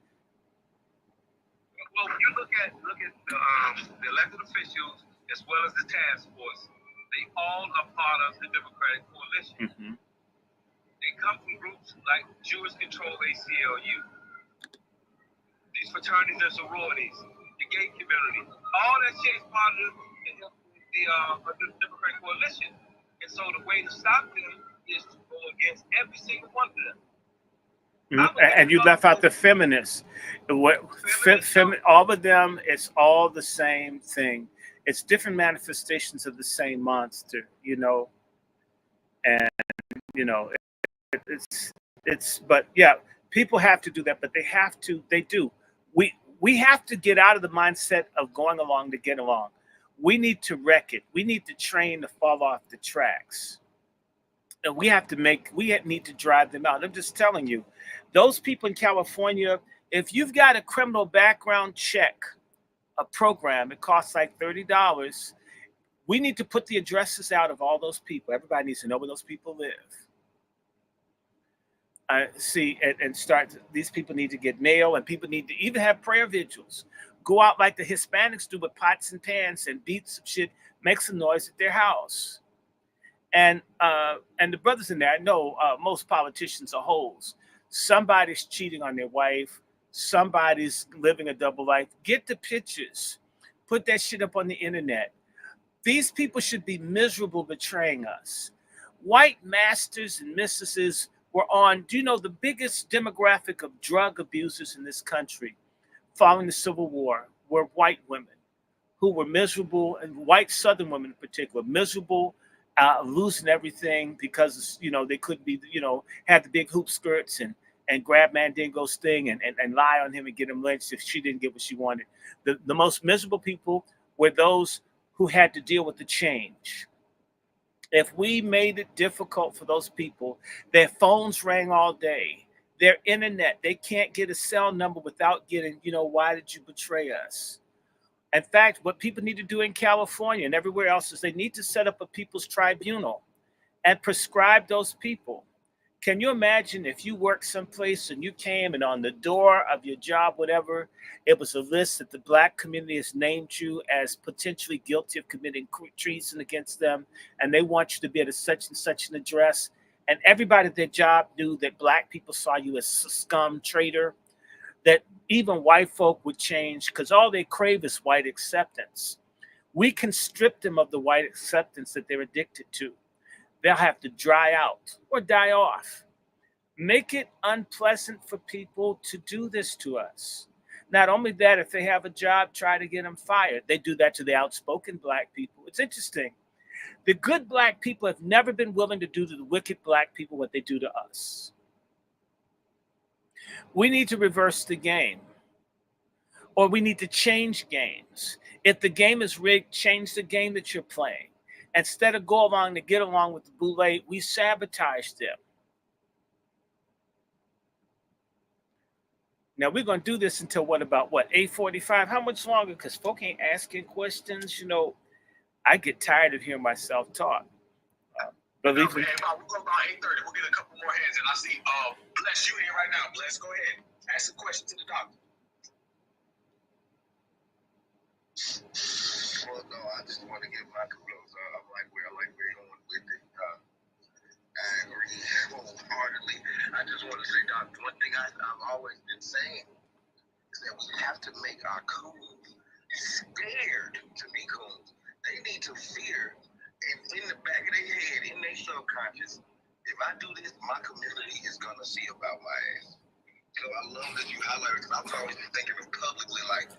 Well, when you look at the elected officials as well as the task force, they all are part of the Democratic coalition. Mm-hmm. They come from groups like Jewish Control ACLU, these fraternities and sororities, the gay community. All that shit is part of the Democratic coalition. And so the way to stop them is to go against every single one of them. And you left out the feminists. All of them, it's all the same thing. It's different manifestations of the same monster, you know. And, you know, but yeah, people have to do that, but they do. We have to get out of the mindset of going along to get along. We need to wreck it. We need to train to fall off the tracks. And we need to drive them out. I'm just telling you, those people in California, if you've got a criminal background check, a program, it costs like $30. We need to put the addresses out of all those people. Everybody needs to know where those people live. And start. These people need to get mail, and people need to even have prayer vigils. Go out like the Hispanics do with pots and pans and beat some shit, make some noise at their house. And the brothers in there, I know most politicians are hoes. Somebody's cheating on their wife. Somebody's living a double life. Get the pictures. Put that shit up on the internet. These people should be miserable betraying us. White masters and mistresses were on, do you know, the biggest demographic of drug abusers in this country following the Civil War were white women who were miserable, and white Southern women in particular, miserable, losing everything because, you know, they couldn't be, you know, had the big hoop skirts and grab Mandingo's thing and lie on him and get him lynched if she didn't get what she wanted. The most miserable people were those who had to deal with the change. If we made it difficult for those people, their phones rang all day, their internet, they can't get a cell number without getting, you know, why did you betray us? In fact, what people need to do in California and everywhere else is they need to set up a people's tribunal and prescribe those people. Can you imagine if you worked someplace and you came and on the door of your job, whatever, it was a list that the Black community has named you as potentially guilty of committing treason against them, and they want you to be at a such and such an address, and everybody at their job knew that Black people saw you as a scum traitor, that even white folk would change because all they crave is white acceptance. We can strip them of the white acceptance that they're addicted to. They'll have to dry out or die off. Make it unpleasant for people to do this to us. Not only that, if they have a job, try to get them fired. They do that to the outspoken Black people. It's interesting. The good Black people have never been willing to do to the wicked Black people what they do to us. We need to reverse the game, or we need to change games. If the game is rigged, change the game that you're playing. Instead of go along to get along with the Boule, we sabotage them. Now we're going to do this until what, 8:45? How much longer? Because folk ain't asking questions. You know, I get tired of hearing myself talk. Believe me. We'll go about 8:30. We'll get a couple more hands, and I see Bless, you here right now. Bless, go ahead. Ask a question to the doctor. Well, no, I just want to give my kudos. I like where you're going with it. I agree wholeheartedly. I just want to say, Doc, one thing I've always been saying is that we have to make our coons scared to be coons. They need to fear. And in the back of their head, in their subconscious, if I do this, my community is going to see about my ass. So I love that you highlighted, because I've always been thinking of publicly, like,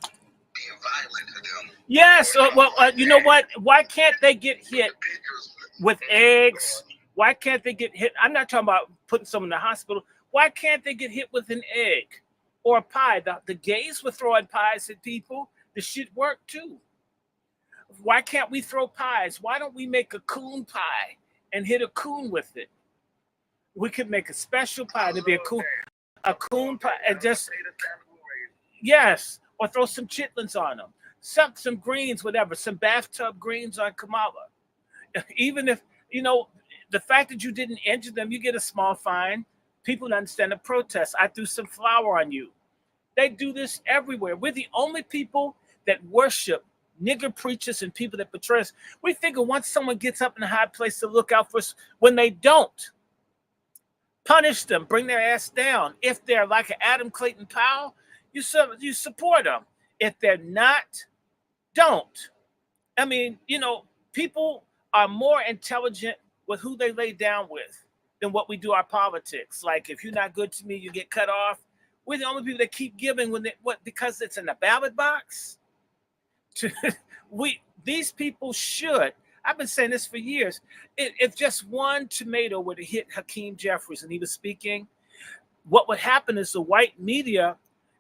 being violent to them. Yes. You know what? Why can't they get hit with eggs? Why can't they get hit? I'm not talking about putting someone in the hospital. Why can't they get hit with an egg or a pie? The gays were throwing pies at people. The shit worked too. Why can't we throw pies? Why don't we make a coon pie and hit a coon with it? We could make a special pie to be a coon pie, and just yes, or throw some chitlins on them, some greens, whatever, some bathtub greens on Kamala. Even if the fact that you didn't injure them, you get a small fine. People don't understand the protest. I threw some flour on you. They do this everywhere. We're the only people that worship nigger preachers and people that betray us. We figure once someone gets up in a high place to look out for us, when they don't, punish them, bring their ass down. If they're like an Adam Clayton Powell, you support them. If they're not, don't. I mean, people are more intelligent with who they lay down with than what we do our politics. Like, if you're not good to me, you get cut off. We're the only people that keep giving because it's in the ballot box. These people should. I've been saying this for years. If just one tomato were to hit Hakeem Jeffries and he was speaking, what would happen is the white media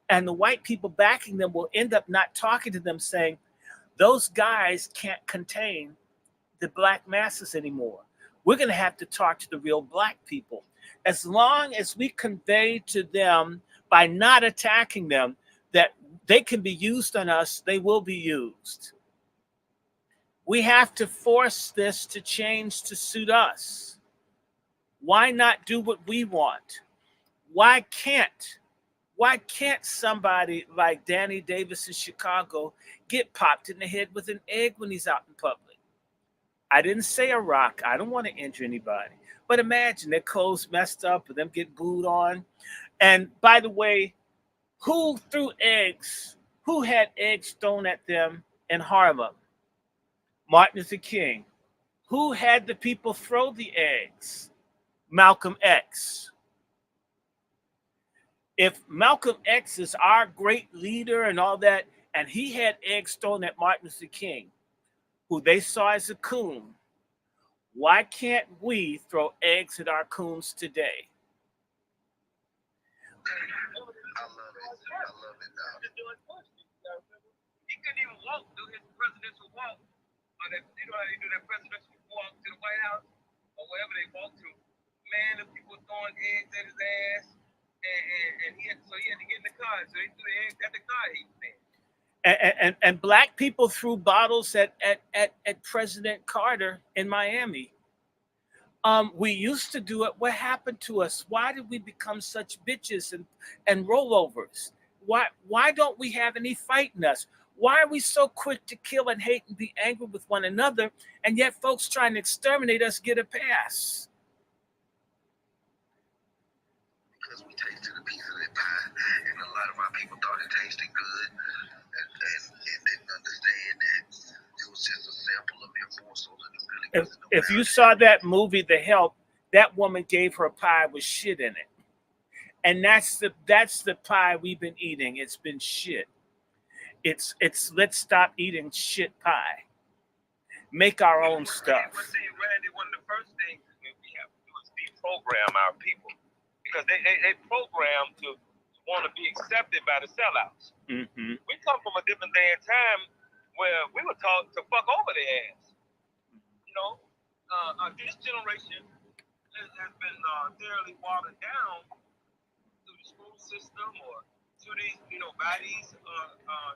and the white people backing them will end up not talking to them, saying, those guys can't contain the black masses anymore. We're going to have to talk to the real black people. As long as we convey to them, by not attacking them, that they can be used on us, they will be used. We have to force this to change to suit us. Why not do what we want? Why can't somebody like Danny Davis in Chicago get popped in the head with an egg when he's out in public? I didn't say a rock. I don't want to injure anybody. But imagine their clothes messed up and them get booed on. And by the way, who threw eggs? Who had eggs thrown at them in Harlem? Martin Luther King. Who had the people throw the eggs? Malcolm X. If Malcolm X is our great leader and all that, and he had eggs thrown at Martin Luther King, who they saw as a coon, why can't we throw eggs at our coons today? I love it. He couldn't even walk, do his presidential walk. You know how they do that presidential walk to the White House or wherever they walk to. Man, the people throwing eggs at his ass, and he had to get in the car. So they threw the eggs at the car. He was in. And black people threw bottles at President Carter in Miami. We used to do it. What happened to us? Why did we become such bitches and rollovers? Why don't we have any fight in us? Why are we so quick to kill and hate and be angry with one another, and yet folks trying to exterminate us get a pass? Because we tasted a piece of that pie, and a lot of our people thought it tasted good, and didn't understand that it was just a sample of their morsels, and it really wasn't. If you saw that movie, The Help, that woman gave her pie with shit in it, and that's the pie we've been eating. It's been shit. It's let's stop eating shit pie. Make our own stuff. Well, see, Randy, one of the first things we have to do is deprogram our people, because they program to want to be accepted by the sellouts. Mm-hmm. We come from a different day and time where we were taught to fuck over their ass. This generation has been thoroughly watered down through the school system or to these, by these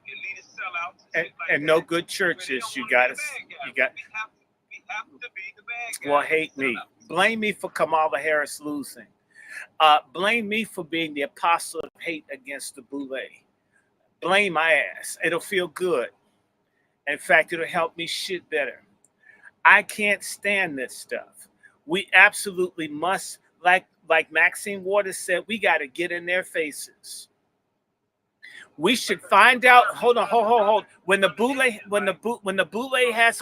elitist sellouts and no good churches. We have to be the bad guys. Well, hate me. Blame me for Kamala Harris losing. Blame me for being the apostle of hate against the Boule. Blame my ass. It'll feel good. In fact, it'll help me shit better. I can't stand this stuff. We absolutely must, like Maxine Waters said, we got to get in their faces. We should find out. Hold on. When the Boule has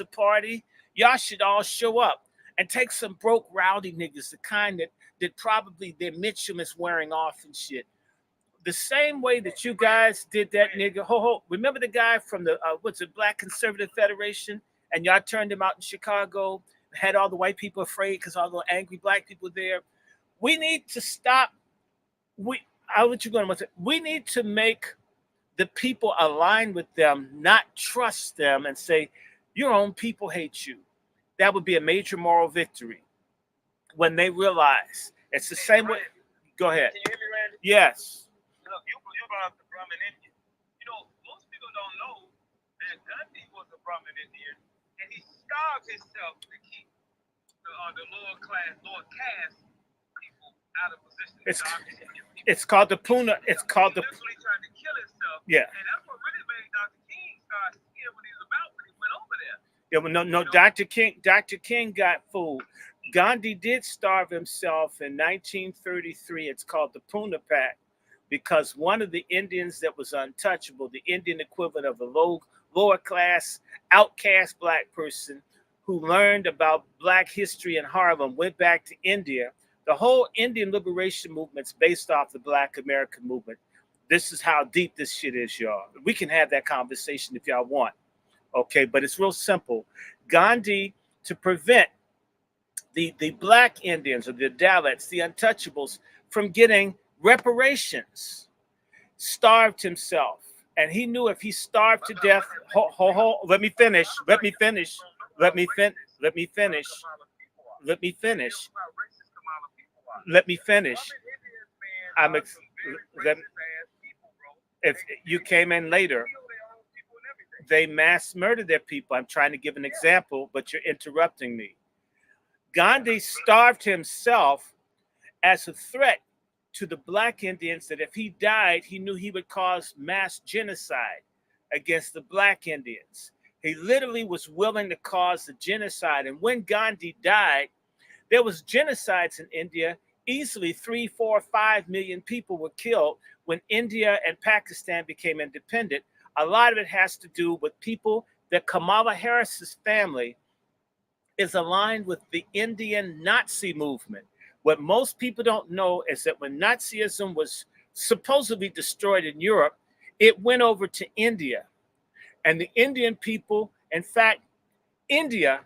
a party, y'all should all show up and take some broke rowdy niggas, the kind that probably their Mitchum is wearing off and shit. The same way that you guys did that nigga. Remember the guy from the Black Conservative Federation, and y'all turned him out in Chicago, had all the white people afraid because all the angry black people there. We need to stop. We need to make the people aligned with them not trust them and say, your own people hate you. That would be a major moral victory when they realize it's the same way. Go ahead. Can you hear me, Randy? Yes. Look, you brought up the Brahmin Indian. You know, most people don't know that Gandhi was a Brahmin Indian, and he starved himself to keep the lower caste people out of position. It's called the Puna. It's called the. He literally tried to kill himself. Yeah. And that's what really made Dr. King start seeing what he's about when he went over there. Yeah, well, no. Dr. King got fooled. Gandhi did starve himself in 1933. It's called the Puna Pact, because one of the Indians that was untouchable, the Indian equivalent of a lower class, outcast black person who learned about black history in Harlem, went back to India. The whole Indian liberation movement's based off the Black American movement. This is how deep this shit is, y'all. We can have that conversation if y'all want. Okay, but it's real simple. Gandhi, to prevent the black Indians or the Dalits, the untouchables, from getting reparations, starved himself. And he knew if he starved to death, let me finish. If you came in later, they mass murdered their people. I'm trying to give an example, but you're interrupting me. Gandhi starved himself as a threat to the black Indians that if he died, he knew he would cause mass genocide against the black Indians. He literally was willing to cause the genocide. And when Gandhi died, there was genocides in India. Easily 3, 4, 5 million people were killed when India and Pakistan became independent. A lot of it has to do with people that Kamala Harris's family is aligned with the Indian Nazi movement. What most people don't know is that when Nazism was supposedly destroyed in Europe, it went over to India. And the Indian people, in fact, India,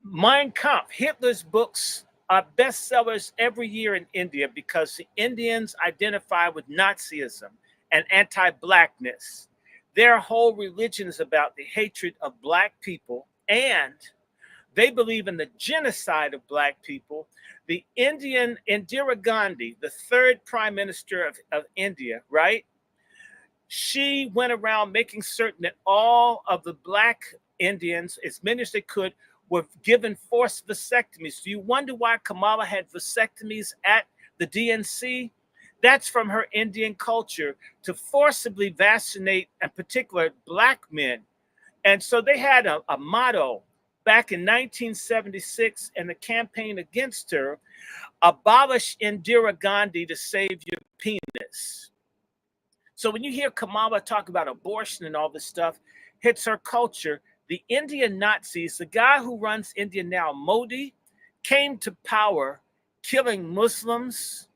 Mein Kampf, Hitler's books are bestsellers every year in India because the Indians identify with Nazism and anti-blackness. Their whole religion is about the hatred of black people, and they believe in the genocide of black people. The Indian Indira Gandhi, the third prime minister of India, right? She went around making certain that all of the black Indians, as many as they could, were given forced vasectomies. Do you wonder why Kamala had vasectomies at the DNC? That's from her Indian culture, to forcibly vaccinate, in particular, black men. And so they had a motto back in 1976 in the campaign against her: abolish Indira Gandhi to save your penis. So when you hear Kamala talk about abortion and all this stuff, hits her culture. The Indian Nazis, the guy who runs India now, Modi, came to power killing Muslims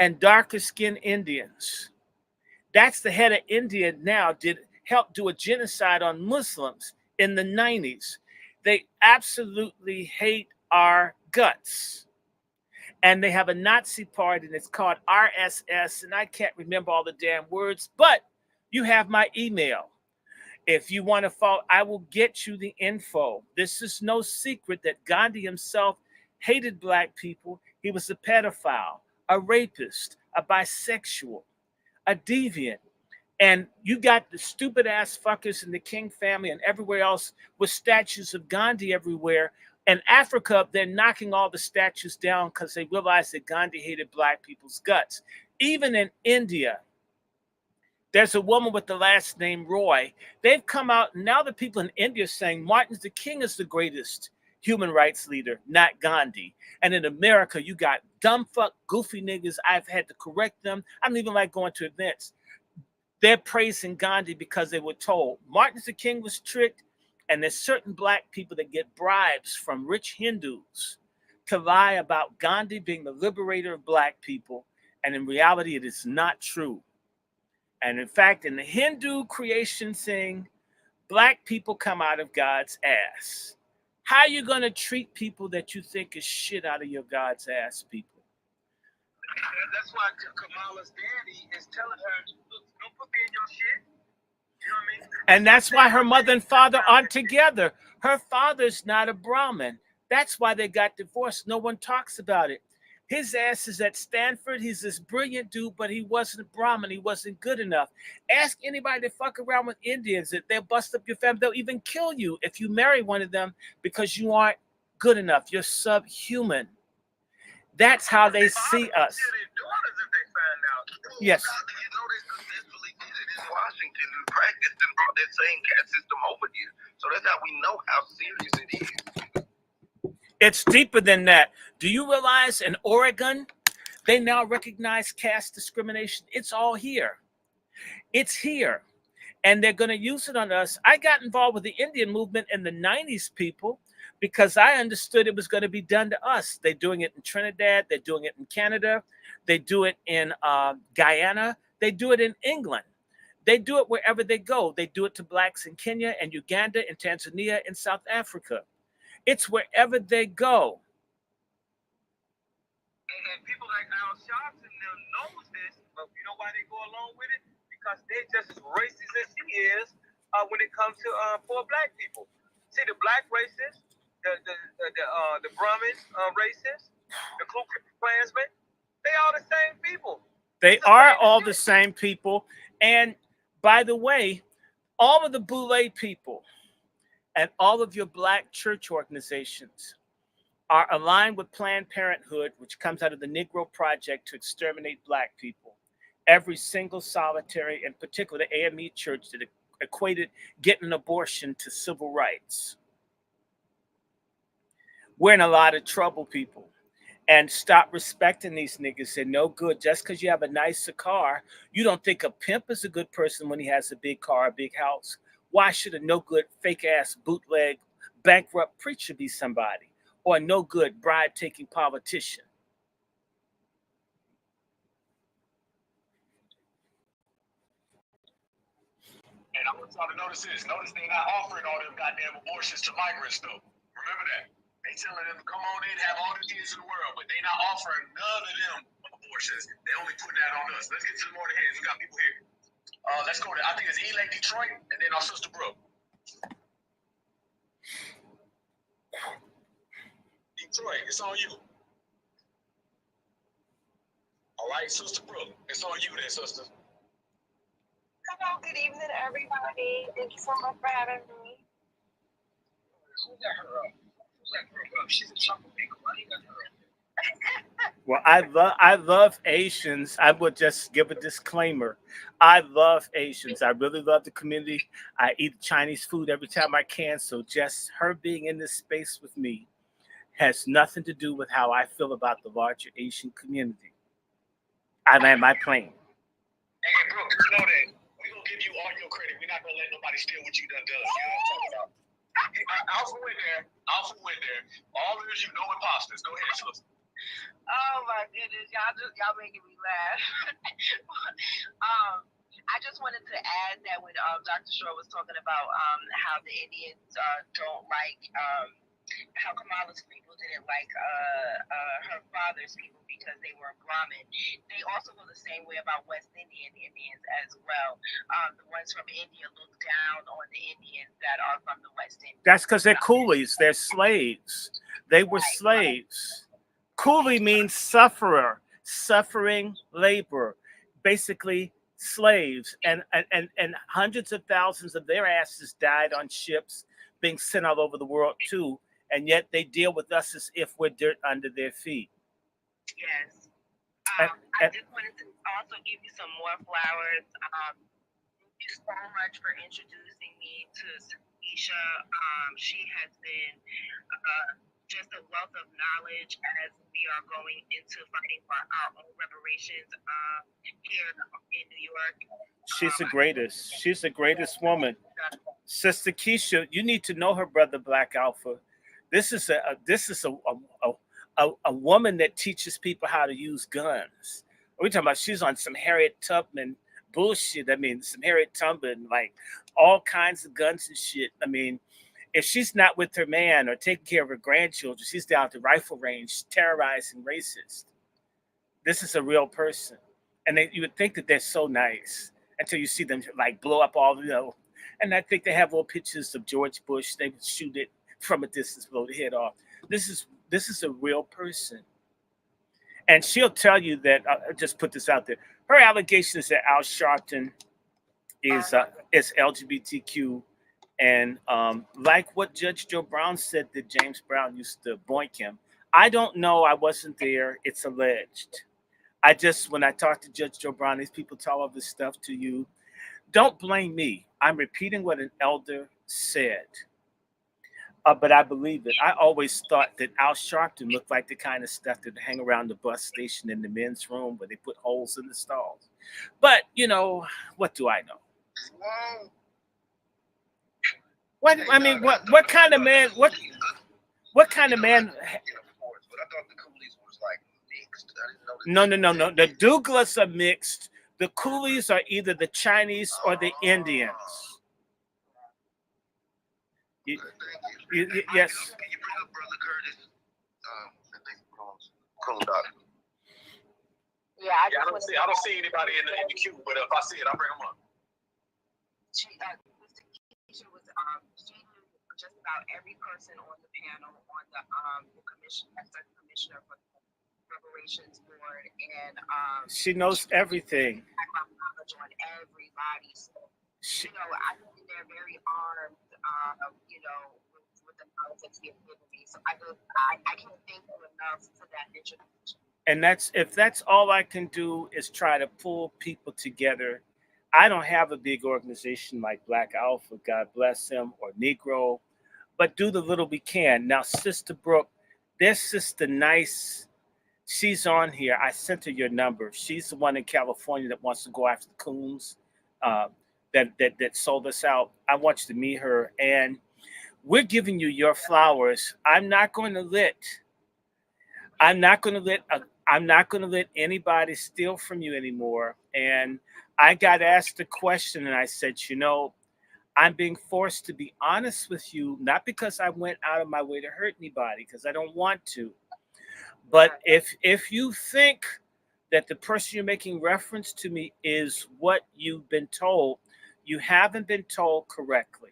and darker skinned Indians. That's the head of India now, did help do a genocide on Muslims in the 90s. They absolutely hate our guts. And they have a Nazi party, and it's called RSS, and I can't remember all the damn words, but you have my email. If you want to follow, I will get you the info. This is no secret that Gandhi himself hated black people. He was a pedophile, a rapist, a bisexual, a deviant. And you got the stupid ass fuckers in the King family and everywhere else with statues of Gandhi everywhere. In Africa, they're knocking all the statues down because they realize that Gandhi hated black people's guts. Even in India, there's a woman with the last name Roy. They've come out, now the people in India are saying Martin Luther King is the greatest human rights leader, not Gandhi. And in America, you got dumb fuck, goofy niggas. I've had to correct them. I don't even like going to events. They're praising Gandhi because they were told Martin Luther King was tricked, and there's certain black people that get bribes from rich Hindus to lie about Gandhi being the liberator of black people. And in reality, it is not true. And in fact, in the Hindu creation thing, black people come out of God's ass. How are you going to treat people that you think is shit out of your God's ass people? that's why Kamala's daddy is telling her, look, don't put me in your shit. You know what I mean? And that's why her mother and father aren't together. Her father's not a Brahmin. That's why they got divorced. No one talks about it. His ass is at Stanford. He's this brilliant dude, but he wasn't a Brahmin. He wasn't good enough. Ask anybody to fuck around with Indians. If they'll bust up your family, they'll even kill you if you marry one of them because you aren't good enough. You're subhuman. That's how they see us. Yes. Washington who practiced and brought that same caste system over here. So that's how we know how serious it is. It's deeper than that. Do you realize in Oregon, they now recognize caste discrimination? It's all here. It's here. And they're going to use it on us. I got involved with the Indian movement in the 90s, people, because I understood it was going to be done to us. They're doing it in Trinidad. They're doing it in Canada. They do it in Guyana. They do it in England. They do it wherever they go. They do it to blacks in Kenya and Uganda and Tanzania and South Africa. It's wherever they go. And people like Al Sharpton knows this, but you know why they go along with it? Because they're just as racist as she is when it comes to poor black people. See, the black racists, the Brahmin racists, the Ku Klux Klansmen, they all the same people. They are all the same people. And by the way, all of the Boule people and all of your black church organizations are aligned with Planned Parenthood, which comes out of the Negro Project to exterminate black people. Every single solitary, in particular the AME church, that equated getting an abortion to civil rights. We're in a lot of trouble, people. And stop respecting these niggas. They're no good. Just because you have a nicer car, you don't think a pimp is a good person when he has a big car, a big house. Why should a no good, fake ass, bootleg, bankrupt preacher be somebody? Or a no good, bribe taking politician? And I want y'all to notice this. Notice they're not offering all them goddamn abortions to migrants, though. Remember that. They telling them to come on in, have all the kids in the world, but they not offering none of them abortions. They only putting that on us. Let's get to the more heads. We got people here. Let's go to, I think it's Elaine Detroit, and then our sister Brooke. Detroit, it's on you. All right, Sister Brooke, it's on you then, sister. Hello, good evening, everybody. Thank you so much for having me. Who got her up? She's a troublemaker. Why you got her up? Well, I love Asians. I would just give a disclaimer. I love Asians. I really love the community. I eat Chinese food every time I can. So just her being in this space with me has nothing to do with how I feel about the larger Asian community. I land my plane. Hey, Brooke, just know that we're going to give you all your credit. We're not going to let nobody steal what you done done. You know what I'm talking about? Alpha went there. All of you know imposters. Go ahead, sister. Oh my goodness, y'all making me laugh. I just wanted to add that when Dr. Short was talking about how the Indians don't like how Kamala's people didn't like her father's people because they were Brahmin. They also feel the same way about West Indians as well. The ones from India look down on the Indians that are from the West Indies. That's because they're coolies. They're slaves. They were slaves. Coolie means sufferer, suffering labor, basically slaves. And hundreds of thousands of their asses died on ships being sent all over the world too. And yet they deal with us as if we're dirt under their feet. Yes. I just wanted to also give you some more flowers. Thank you so much for introducing me to Keisha. She has been just a wealth of knowledge as we are going into fighting for our own reparations here in New York. She's the greatest. She's the greatest woman. Sister Keisha, you need to know her brother Black Alpha. This is a woman that teaches people how to use guns. We're talking about she's on some Harriet Tubman bullshit. I mean, some Harriet Tubman, like all kinds of guns and shit. I mean, if she's not with her man or taking care of her grandchildren, she's down at the rifle range terrorizing racists. this is a real person, and you would think that they're so nice until you see them like blow up all, you know. And I think they have little pictures of George Bush. They would shoot it from a distance, blow the head off. This is a real person, and she'll tell you that. I'll just put this out there. Her allegation is that Al Sharpton is LGBTQ, and like what Judge Joe Brown said that James Brown used to boink him. I don't know. I wasn't there. It's alleged. When I talk to Judge Joe Brown, these people tell all this stuff to you. Don't blame me. I'm repeating what an elder said. But I believe it. I always thought that Al Sharpton looked like the kind of stuff that hang around the bus station in the men's room where they put holes in the stalls. But, you know, what do I know? Whoa. What kind of man? What kind of man? But I thought the coolies was like mixed. I didn't know. No. The Douglas are mixed. The coolies are either the Chinese or the Indians. Thank Yes. Can you bring up Brother Curtis? I think cool dog. Yeah, I don't see anybody in the queue, but if I see it, I'll bring them up. She was she knew just about every person on the panel on the commissioner for the reparations board, and She knows everything. knowledge on everybody. So I think they're very armed. With the knowledge that she has given me. So I can't thank you enough for that introduction. And if that's all I can do is try to pull people together. I don't have a big organization like Black Alpha, God bless him, or Negro, but do the little we can. Now, Sister Brooke, there's Sister Nice. She's on here. I sent her your number. She's the one in California that wants to go after the coons that sold us out. I want you to meet her, and we're giving you your flowers. I'm not going to let anybody steal from you anymore. And I got asked a question, and I said, I'm being forced to be honest with you, not because I went out of my way to hurt anybody, because I don't want to. But if you think that the person you're making reference to me is what you've been told, you haven't been told correctly.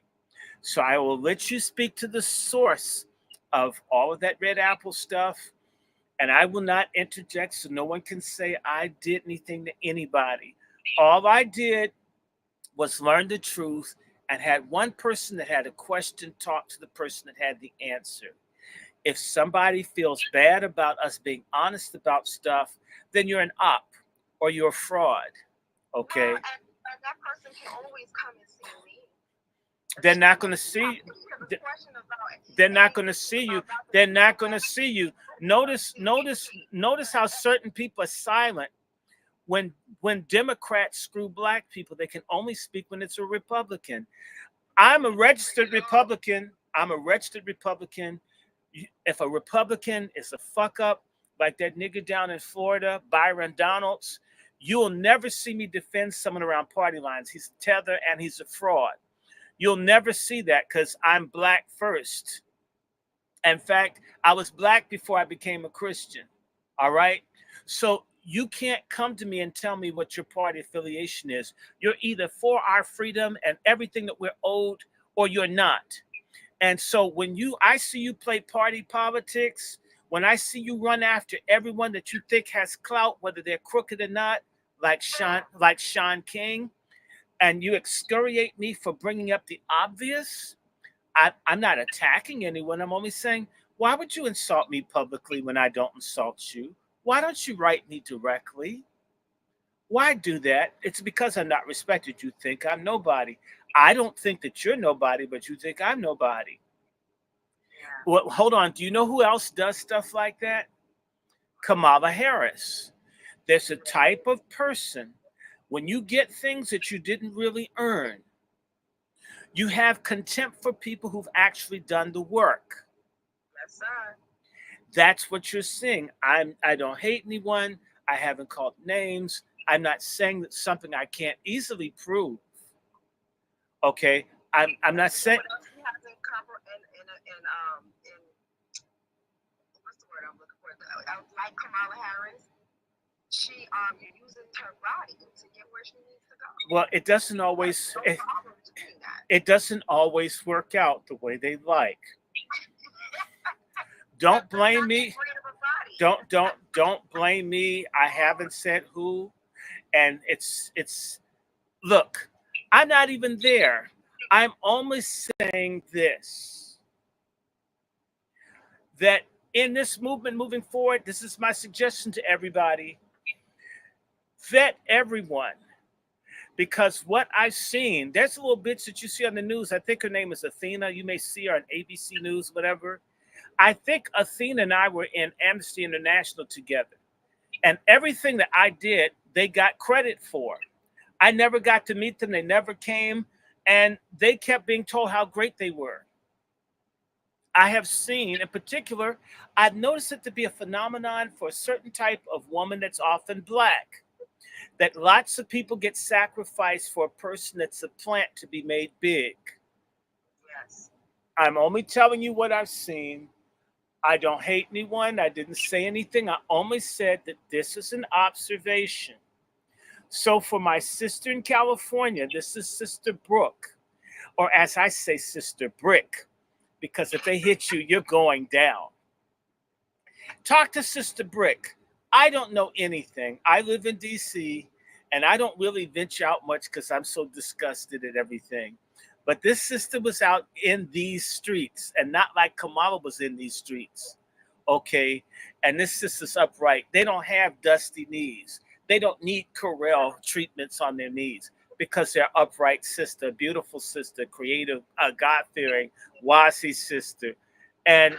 So I will let you speak to the source of all of that red apple stuff, and I will not interject so no one can say I did anything to anybody. All I did was learn the truth and had one person that had a question talk to the person that had the answer. If somebody feels bad about us being honest about stuff, then you're an op or you're a fraud. Okay? Well, and that person can always come and see me. They're not going to see. They're not going to see you. They're not going to see you. Notice how certain people are silent when Democrats screw black people. They can only speak when it's a Republican. I'm a registered Republican. If a Republican is a fuck up like that nigga down in Florida, Byron Donalds, you'll never see me defend someone around party lines. He's a tether and he's a fraud. You'll never see that because I'm black first. In fact, I was black before I became a Christian. All right? So you can't come to me and tell me what your party affiliation is. You're either for our freedom and everything that we're owed, or you're not. And so when I see you play party politics, when I see you run after everyone that you think has clout, whether they're crooked or not, like Sean King, and you excoriate me for bringing up the obvious, I'm not attacking anyone. I'm only saying, why would you insult me publicly when I don't insult you? Why don't you write me directly? Why do that? It's because I'm not respected. You think I'm nobody. I don't think that you're nobody, but you think I'm nobody. Well, hold on. Do you know who else does stuff like that? Kamala Harris. There's a type of person, when you get things that you didn't really earn, you have contempt for people who've actually done the work. Yes, sir. That's what you're seeing. I don't hate anyone. I haven't called names. I'm not saying that something I can't easily prove. Okay, I'm not saying. What else he hasn't covered in what's the word I'm looking for? Like Kamala Harris. you're using her body to get where she needs to go. Well, it doesn't always it doesn't always work out the way they like. Don't blame me. Don't blame me. I haven't said who, and it's look, I'm not even there. I'm only saying this, that in this movement moving forward, this is my suggestion to everybody. Vet everyone. Because what I've seen, there's a little bitch that you see on the news. I think her name is Athena. You may see her on ABC News, whatever. I think Athena and I were in Amnesty International together. And everything that I did, they got credit for. I never got to meet them. They never came. And they kept being told how great they were. I have seen, in particular, I've noticed it to be a phenomenon for a certain type of woman that's often black. That lots of people get sacrificed for a person that's a plant to be made big. Yes. I'm only telling you what I've seen. I don't hate anyone. I didn't say anything. I only said that this is an observation. So for my sister in California, this is Sister Brooke, or as I say, Sister Brick, because if they hit you, you're going down. Talk to Sister Brick. I don't know anything. I live in DC, and I don't really venture out much because I'm so disgusted at everything. But this sister was out in these streets, and not like Kamala was in these streets, okay? And this sister's upright. They don't have dusty knees. They don't need Corel treatments on their knees because they're upright sister, beautiful sister, creative, God-fearing, Wasi sister. And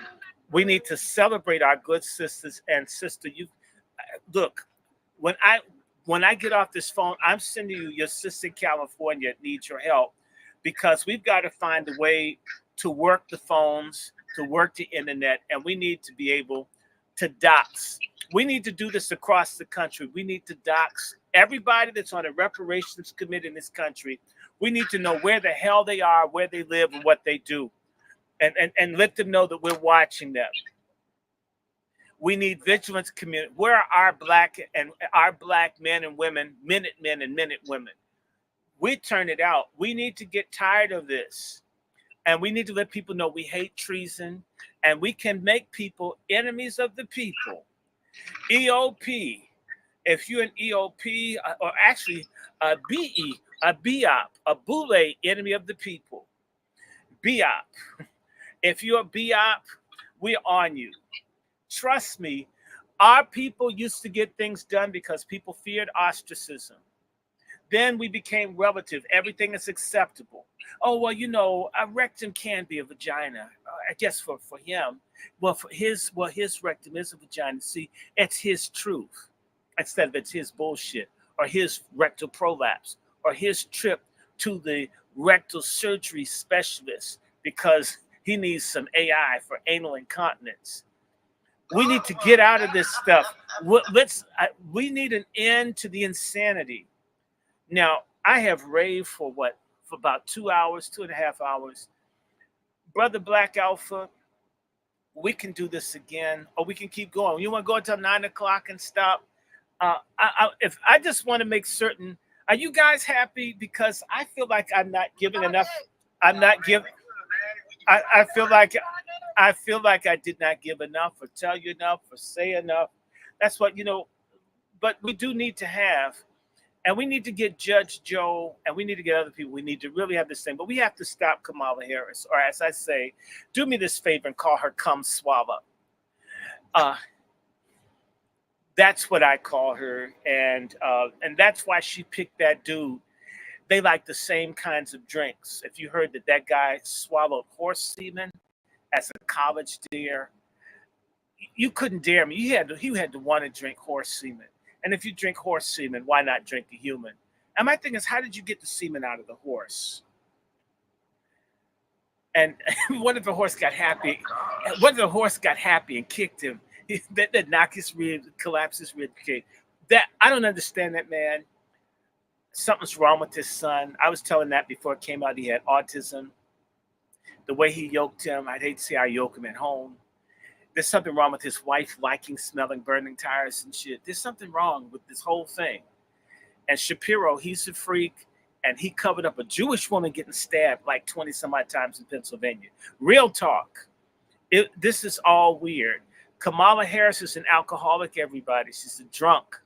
we need to celebrate our good sisters. And sister, you look, when I get off this phone, I'm sending you your sister in California needs your help, because we've got to find a way to work the phones, to work the internet, and we need to be able to dox. We need to do this across the country. We need to dox everybody that's on a reparations committee in this country. We need to know where the hell they are, where they live, and what they do, and let them know that we're watching them. We need vigilance community. Where are our black men and women, minute men and minute women? We turn it out. We need to get tired of this. And we need to let people know we hate treason, and we can make people enemies of the people. EOP. If you're an EOP, or actually a BE, a BOP, a Boule, enemy of the people. BOP. If you're a BOP, we're on you. Trust me, our people used to get things done because people feared ostracism. Then we became relative. Everything is acceptable. Oh, well, you know, a rectum can be a vagina. I guess for him. Well, his rectum is a vagina. See, it's his truth instead of it's his bullshit, or his rectal prolapse, or his trip to the rectal surgery specialist because he needs some AI for anal incontinence. We need to get out of this stuff. We need an end to the insanity. Now, I have raved for about 2 hours, 2.5 hours. Brother Black Alpha, we can do this again, or we can keep going. You want to go until 9 o'clock and stop? If I just want to make certain, are you guys happy? Because I feel like I'm not giving enough. I'm not giving. I feel like I did not give enough, or tell you enough, or say enough. That's what, but we do need to have, and we need to get Judge Joe, and we need to get other people. We need to really have this thing, but we have to stop Kamala Harris, or as I say, do me this favor and call her Cum Swallow. That's what I call her, and that's why she picked that dude. They like the same kinds of drinks. If you heard that guy swallowed horse semen as a college dare, you couldn't dare me. You had to want to drink horse semen. And if you drink horse semen, why not drink a human? And my thing is, how did you get the semen out of the horse? And what if the horse got happy? What if the horse got happy and kicked him? That knock his rib, collapse his rib cage. That I don't understand that, man. Something's wrong with his son. I was telling that before it came out. He had autism. The way he yoked him, I'd hate to see I yoke him at home. There's something wrong with his wife liking smelling burning tires and shit. There's something wrong with this whole thing. And Shapiro, he's a freak, and he covered up a Jewish woman getting stabbed like 20 some odd times in Pennsylvania. Real talk. This is all weird. Kamala Harris is an alcoholic, everybody. She's a drunk.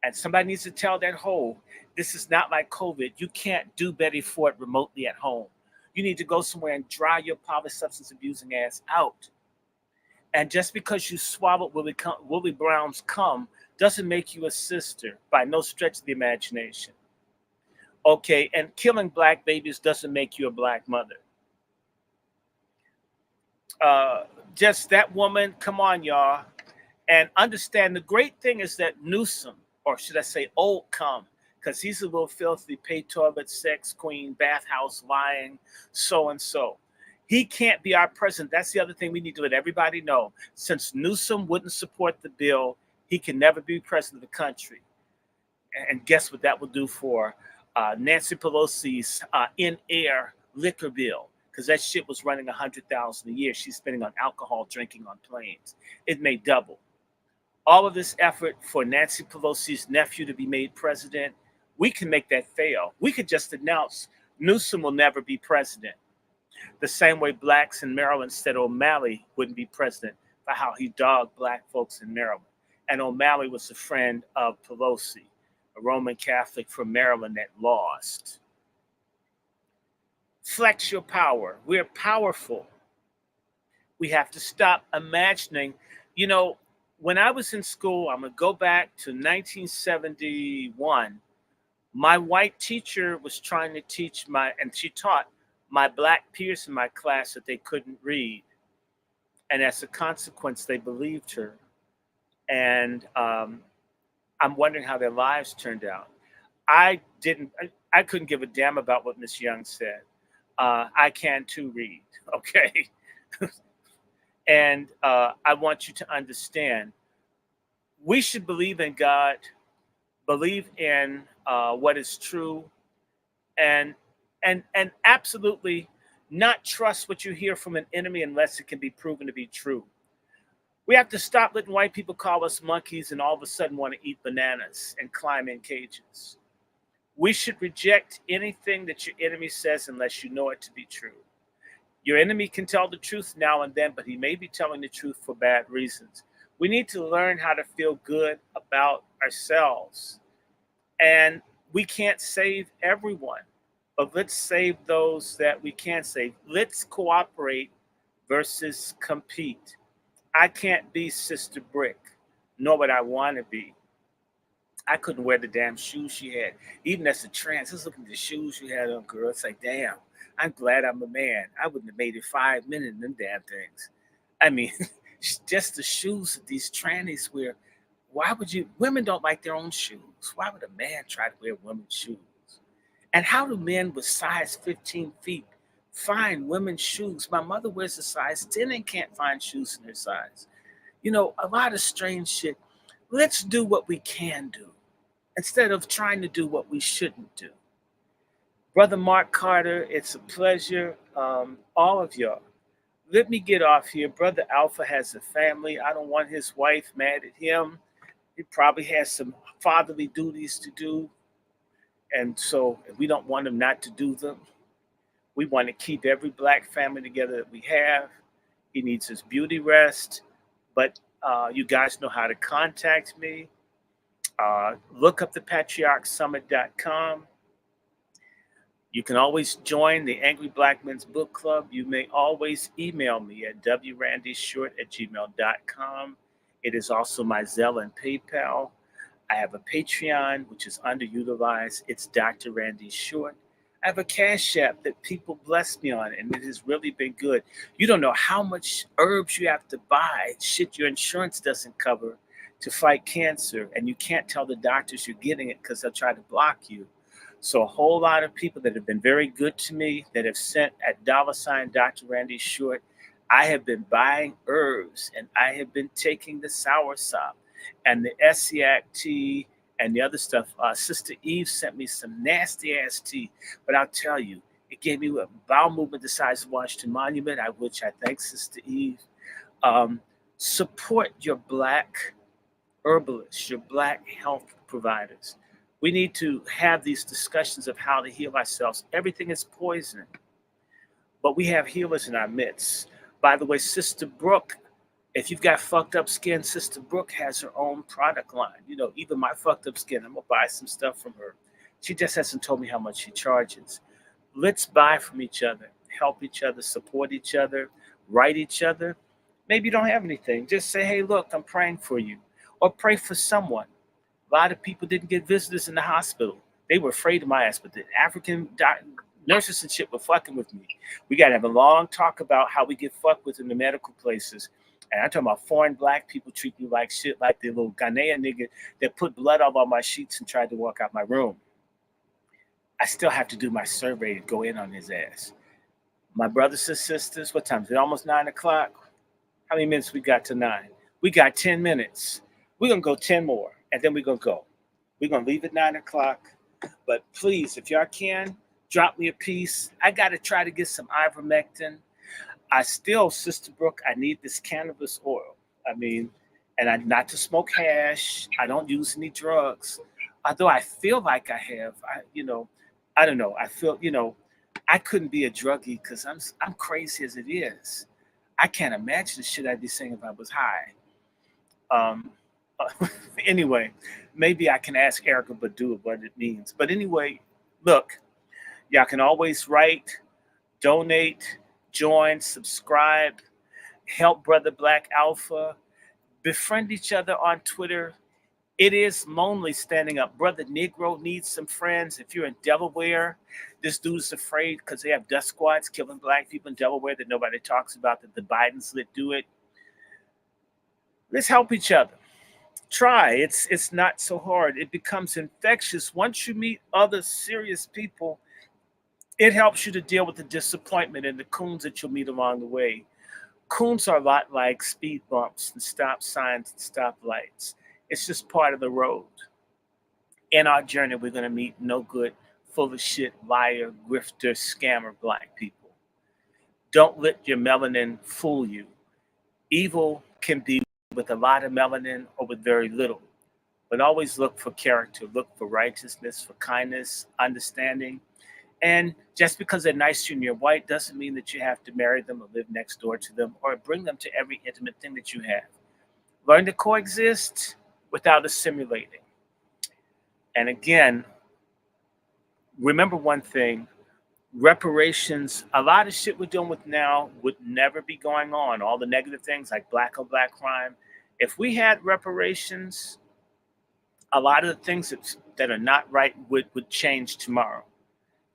And somebody needs to tell that hoe, this is not like COVID. You can't do Betty Ford remotely at home. You need to go somewhere and dry your poly substance abusing ass out. And just because you swallowed Willie Brown's cum doesn't make you a sister by no stretch of the imagination. Okay, and killing black babies doesn't make you a black mother. Just that woman, come on, y'all. And understand the great thing is that Newsom, or should I say old cum, because he's a little filthy, pay toilet, sex queen, bathhouse lying, so-and-so. He can't be our president. That's the other thing we need to let everybody know. Since Newsom wouldn't support the bill, he can never be president of the country. And guess what that will do for Nancy Pelosi's in-air liquor bill? Because that shit was running $100,000 a year. She's spending on alcohol, drinking on planes. It may double. All of this effort for Nancy Pelosi's nephew to be made president, we can make that fail. We could just announce Newsom will never be president. The same way blacks in Maryland said O'Malley wouldn't be president for how he dogged black folks in Maryland. And O'Malley was a friend of Pelosi, a Roman Catholic from Maryland that lost. Flex your power. We're powerful. We have to stop imagining. You know, when I was in school, I'm going to go back to 1971. My white teacher was trying to teach and she taught my black peers in my class that they couldn't read. And as a consequence, they believed her. And I'm wondering how their lives turned out. I couldn't give a damn about what Miss Young said. I can too read, okay? And I want you to understand, we should believe in God, believe in what is true, and absolutely not trust what you hear from an enemy unless it can be proven to be true. We have to stop letting white people call us monkeys and all of a sudden want to eat bananas and climb in cages. We should reject anything that your enemy says unless you know it to be true. Your enemy can tell the truth now and then, but he may be telling the truth for bad reasons. We need to learn how to feel good about ourselves. And we can't save everyone, but let's save those that we can save. Let's cooperate versus compete. I can't be Sister Brick, nor would I want to be. I couldn't wear the damn shoes she had. Even as a trans, just looking at the shoes she had on, girl, it's like, damn, I'm glad I'm a man. I wouldn't have made it 5 minutes in them damn things. I mean, just the shoes that these trannies wear. Why would you? Women don't like their own shoes. Why would a man try to wear women's shoes? And how do men with size 15 feet find women's shoes? My mother wears a size 10 and can't find shoes in her size. You know, a lot of strange shit. Let's do what we can do instead of trying to do what we shouldn't do. Brother Mark Carter, it's a pleasure. All of y'all. Let me get off here. Brother Alpha has a family. I don't want his wife mad at him. He probably has some fatherly duties to do. And so we don't want him not to do them. We want to keep every black family together that we have. He needs his beauty rest. But you guys know how to contact me. Look up the patriarchsummit.com. You can always join the Angry Black Men's Book Club. You may always email me at wrandyshort@gmail.com. It is also my Zelle and PayPal. I have a Patreon, which is underutilized. It's Dr. Randy Short. I have a Cash App that people bless me on, and it has really been good. You don't know how much herbs you have to buy, shit your insurance doesn't cover, to fight cancer, and you can't tell the doctors you're getting it because they'll try to block you. So a whole lot of people that have been very good to me, that have sent at $ Dr. Randy Short, I have been buying herbs, and I have been taking the soursop and the Essiac tea and the other stuff. Sister Eve sent me some nasty ass tea, but I'll tell you, it gave me a bowel movement the size of Washington Monument, which I thank Sister Eve. Support your Black herbalists, your Black health providers. We need to have these discussions of how to heal ourselves. Everything is poison, but we have healers in our midst. By the way, Sister Brooke, if you've got fucked up skin, Sister Brooke has her own product line. You know, even my fucked up skin, I'm gonna buy some stuff from her. She just hasn't told me how much she charges. Let's buy from each other, help each other, support each other, write each other. Maybe you don't have anything. Just say, hey, look, I'm praying for you. Or pray for someone. A lot of people didn't get visitors in the hospital. They were afraid of my ass, but the nurses and shit were fucking with me. We got to have a long talk about how we get fucked with in the medical places. And I'm talking about foreign Black people treat me like shit, like the little Ghanaian nigga that put blood all on my sheets and tried to walk out my room. I still have to do my survey to go in on his ass. My brothers and sisters, what time is it? Almost 9 o'clock? How many minutes we got to 9? We got 10 minutes. We're going to go 10 more, and then we're going to go. We're going to leave at 9 o'clock. But please, if y'all can, drop me a piece. I got to try to get some ivermectin. I still, Sister Brooke, I need this cannabis oil. I mean, and I not to smoke hash. I don't use any drugs. Although I feel like I have, I don't know. I feel, I couldn't be a druggie because I'm crazy as it is. I can't imagine the shit I'd be saying if I was high. Anyway, maybe I can ask Erica Badu what it means. But anyway, look, y'all can always write, donate, join, subscribe, help Brother Black Alpha, befriend each other on Twitter. It is lonely standing up. Brother Negro needs some friends. If you're in Delaware, this dude's afraid because they have death squads killing Black people in Delaware that nobody talks about, that the Bidens let do it. Let's help each other. Try. It's not so hard. It becomes infectious. Once you meet other serious people, it helps you to deal with the disappointment and the coons that you'll meet along the way. Coons are a lot like speed bumps and stop signs and stoplights. It's just part of the road. In our journey, we're going to meet no good, full of shit, liar, grifter, scammer Black people. Don't let your melanin fool you. Evil can be with a lot of melanin or with very little. But always look for character, look for righteousness, for kindness, understanding. And just because they're nice to you and you're white doesn't mean that you have to marry them or live next door to them or bring them to every intimate thing that you have. Learn to coexist without assimilating. And again, remember one thing, reparations, a lot of shit we're dealing with now would never be going on. All the negative things like Black on Black crime. If we had reparations, a lot of the things that are not right would change tomorrow.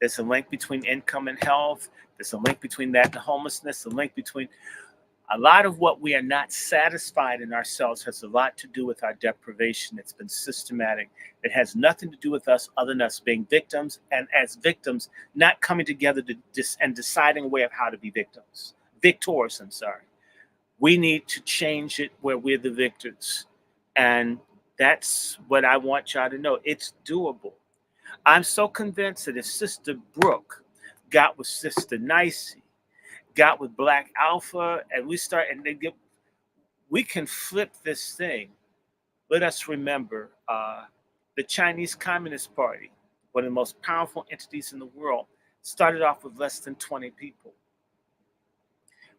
There's a link between income and health. There's a link between that and homelessness, a link between a lot of what we are not satisfied in ourselves has a lot to do with our deprivation. It's been systematic. It has nothing to do with us other than us being victims, and as victims, not coming together and deciding a way of how to be victors. We need to change it where we're the victors. And that's what I want y'all to know. It's doable. I'm so convinced that if Sister Brooke got with Sister Nicey, got with Black Alpha, and we can flip this thing. Let us remember the Chinese Communist Party, one of the most powerful entities in the world, started off with less than 20 people.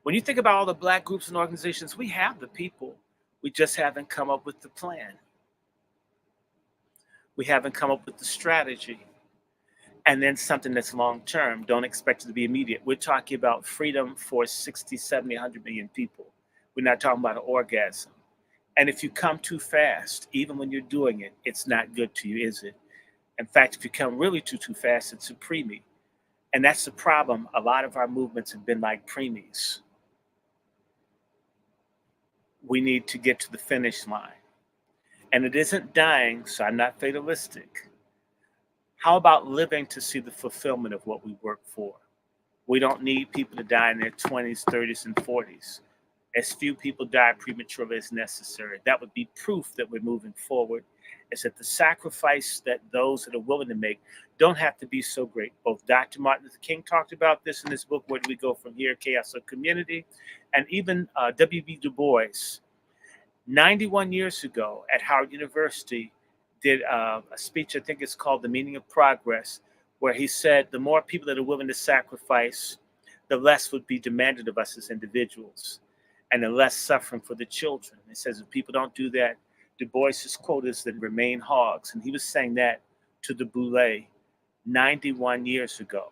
When you think about all the Black groups and organizations, we have the people. We just haven't come up with the plan. We haven't come up with the strategy. And then something that's long-term. Don't expect it to be immediate. We're talking about freedom for 60, 70, 100 million people. We're not talking about an orgasm. And if you come too fast, even when you're doing it, it's not good to you, is it? In fact, if you come really too fast, it's a preemie. And that's the problem. A lot of our movements have been like preemies. We need to get to the finish line. And it isn't dying, so I'm not fatalistic. How about living to see the fulfillment of what we work for? We don't need people to die in their 20s, 30s, and 40s. As few people die prematurely as necessary. That would be proof that we're moving forward. Is that the sacrifice that those that are willing to make don't have to be so great. Both Dr. Martin Luther King talked about this in his book, Where Do We Go From Here? Chaos or Community. And even W.B. Du Bois 91 years ago at Howard University, did a speech, I think it's called The Meaning of Progress, where he said the more people that are willing to sacrifice, the less would be demanded of us as individuals, and the less suffering for the children. He says if people don't do that, Du Bois's quote is that remain hogs. And he was saying that to the Boule 91 years ago,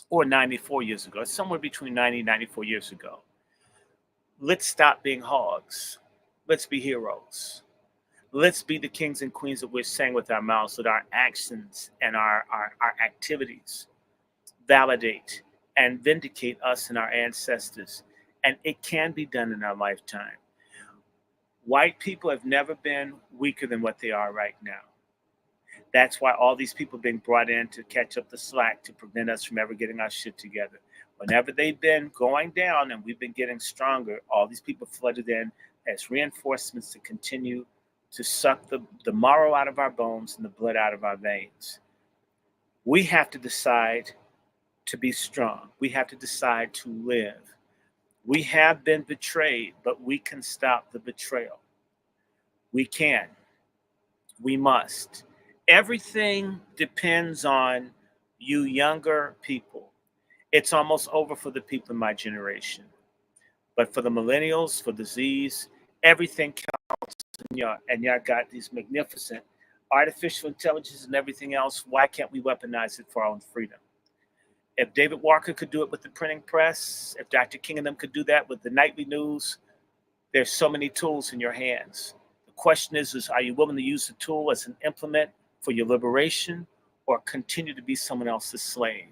or 94 years ago. It's somewhere between 90 and 94 years ago. Let's stop being hogs. Let's be heroes. Let's be the kings and queens that we're saying with our mouths, that our actions and our activities validate and vindicate us and our ancestors. And it can be done in our lifetime. White people have never been weaker than what they are right now. That's why all these people being brought in to catch up the slack to prevent us from ever getting our shit together. Whenever they've been going down and we've been getting stronger, all these people flooded in as reinforcements to continue to suck the marrow out of our bones and the blood out of our veins. We have to decide to be strong. We have to decide to live. We have been betrayed, but we can stop the betrayal. We can. We must. Everything depends on you younger people. It's almost over for the people in my generation. But for the millennials, for the Zs, everything counts. And y'all got these magnificent artificial intelligence and everything else. Why can't we weaponize it for our own freedom? If David Walker could do it with the printing press, if Dr. King and them could do that with the nightly news, there's so many tools in your hands. The question is are you willing to use the tool as an implement for your liberation or continue to be someone else's slave?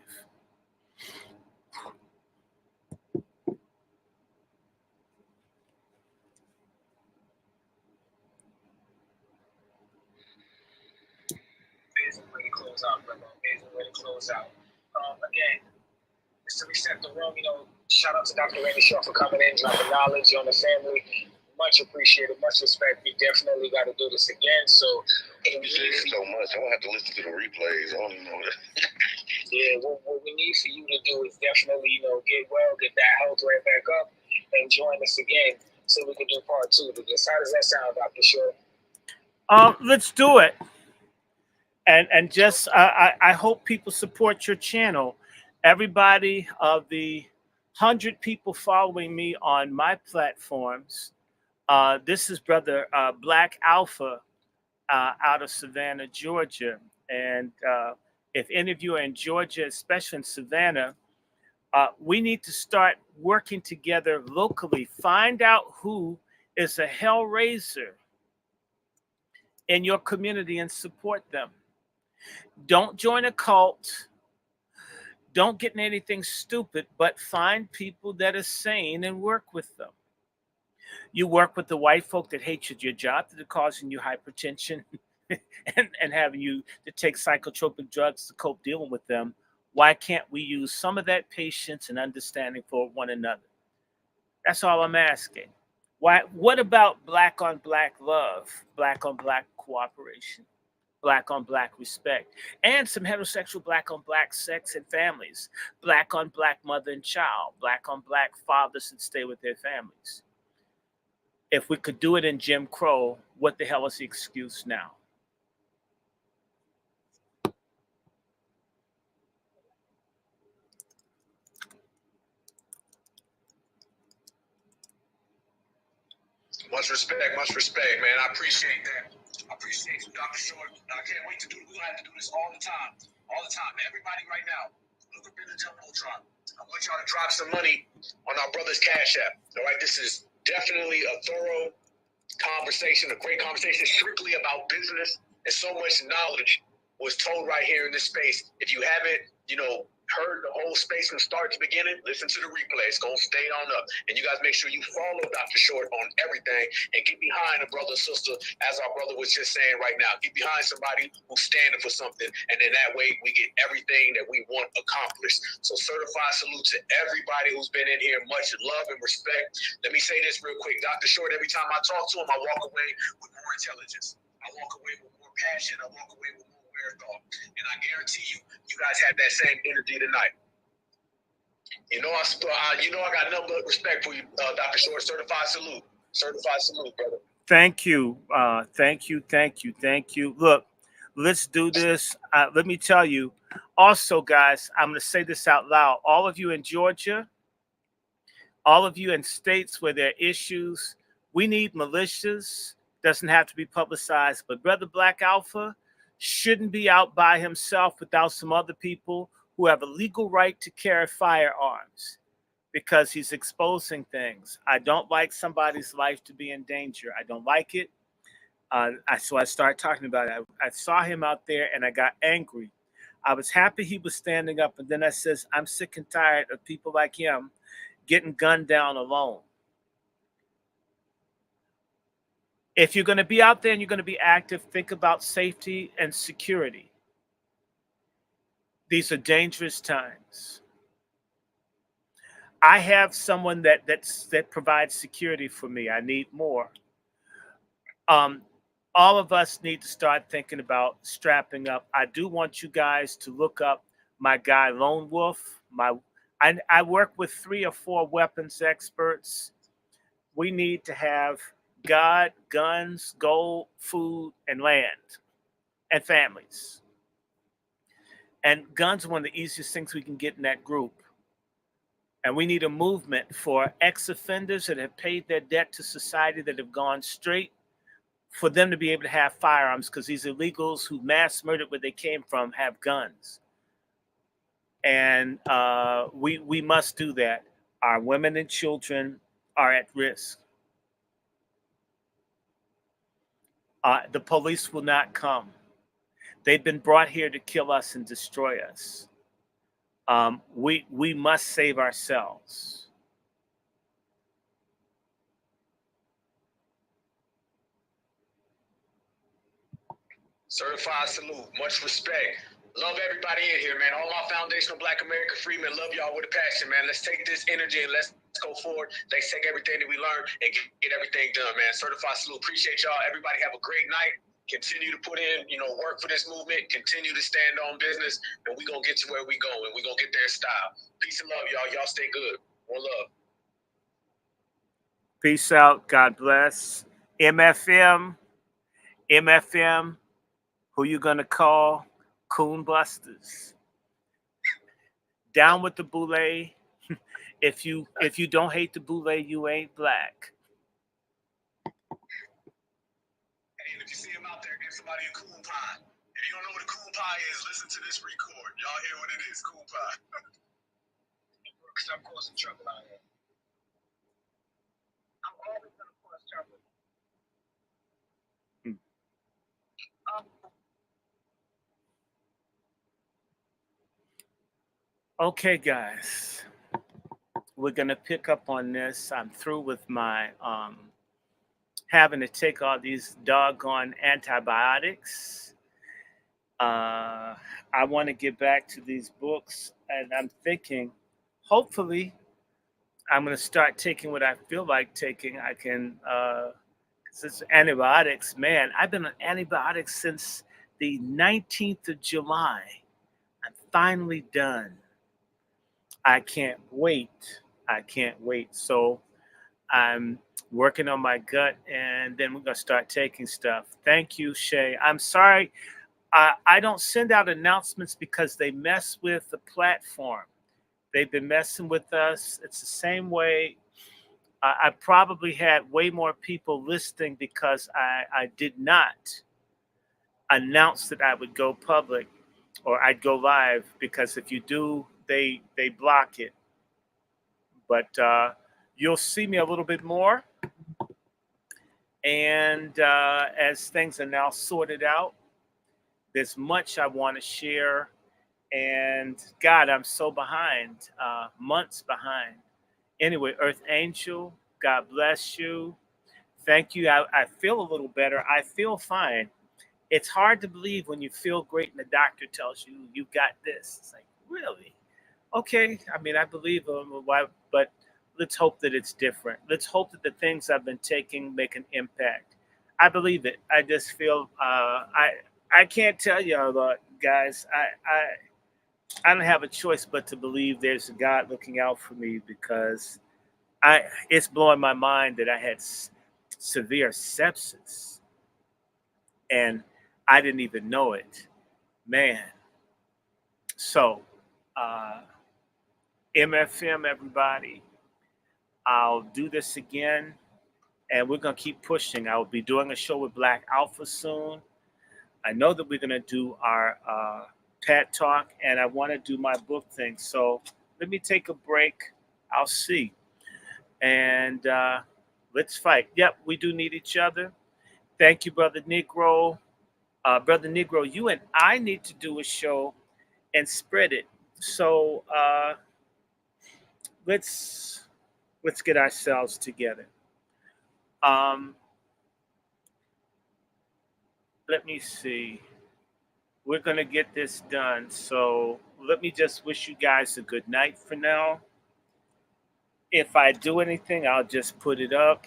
Amazing way to close out, brother. Amazing way to close out. Again, just to reset the room, shout out to Dr. Randy Shaw for coming in, dropping knowledge on the family. Much appreciated, much respect. We definitely got to do this again. So, you said so much. I won't have to listen to the replays. I don't even know that. Yeah, what we need for you to do is definitely, get well, get that health right back up, and join us again so we can do part 2 of this. How does that sound, Dr. Shaw? Let's do it. And just I hope people support your channel. Everybody of the 100 people following me on my platforms. This is Brother Black Alpha out of Savannah, Georgia. And if any of you are in Georgia, especially in Savannah, we need to start working together locally. Find out who is a hellraiser in your community and support them. Don't join a cult. Don't get in anything stupid, but find people that are sane and work with them. You work with the white folk that hate your job, that are causing you hypertension and having you to take psychotropic drugs to cope dealing with them. Why can't we use some of that patience and understanding for one another? That's all I'm asking. What about black on black love, black on black cooperation, black on black respect, and some heterosexual black on black sex and families, black on black mother and child, black on black fathers that stay with their families? If we could do it in Jim Crow, what the hell is the excuse now? Much respect, man. I appreciate that. I appreciate you, Dr. Short. I can't wait to do it. We're going to have to do this all the time. All the time. Everybody right now, look up in the Jumbotron. I want y'all to drop some money on our brother's Cash App. All right, this is definitely a thorough conversation, a great conversation, strictly about business, and so much knowledge was told right here in this space. If you haven't, heard the whole space from start to beginning, listen to the replay. It's going to stay on up. And you guys make sure you follow Dr. Short on everything and get behind a brother, sister, as our brother was just saying right now. Get behind somebody who's standing for something, and then that way we get everything that we want accomplished. So certified salute to everybody who's been in here. Much love and respect. Let me say this real quick. Dr. Short, every time I talk to him, I walk away with more intelligence. I walk away with more passion. I walk away with more thought. And I guarantee you guys had that same energy tonight. I got nothing but respect for you, Dr. Short. Certified salute. Certified salute, brother. Thank you. Thank you. Thank you. Thank you. Look, let's do this. Let me tell you. Also, guys, I'm going to say this out loud. All of you in Georgia, all of you in states where there are issues, we need militias. Doesn't have to be publicized, but Brother Black Alpha shouldn't be out by himself without some other people who have a legal right to carry firearms, because he's exposing things. I don't like somebody's life to be in danger. I don't like it. So I started talking about it. I saw him out there and I got angry. I was happy he was standing up, and then I says, I'm sick and tired of people like him getting gunned down alone. If you're going to be out there and you're going to be active, think about safety and security. These are dangerous times. I have someone that provides security for me. I need more. All of us need to start thinking about strapping up. I do want you guys to look up my guy Lone Wolf. I work with 3 or 4 weapons experts. We need to have God, guns, gold, food, and land, and families. And guns are one of the easiest things we can get in that group. And we need a movement for ex-offenders that have paid their debt to society, that have gone straight, for them to be able to have firearms, because these illegals who mass murdered where they came from have guns. And we must do that. Our women and children are at risk. The police will not come. They've been brought here to kill us and destroy us. We must save ourselves. Certified salute. Much respect. Love everybody in here, man. All my foundational Black American freemen love y'all with a passion, man. Let's take this energy and let's go forward. Let's take everything that we learned and get everything done, man. Certified salute. Appreciate y'all. Everybody have a great night. Continue to put in, work for this movement. Continue to stand on business, and we're going to get to where we go, and we're going to get there in style. Peace and love, y'all. Y'all stay good. One love. Peace out. God bless. MFM. Who you gonna call? Coon Busters. Down with the Boule. If you don't hate the Boule, you ain't black. And if you see him out there, give somebody a coon pie. If you don't know what a coon pie is, listen to this record. Y'all hear what it is, coon pie. Stop causing trouble out here. I'm always gonna cause trouble. Okay, guys, we're gonna pick up on this. I'm through with my having to take all these doggone antibiotics. I want to get back to these books, and I'm thinking, hopefully, I'm gonna start taking what I feel like taking. I can, since antibiotics, man, I've been on antibiotics since the 19th of July. I'm finally done. I can't wait. So I'm working on my gut, and then we're going to start taking stuff. Thank you, Shay. I'm sorry. I don't send out announcements because they mess with the platform. They've been messing with us. It's the same way. I probably had way more people listening because I did not announce that I would go public or I'd go live, because if you do, they block it. But you'll see me a little bit more. And as things are now sorted out, there's much I want to share. And God, I'm so behind, months behind. Anyway, Earth Angel, God bless you. Thank you. I feel a little better. I feel fine. It's hard to believe when you feel great and the doctor tells you you've got this. It's like, really? Okay. I mean, I believe them, but let's hope that it's different. Let's hope that the things I've been taking make an impact. I believe it. I just feel I can't tell you a lot, guys. I don't have a choice but to believe there's a God looking out for me, because it's blowing my mind that I had severe sepsis, and I didn't even know it, man. So, MFM, everybody, I'll do this again, and we're gonna keep pushing. I will be doing a show with Black Alpha soon. I know that we're gonna do our TED Talk, and I want to do my book thing. So let me take a break. I'll see, and let's fight. Yep, we do need each other. Thank you, Brother Negro. Brother Negro, you and I need to do a show and spread it. So let's get ourselves together. Let me see. We're gonna get this done. So let me just wish you guys a good night for now. If I do anything, I'll just put it up.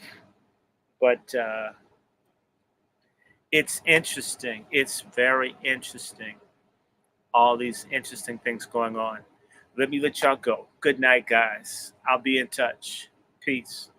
But it's interesting. It's very interesting. All these interesting things going on. Let me let y'all go. Good night, guys. I'll be in touch. Peace.